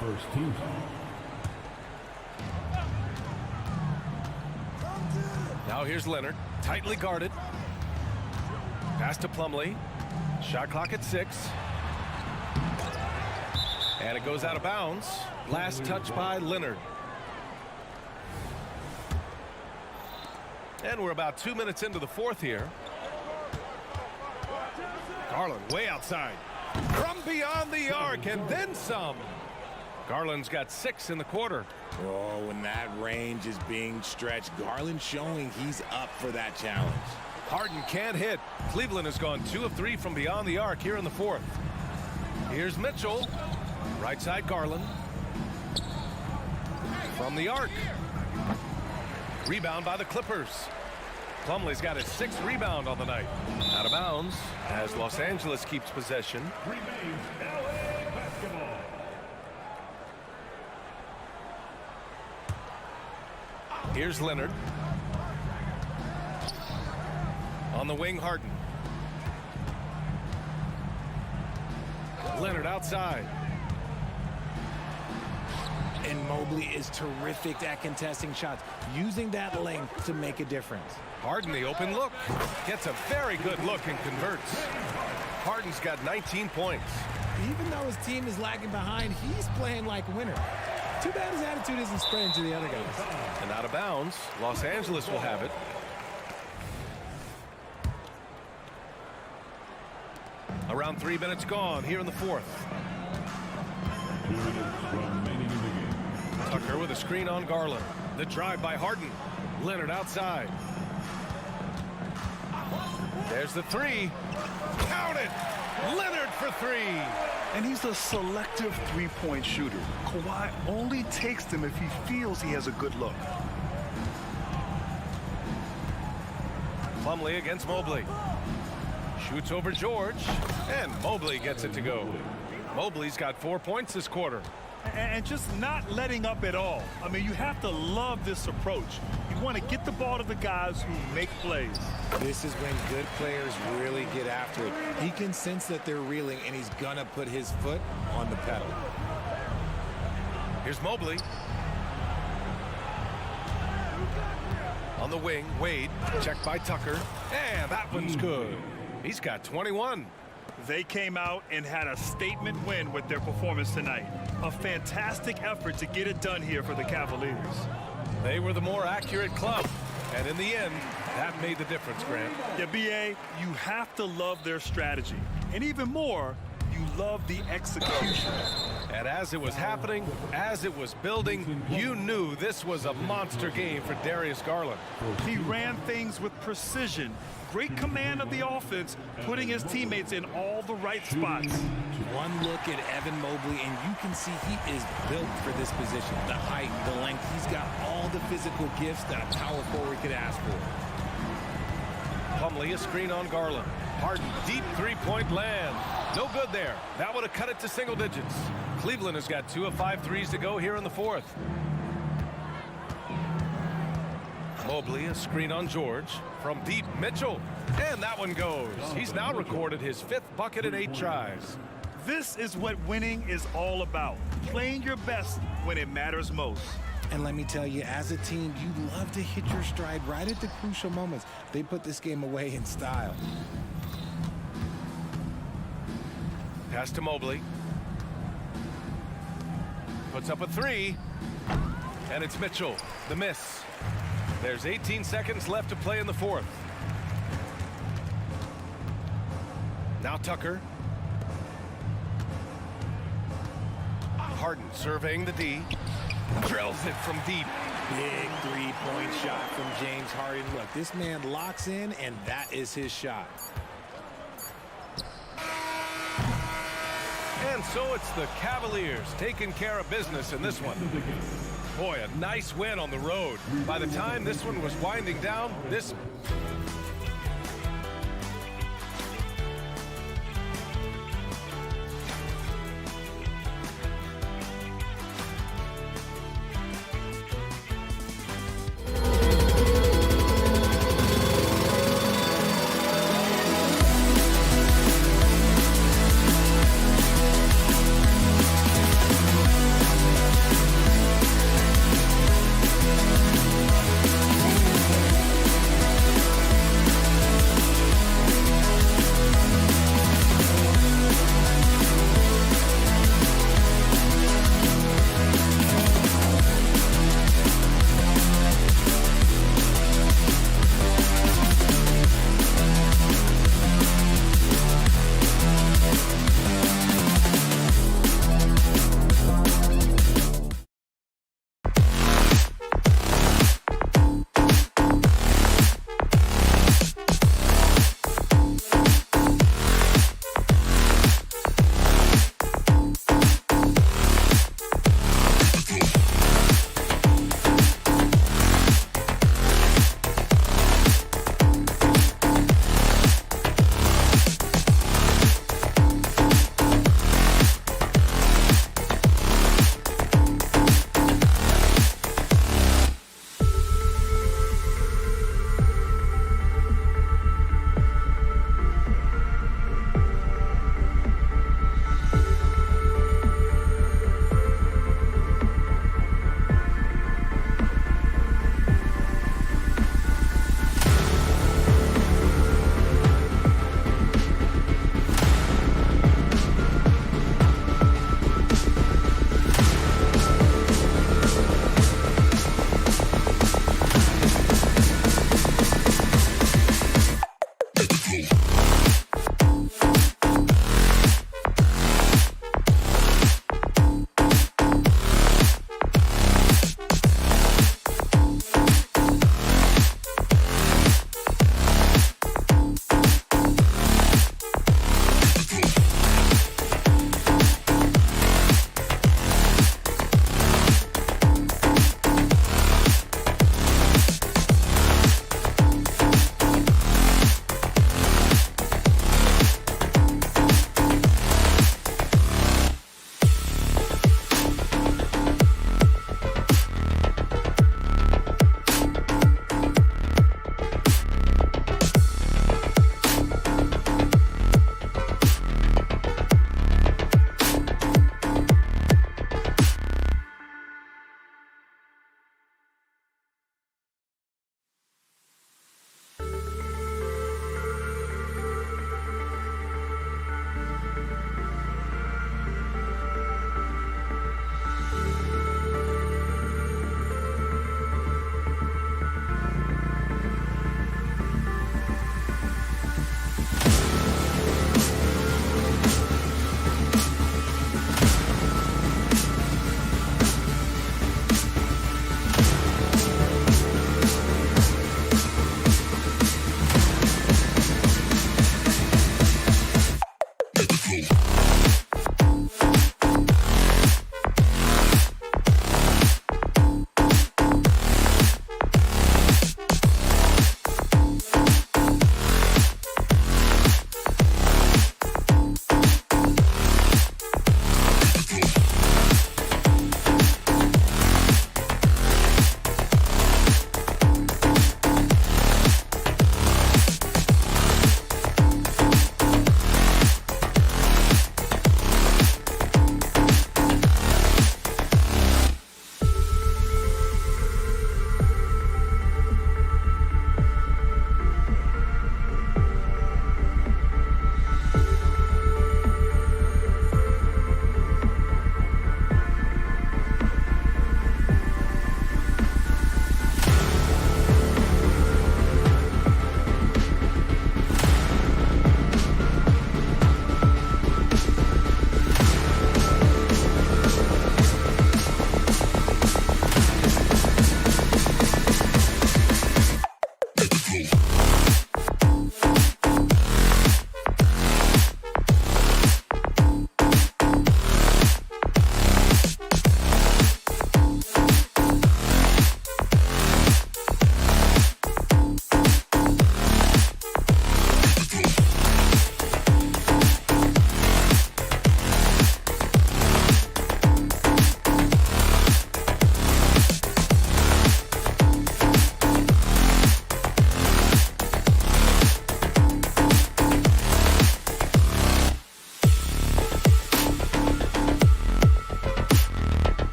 First team foul. Now here's Leonard, tightly guarded. Pass to Plumlee. Shot clock at 6. And it goes out of bounds. Last touch by Leonard. And we're about 2 minutes into the fourth here. Garland way outside. From beyond the arc and then some. Garland's got 6 in the quarter. Oh, when that range is being stretched, Garland showing he's up for that challenge. Harden can't hit. Cleveland has gone 2 of 3 from beyond the arc here in the fourth. Here's Mitchell. Right side Garland. From the arc. Rebound by the Clippers. Plumlee's got his 6th rebound on the night. Out of bounds as Los Angeles keeps possession. Remains LA basketball. Here's Leonard. On the wing, Harden. Leonard outside. And Mobley is terrific at contesting shots, using that length to make a difference. Harden, the open look. Gets a very good look and converts. Harden's got 19 points. Even though his team is lagging behind, he's playing like a winner. Too bad his attitude isn't spreading to the other guys. And out of bounds, Los Angeles will have it. Around 3 minutes gone here in the fourth. 2 minutes remaining in the game. Tucker with a screen on Garland. The drive by Harden. Leonard outside. There's the 3. Count it! Leonard for 3. And he's a selective three-point shooter. Kawhi only takes them if he feels he has a good look. Plumlee against Mobley. Shoots over George. And Mobley gets it to go. Mobley's got 4 points this quarter. And just not letting up at all. I mean, you have to love this approach. You want to get the ball to the guys who make plays. This is when good players really get after it. He can sense that they're reeling, and he's going to put his foot on the pedal. Here's Mobley. On the wing, Wade, checked by Tucker, and that one's good. He's got 21. They came out and had a statement win with their performance tonight. A fantastic effort to get it done here for the Cavaliers. They were the more accurate club, and in the end, that made the difference, Grant. Yeah, BA, you have to love their strategy. And even more, you love the execution. And as it was happening, as it was building, you knew this was a monster game for Darius Garland. He ran things with precision, great command of the offense, putting his teammates in all the right spots. One look at Evan Mobley, and you can see he is built for this position. The height, the length, he's got all the physical gifts that a power forward could ask for. Plumlee, a screen on Garland. Harden, deep three-point land. No good there. That would have cut it to single digits. Cleveland has got 2 of 5 threes to go here in the fourth. Mobley, a screen on George. From deep, Mitchell. And that one goes. He's now recorded his 5th bucket in 8 tries. This is what winning is all about. Playing your best when it matters most. And let me tell you, as a team, you love to hit your stride right at the crucial moments. They put this game away in style. Pass to Mobley. Puts up a 3. And it's Mitchell. The miss. There's 18 seconds left to play in the fourth. Now Tucker. Harden surveying the D. Drills it from deep. Big three-point shot from James Harden. Look, this man locks in, and that is his shot. And so it's the Cavaliers taking care of business in this one. Boy, a nice win on the road. By the time this one was winding down, this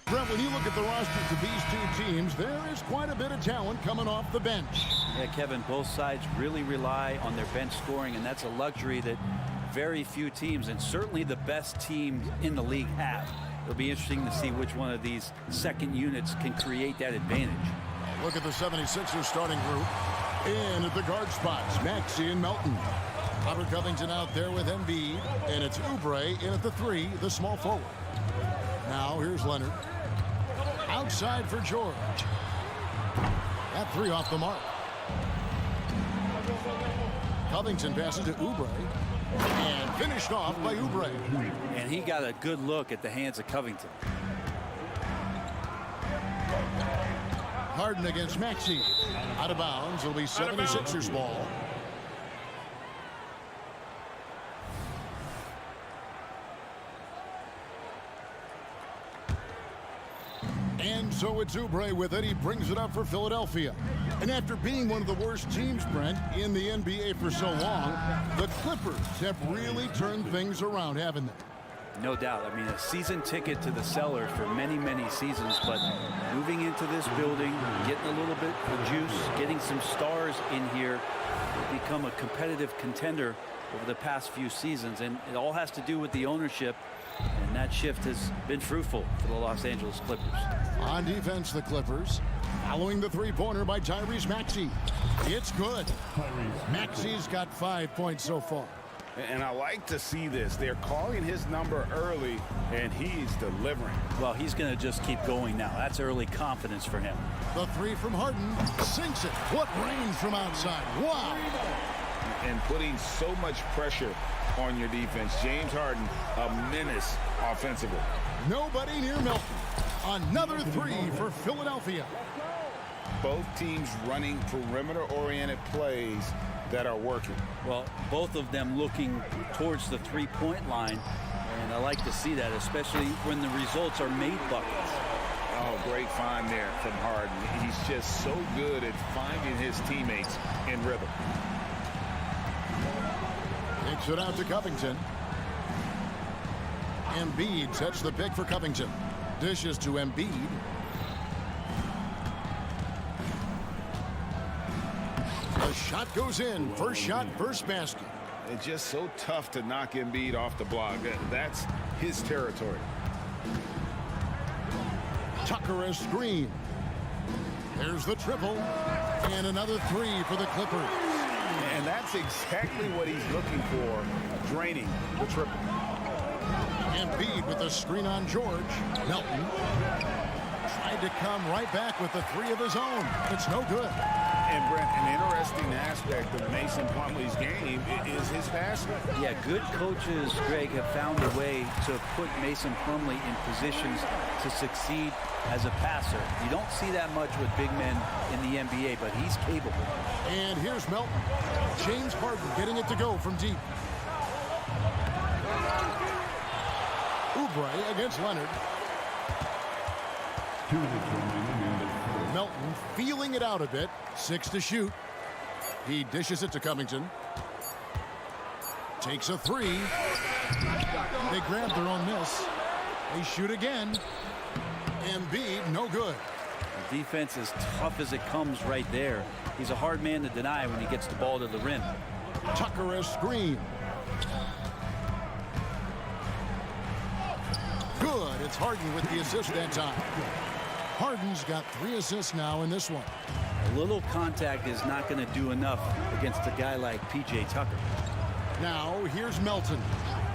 Brent, when you look at the rosters of these two teams, there is quite a bit of talent coming off the bench. Yeah, Kevin, both sides really rely on their bench scoring, and that's a luxury that very few teams, and certainly the best teams in the league, have. It'll be interesting to see which one of these second units can create that advantage. Look at the 76ers starting group. In at the guard spots, Maxey and Melton. Robert Covington out there with Embiid, and it's Oubre in at the 3, the small forward. Now here's Leonard. Outside for George. That 3 off the mark. Covington passes to Oubre. And finished off by Oubre. And he got a good look at the hands of Covington. Harden against Maxey. Out of bounds. It'll be 76ers ball. And so it's Oubre with it. He brings it up for Philadelphia. And after being one of the worst teams, Brent, in the NBA for so long, the Clippers have really turned things around, haven't they? No doubt. I mean, a season ticket to the cellar for many, many seasons, but moving into this building, getting a little bit of juice, getting some stars in here, become a competitive contender over the past few seasons. And it all has to do with the ownership, and that shift has been fruitful for the Los Angeles Clippers. On defense, the Clippers, following the three-pointer by Tyrese Maxey. It's good. Maxey's got 5 points so far. And I like to see this. They're calling his number early, and he's delivering. Well, he's going to just keep going now. That's early confidence for him. The 3 from Harden sinks it. What range from outside. Wow. And putting so much pressure on your defense. James Harden, a menace offensively. Nobody near Melton. Another 3 for Philadelphia. Both teams running perimeter-oriented plays that are working. Well, both of them looking towards the three-point line, and I like to see that, especially when the results are made buckets. Oh, great find there from Harden. He's just so good at finding his teammates in rhythm. Takes it out to Covington. Embiid sets the pick for Covington. Dishes to Embiid. The shot goes in. First shot, first basket. It's just so tough to knock Embiid off the block. That's his territory. Tucker a screen. There's the triple. And another 3 for the Clippers. And that's exactly what he's looking for, draining the triple. Embiid with a screen on George. Melton tried to come right back with the 3 of his own. It's no good. And Brent, an interesting aspect of Mason Plumlee's game is his passing. Yeah, good coaches, Greg, have found a way to put Mason Plumlee in positions to succeed as a passer. You don't see that much with big men in the NBA, but he's capable. And here's Melton. James Harden getting it to go from deep. Oubre against Leonard. Melton feeling it out a bit. 6 to shoot. He dishes it to Covington. Takes a 3. They grab their own miss. They shoot again. Embiid, no good. The defense is tough as it comes right there. He's a hard man to deny when he gets the ball to the rim. Tucker a screen. Good. It's Harden with the assist that time. Harden's got 3 assists now in this one. A little contact is not going to do enough against a guy like P.J. Tucker. Now here's Melton.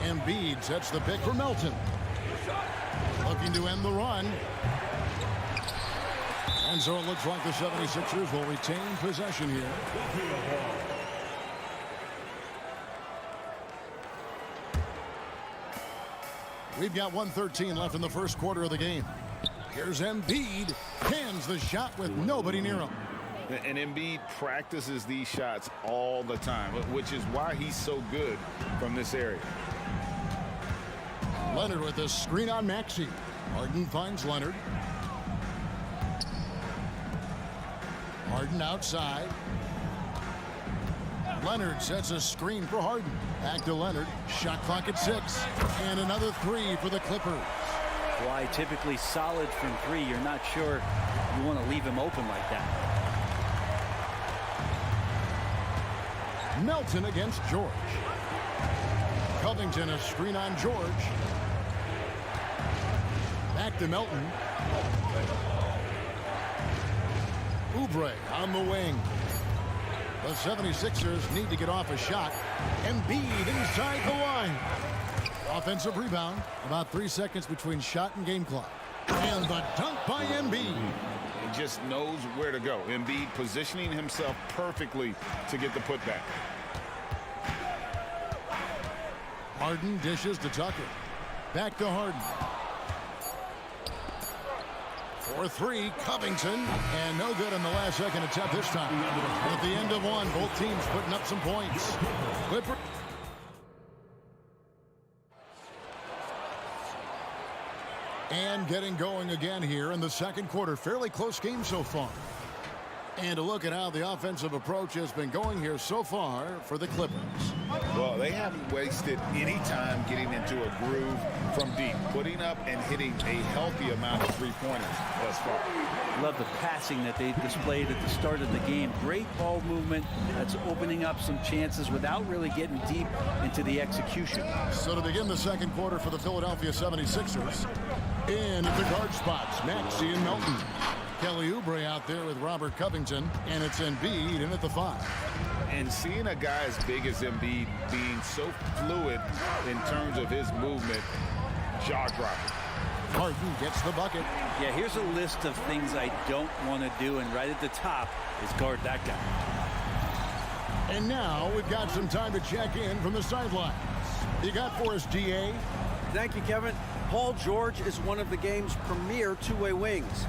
Embiid sets the pick for Melton. Looking to end the run. And so it looks like the 76ers will retain possession here. We've got 1:13 left in the first quarter of the game. Here's Embiid. Hands the shot with nobody near him. And Embiid practices these shots all the time, which is why he's so good from this area. Leonard with a screen on Maxey. Harden finds Leonard. Harden outside. Leonard sets a screen for Harden. Back to Leonard. Shot clock at 6. And another 3 for the Clippers. Kawhi typically solid from three. You're not sure you want to leave him open like that. Melton against George. Covington, a screen on George. Back to Melton. Oubre on the wing. The 76ers need to get off a shot. Embiid inside the line. Offensive rebound. About 3 seconds between shot and game clock. And the dunk by Embiid. He just knows where to go. Embiid positioning himself perfectly to get the putback. Harden dishes to Tucker. Back to Harden. For three, Covington. And no good in the last second attempt this time. At the end of one, both teams putting up some points. Clipper. And getting going again here in the second quarter. Fairly close game so far. And a look at how the offensive approach has been going here so far for the Clippers. Well, they haven't wasted any time getting into a groove from deep, putting up and hitting a healthy amount of three-pointers thus far. Love the passing that they displayed at the start of the game. Great ball movement that's opening up some chances without really getting deep into the execution. So to begin the second quarter for the Philadelphia 76ers, in at the guard spots, Maxey and Melton. Kelly Oubre out there with Robert Covington, and it's Embiid in at the 5. And seeing a guy as big as Embiid being so fluid in terms of his movement, jaw-dropping. Harden gets the bucket. Yeah, here's a list of things I don't want to do, and right at the top is guard that guy. And now we've got some time to check in from the sidelines. You got for us, DA? Thank you, Kevin. Paul George is one of the game's premier two-way wings.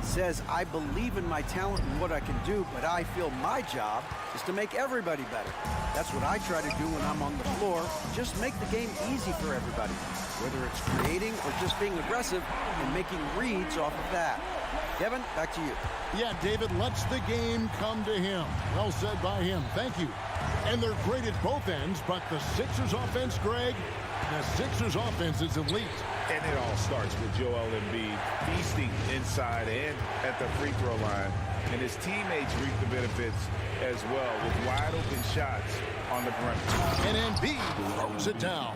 Says, I believe in my talent and what I can do, but I feel my job is to make everybody better. That's what I try to do when I'm on the floor. Just make the game easy for everybody, whether it's creating or just being aggressive and making reads off of that. Kevin, back to you. Yeah, David lets the game come to him. Well said by him. Thank you. And they're great at both ends, but the Sixers offense, Greg, the Sixers offense is elite. And it all starts with Joel Embiid feasting inside and at the free throw line. And his teammates reap the benefits as well with wide open shots on the perimeter. And Embiid throws it down.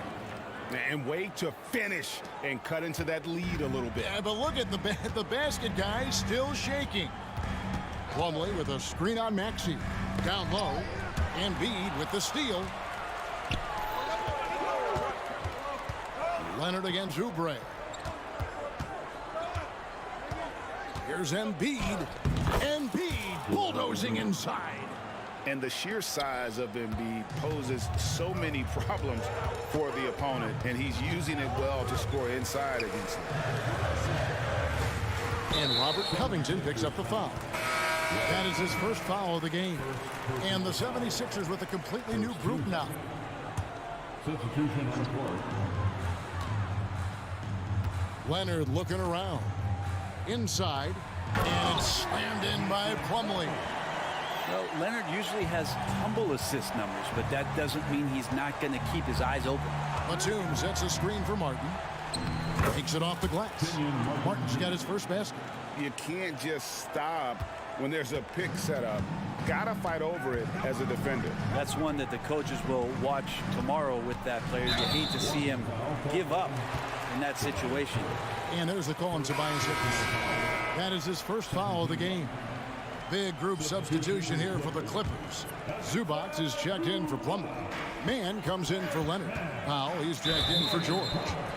And way to finish and cut into that lead a little bit. Yeah, but look at the basket guy still shaking. Plumlee with a screen on Maxey. Down low. Embiid with the steal. Leonard against Oubre. Here's Embiid. Embiid bulldozing inside. And the sheer size of Embiid poses so many problems for the opponent, and he's using it well to score inside against them. And Robert Covington picks up the foul. That is his first foul of the game. And the 76ers with a completely new group now. Substitution on the court. Leonard looking around. Inside. And it's slammed in by Plumlee. Well, Leonard usually has humble assist numbers, but that doesn't mean he's not going to keep his eyes open. Batum sets a screen for Martin. Takes it off the glass. Martin's got his first basket. You can't just stop when there's a pick set up. Gotta fight over it as a defender. That's one that the coaches will watch tomorrow with that player. You hate to see him give up in that situation. And there's the call on Tobias Harris. That is his first foul of the game. Big group substitution here for the Clippers. Zubac is checked in for Plumlee. Mann comes in for Leonard. Powell, he's checked in for George.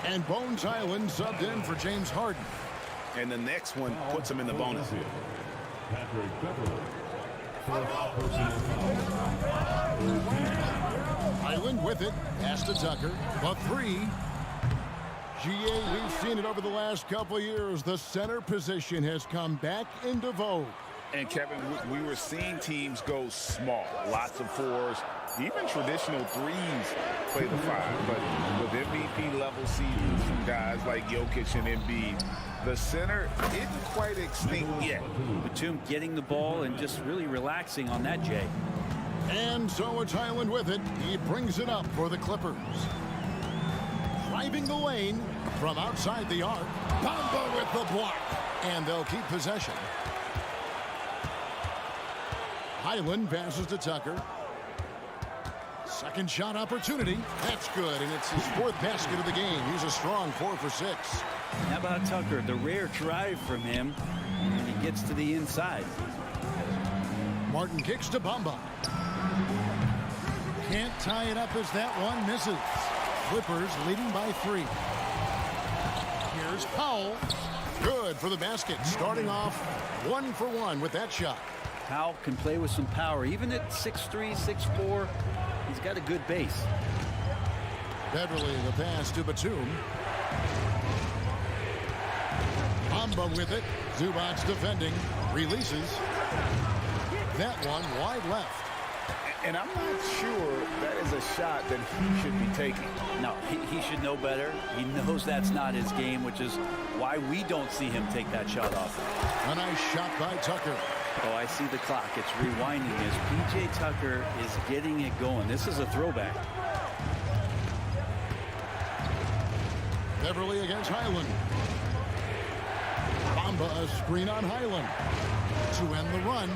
And Bones Island subbed in for James Harden. And the next one puts him in the bonus. Island with it. Pass to Tucker. A three. GA, we've seen it over the last couple of years. The center position has come back into vogue. And Kevin, we were seeing teams go small, lots of fours, even traditional threes play the five. But with MVP level seasons from guys like Jokic and Embiid, the center isn't quite extinct yet. Batum getting the ball and just really relaxing on that, Jay. And so it's Highland with it. He brings it up for the Clippers. driving the lane from outside the arc. Bamba with the block. And they'll keep possession. Highland passes to Tucker. Second shot opportunity. That's good, and it's his 4th basket of the game. He's a strong 4 for 6. How about Tucker? The rare drive from him, and he gets to the inside. Martin kicks to Bamba. Can't tie it up as that one misses. Clippers leading by 3. Here's Powell. Good for the basket. Starting off 1 for 1 with that shot. Powell can play with some power. Even at 6'3", 6'4", he's got a good base. Beverly the pass to Batum. Bamba with it. Zubac defending. Releases. That one wide left. And I'm not sure that is a shot that he should be taking. No, he should know better. He knows that's not his game, which is why we don't see him take that shot off. A nice shot by Tucker. Oh, I see the clock. It's rewinding as P.J. Tucker is getting it going. This is a throwback. Beverly against Highland. Bamba a screen on Highland. To end the run.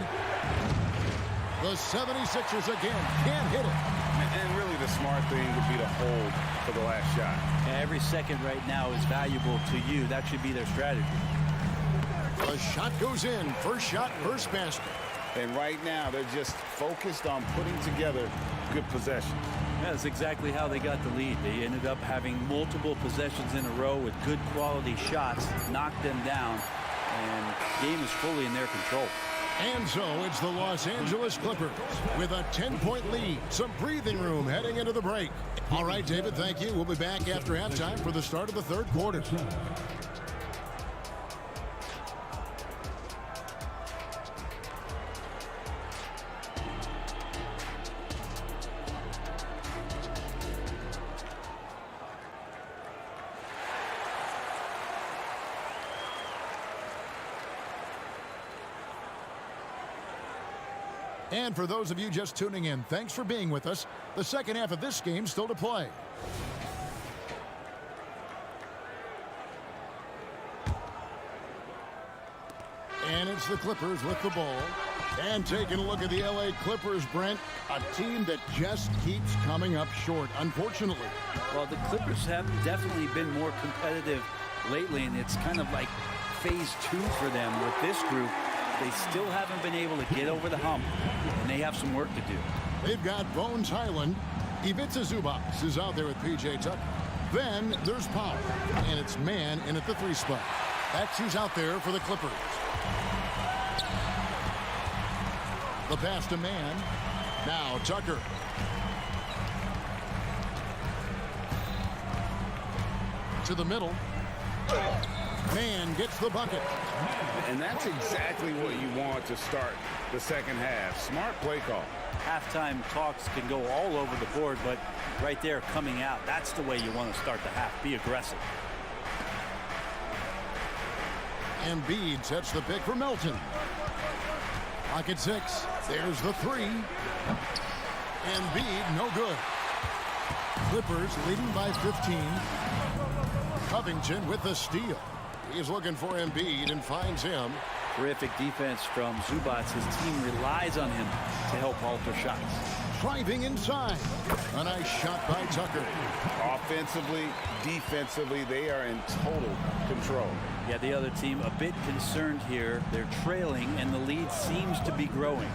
The 76ers again can't hit it. And really the smart thing would be to hold for the last shot. Every second right now is valuable to you. That should be their strategy. The shot goes in. First shot, first basket. And right now they're just focused on putting together good possession. Yeah, that's exactly how they got the lead. They ended up having multiple possessions in a row with good quality shots, knocked them down, and the game is fully in their control. And so it's the Los Angeles Clippers with a 10-point lead. Some breathing room heading into the break. All right, David, thank you. We'll be back after halftime for the start of the 3rd quarter. And for those of you just tuning in, thanks for being with us. The second half of this game still to play. And it's the Clippers with the ball. And taking a look at the LA Clippers, Brent, a team that just keeps coming up short, unfortunately. Well, the Clippers have definitely been more competitive lately, and it's kind of like phase 2 for them with this group. They still haven't been able to get over the hump, and they have some work to do. They've got Bones Highland. Ivica Zubac is out there with P.J. Tucker. Then there's Powell, and it's man in at the 3 spot. That's who's out there for the Clippers. The pass to man. Now Tucker. To the middle. Man gets the bucket. And that's exactly what you want to start the second half. Smart play call. Halftime talks can go all over the board, but right there coming out, that's the way you want to start the half. Be aggressive. Embiid sets the pick for Melton. Pocket 6. There's the 3. Embiid, no good. Clippers leading by 15. Covington with the steal. He's looking for Embiid and finds him. Terrific defense from Zubac. His team relies on him to help alter shots. Driving inside. A nice shot by Tucker. Offensively, defensively, they are in total control. Yeah, the other team a bit concerned here. They're trailing, and the lead seems to be growing.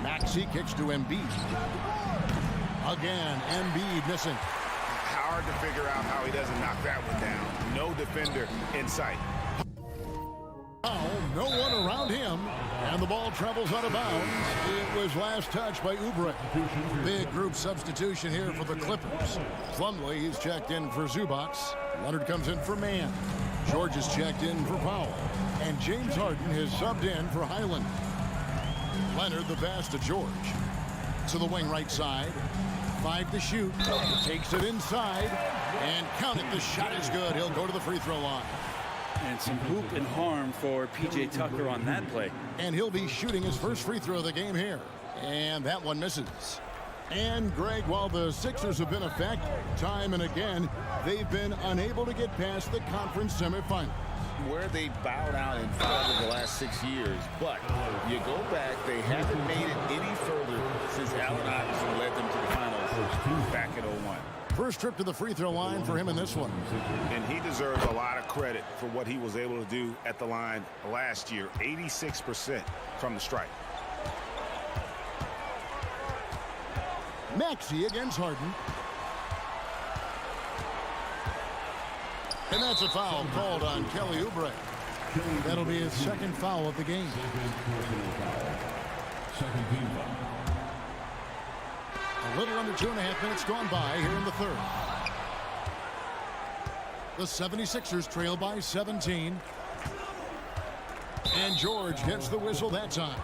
Maxey kicks to Embiid. Again, Embiid missing. Hard to figure out how he doesn't knock that one down. No defender in sight. Oh, no one around him, and the ball travels out of bounds. It was last touched by Oubre. Big group substitution here for the Clippers. Plumlee, he's checked in for Zubac. Leonard comes in for Mann. George is checked in for Powell. And James Harden has subbed in for Highland. Leonard the pass to George. To the wing right side. 5 to shoot. Takes it inside. And count it, the shot is good. He'll go to the free throw line. And some hoop and harm for P.J. Tucker on that play. And he'll be shooting his first free throw of the game here. And that one misses. And, Greg, while the Sixers have been a fact time and again, they've been unable to get past the conference semifinals. Where they bowed out and fell in the last 6 years. But you go back, they haven't made it any further since Allen Iverson led them to the finals back in 01. First trip to the free throw line for him in this one. And he deserves a lot of credit for what he was able to do at the line last year. 86% from the stripe. Maxey against Harden. And that's a foul called on Kelly Oubre. That'll be his second foul of the game. Second team foul. A little under 2.5 minutes gone by here in the third. The 76ers trail by 17. And George gets the whistle that time.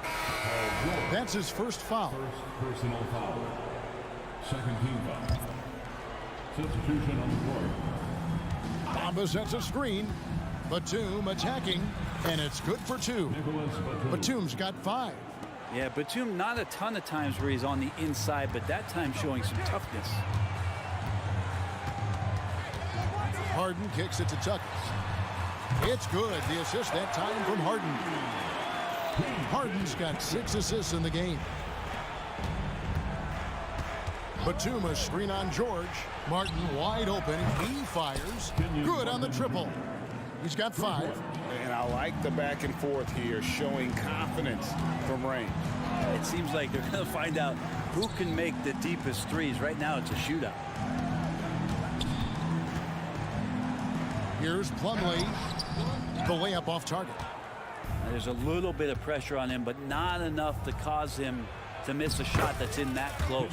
That's his first foul. First personal foul. Second team foul. Substitution on the court. Bamba sets a screen. Batum attacking, and it's good for 2. Batum's got 5. Yeah, Batum not a ton of times where he's on the inside, but that time showing some toughness. Harden kicks it to Tucker. It's good. The assist that time from Harden. Harden's got 6 assists in the game. Batum a screen on George. Martin wide open. He fires. Good on the triple. He's got 5. And I like the back and forth here, showing confidence from range. It seems like they're going to find out who can make the deepest threes. Right now, it's a shootout. Here's Plumlee. The layup off target. There's a little bit of pressure on him, but not enough to cause him to miss a shot that's in that close.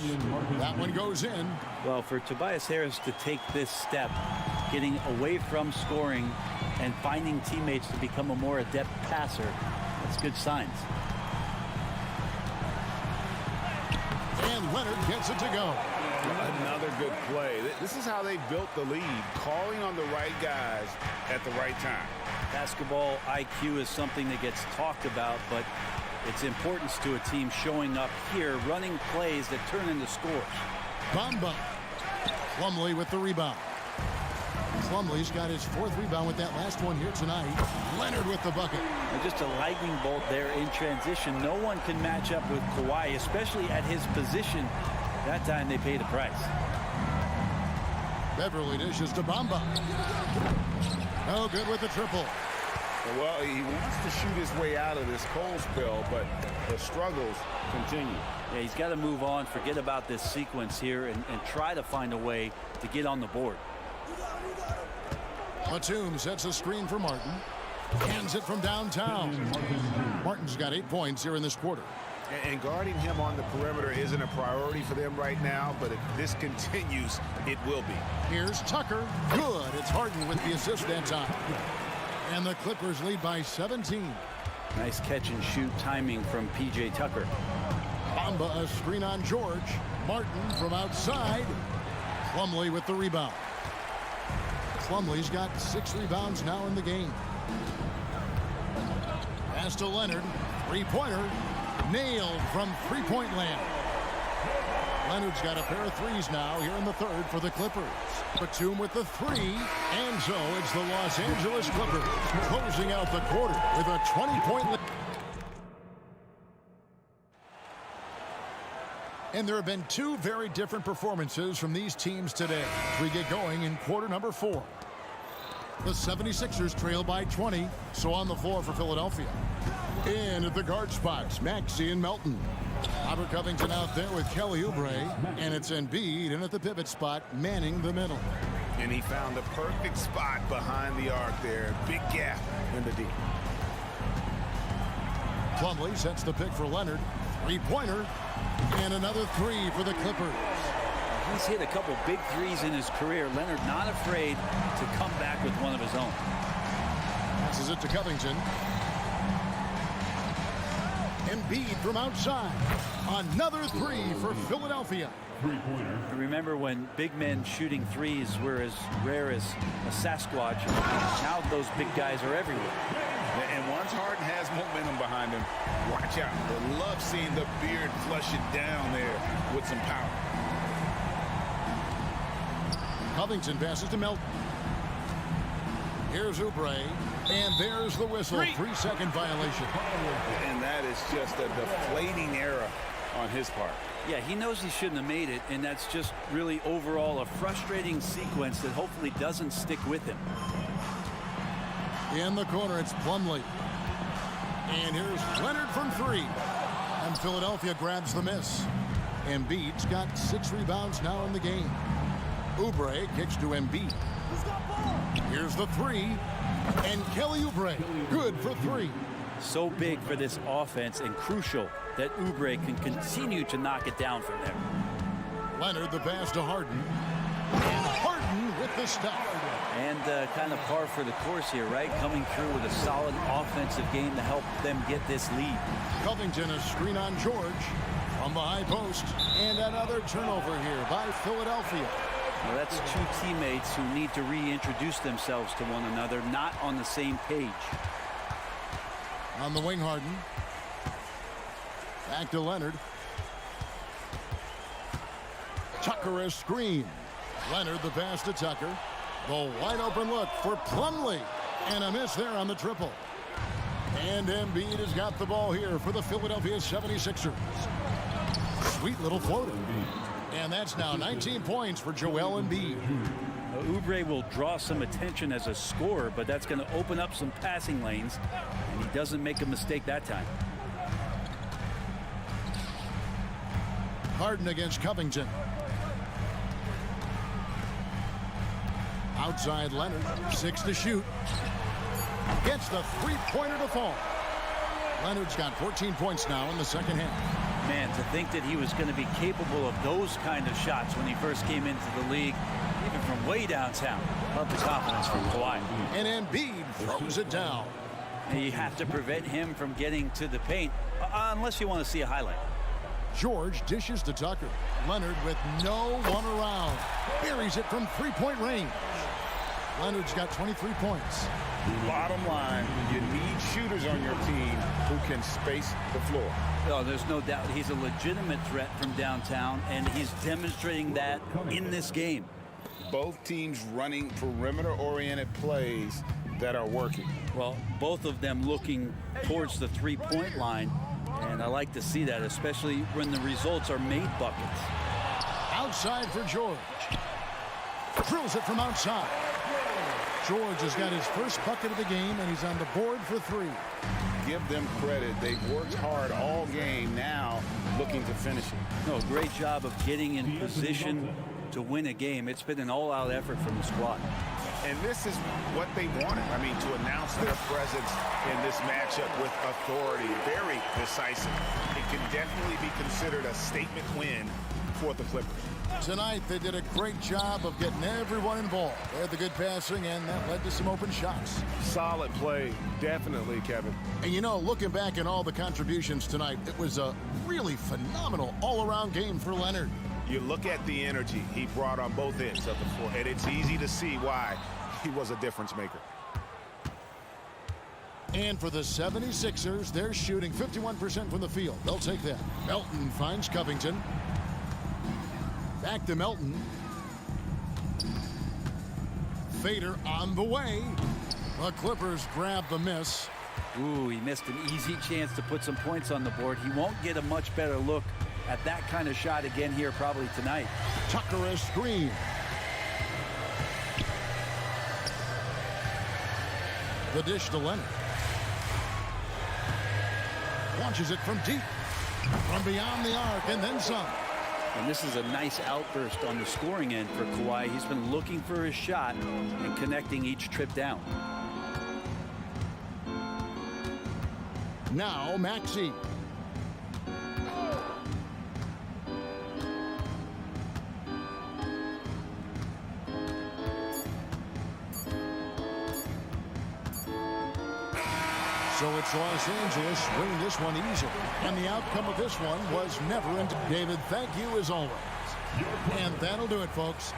That one goes in. Well, for Tobias Harris to take this step, getting away from scoring and finding teammates to become a more adept passer, that's good signs. And Leonard gets it to go. Another good play. This is how they built the lead, calling on the right guys at the right time. Basketball IQ is something that gets talked about, but its importance to a team showing up here, running plays that turn into scores. Bamba. Plumlee with the rebound. Plumlee's got his 4th rebound with that last one here tonight. Leonard with the bucket. And just a lightning bolt there in transition. No one can match up with Kawhi, especially at his position. That time they paid a price. Beverly dishes to Bamba. No good with the triple. Well, he wants to shoot his way out of this cold spell, but the struggles continue. Yeah, he's got to move on, forget about this sequence here, and try to find a way to get on the board. Batum sets a screen for Martin. Hands it from downtown. Martin's got 8 points here in this quarter. And guarding him on the perimeter isn't a priority for them right now, but if this continues, it will be. Here's Tucker. Good. It's Harden with the assist that time. And the Clippers lead by 17. Nice catch and shoot timing from P.J. Tucker. Bamba a screen on George. Martin from outside. Plumlee with the rebound. Plumlee's got 6 rebounds now in the game. Pass to Leonard. 3-pointer. Nailed from 3-point land. Leonard's got a pair of 3s now here in the third for the Clippers. Batum with the 3. And so it's the Los Angeles Clippers closing out the quarter with a 20-point lead. And there have been 2 very different performances from these teams today as we get going in quarter number 4. The 76ers trail by 20, so on the floor for Philadelphia. In at the guard spots, Maxey and Melton. Robert Covington out there with Kelly Oubre, and it's Embiid in at the pivot spot, manning the middle. And he found the perfect spot behind the arc there. Big gap in the D. Plumlee sets the pick for Leonard. 3-pointer, and another 3 for the Clippers. He's hit a couple big 3s in his career. Leonard not afraid to come back with one of his own. Passes it to Covington. Embiid from outside. Another 3 for Philadelphia. Remember when big men shooting 3s were as rare as a Sasquatch? Now those big guys are everywhere. And once Harden has momentum behind him, watch out. I love seeing the beard flush it down there with some power. Covington passes to Melton. Here's Oubre, and there's the whistle. 3-second violation. And that is just a deflating error on his part. Yeah, he knows he shouldn't have made it, and that's just really overall a frustrating sequence that hopefully doesn't stick with him. In the corner, it's Plumlee. And here's Leonard from 3. And Philadelphia grabs the miss. Embiid's got 6 rebounds now in the game. Oubre kicks to Embiid. Here's the 3. And Kelly Oubre, good for 3. So big for this offense and crucial that Oubre can continue to knock it down from there. Leonard the pass to Harden. And Harden with the stop. And kind of par for the course here, right? Coming through with a solid offensive game to help them get this lead. Covington a screen on George from the high post. And another turnover here by Philadelphia. Well, that's 2 teammates who need to reintroduce themselves to one another, not on the same page. On the wing, Harden. Back to Leonard. Tucker a screen. Leonard the pass to Tucker. The wide open look for Plumlee. And a miss there on the triple. And Embiid has got the ball here for the Philadelphia 76ers. Sweet little floater. And that's now 19 points for Joel Embiid. Oubre will draw some attention as a scorer, but that's going to open up some passing lanes, and he doesn't make a mistake that time. Harden against Covington. Outside Leonard, 6 to shoot. Gets the 3-pointer to fall. Leonard's got 14 points now in the second half. Man, to think that he was going to be capable of those kind of shots when he first came into the league, even from way downtown. Love the confidence from Kawhi. And Embiid throws it down. And you have to prevent him from getting to the paint, unless you want to see a highlight. George dishes to Tucker. Leonard with no one around. Buries it from 3-point range. Leonard's got 23 points. Bottom line, you need shooters on your team who can space the floor. Oh, there's no doubt he's a legitimate threat from downtown, and he's demonstrating that in this game. Both teams running perimeter-oriented plays that are working. Well, both of them looking towards the 3-point line, and I like to see that, especially when the results are made buckets. Outside for George. Drills it from outside. George has got his first bucket of the game, and he's on the board for 3. Give them credit. They've worked hard all game, now looking to finish it. No, great job of getting in position to win a game. It's been an all-out effort from the squad. And this is what they wanted. I mean, to announce their presence in this matchup with authority, very decisive. It can definitely be considered a statement win for the Clippers. Tonight, they did a great job of getting everyone involved. They had the good passing, and that led to some open shots. Solid play, definitely, Kevin. And you know, looking back at all the contributions tonight, it was a really phenomenal all-around game for Leonard. You look at the energy he brought on both ends of the floor, and it's easy to see why he was a difference maker. And for the 76ers, they're shooting 51% from the field. They'll take that. Melton finds Covington. Back to Melton. Fader on the way. The Clippers grab the miss. Ooh, he missed an easy chance to put some points on the board. He won't get a much better look at that kind of shot again here probably tonight. Tucker a screen. The dish to Leonard. Launches it from deep. From beyond the arc and then some. And this is a nice outburst on the scoring end for Kawhi. He's been looking for his shot and connecting each trip down. Now Maxey. So it's Los Angeles winning this one easily. And the outcome of this one was never in. David, thank you as always. And that'll do it, folks.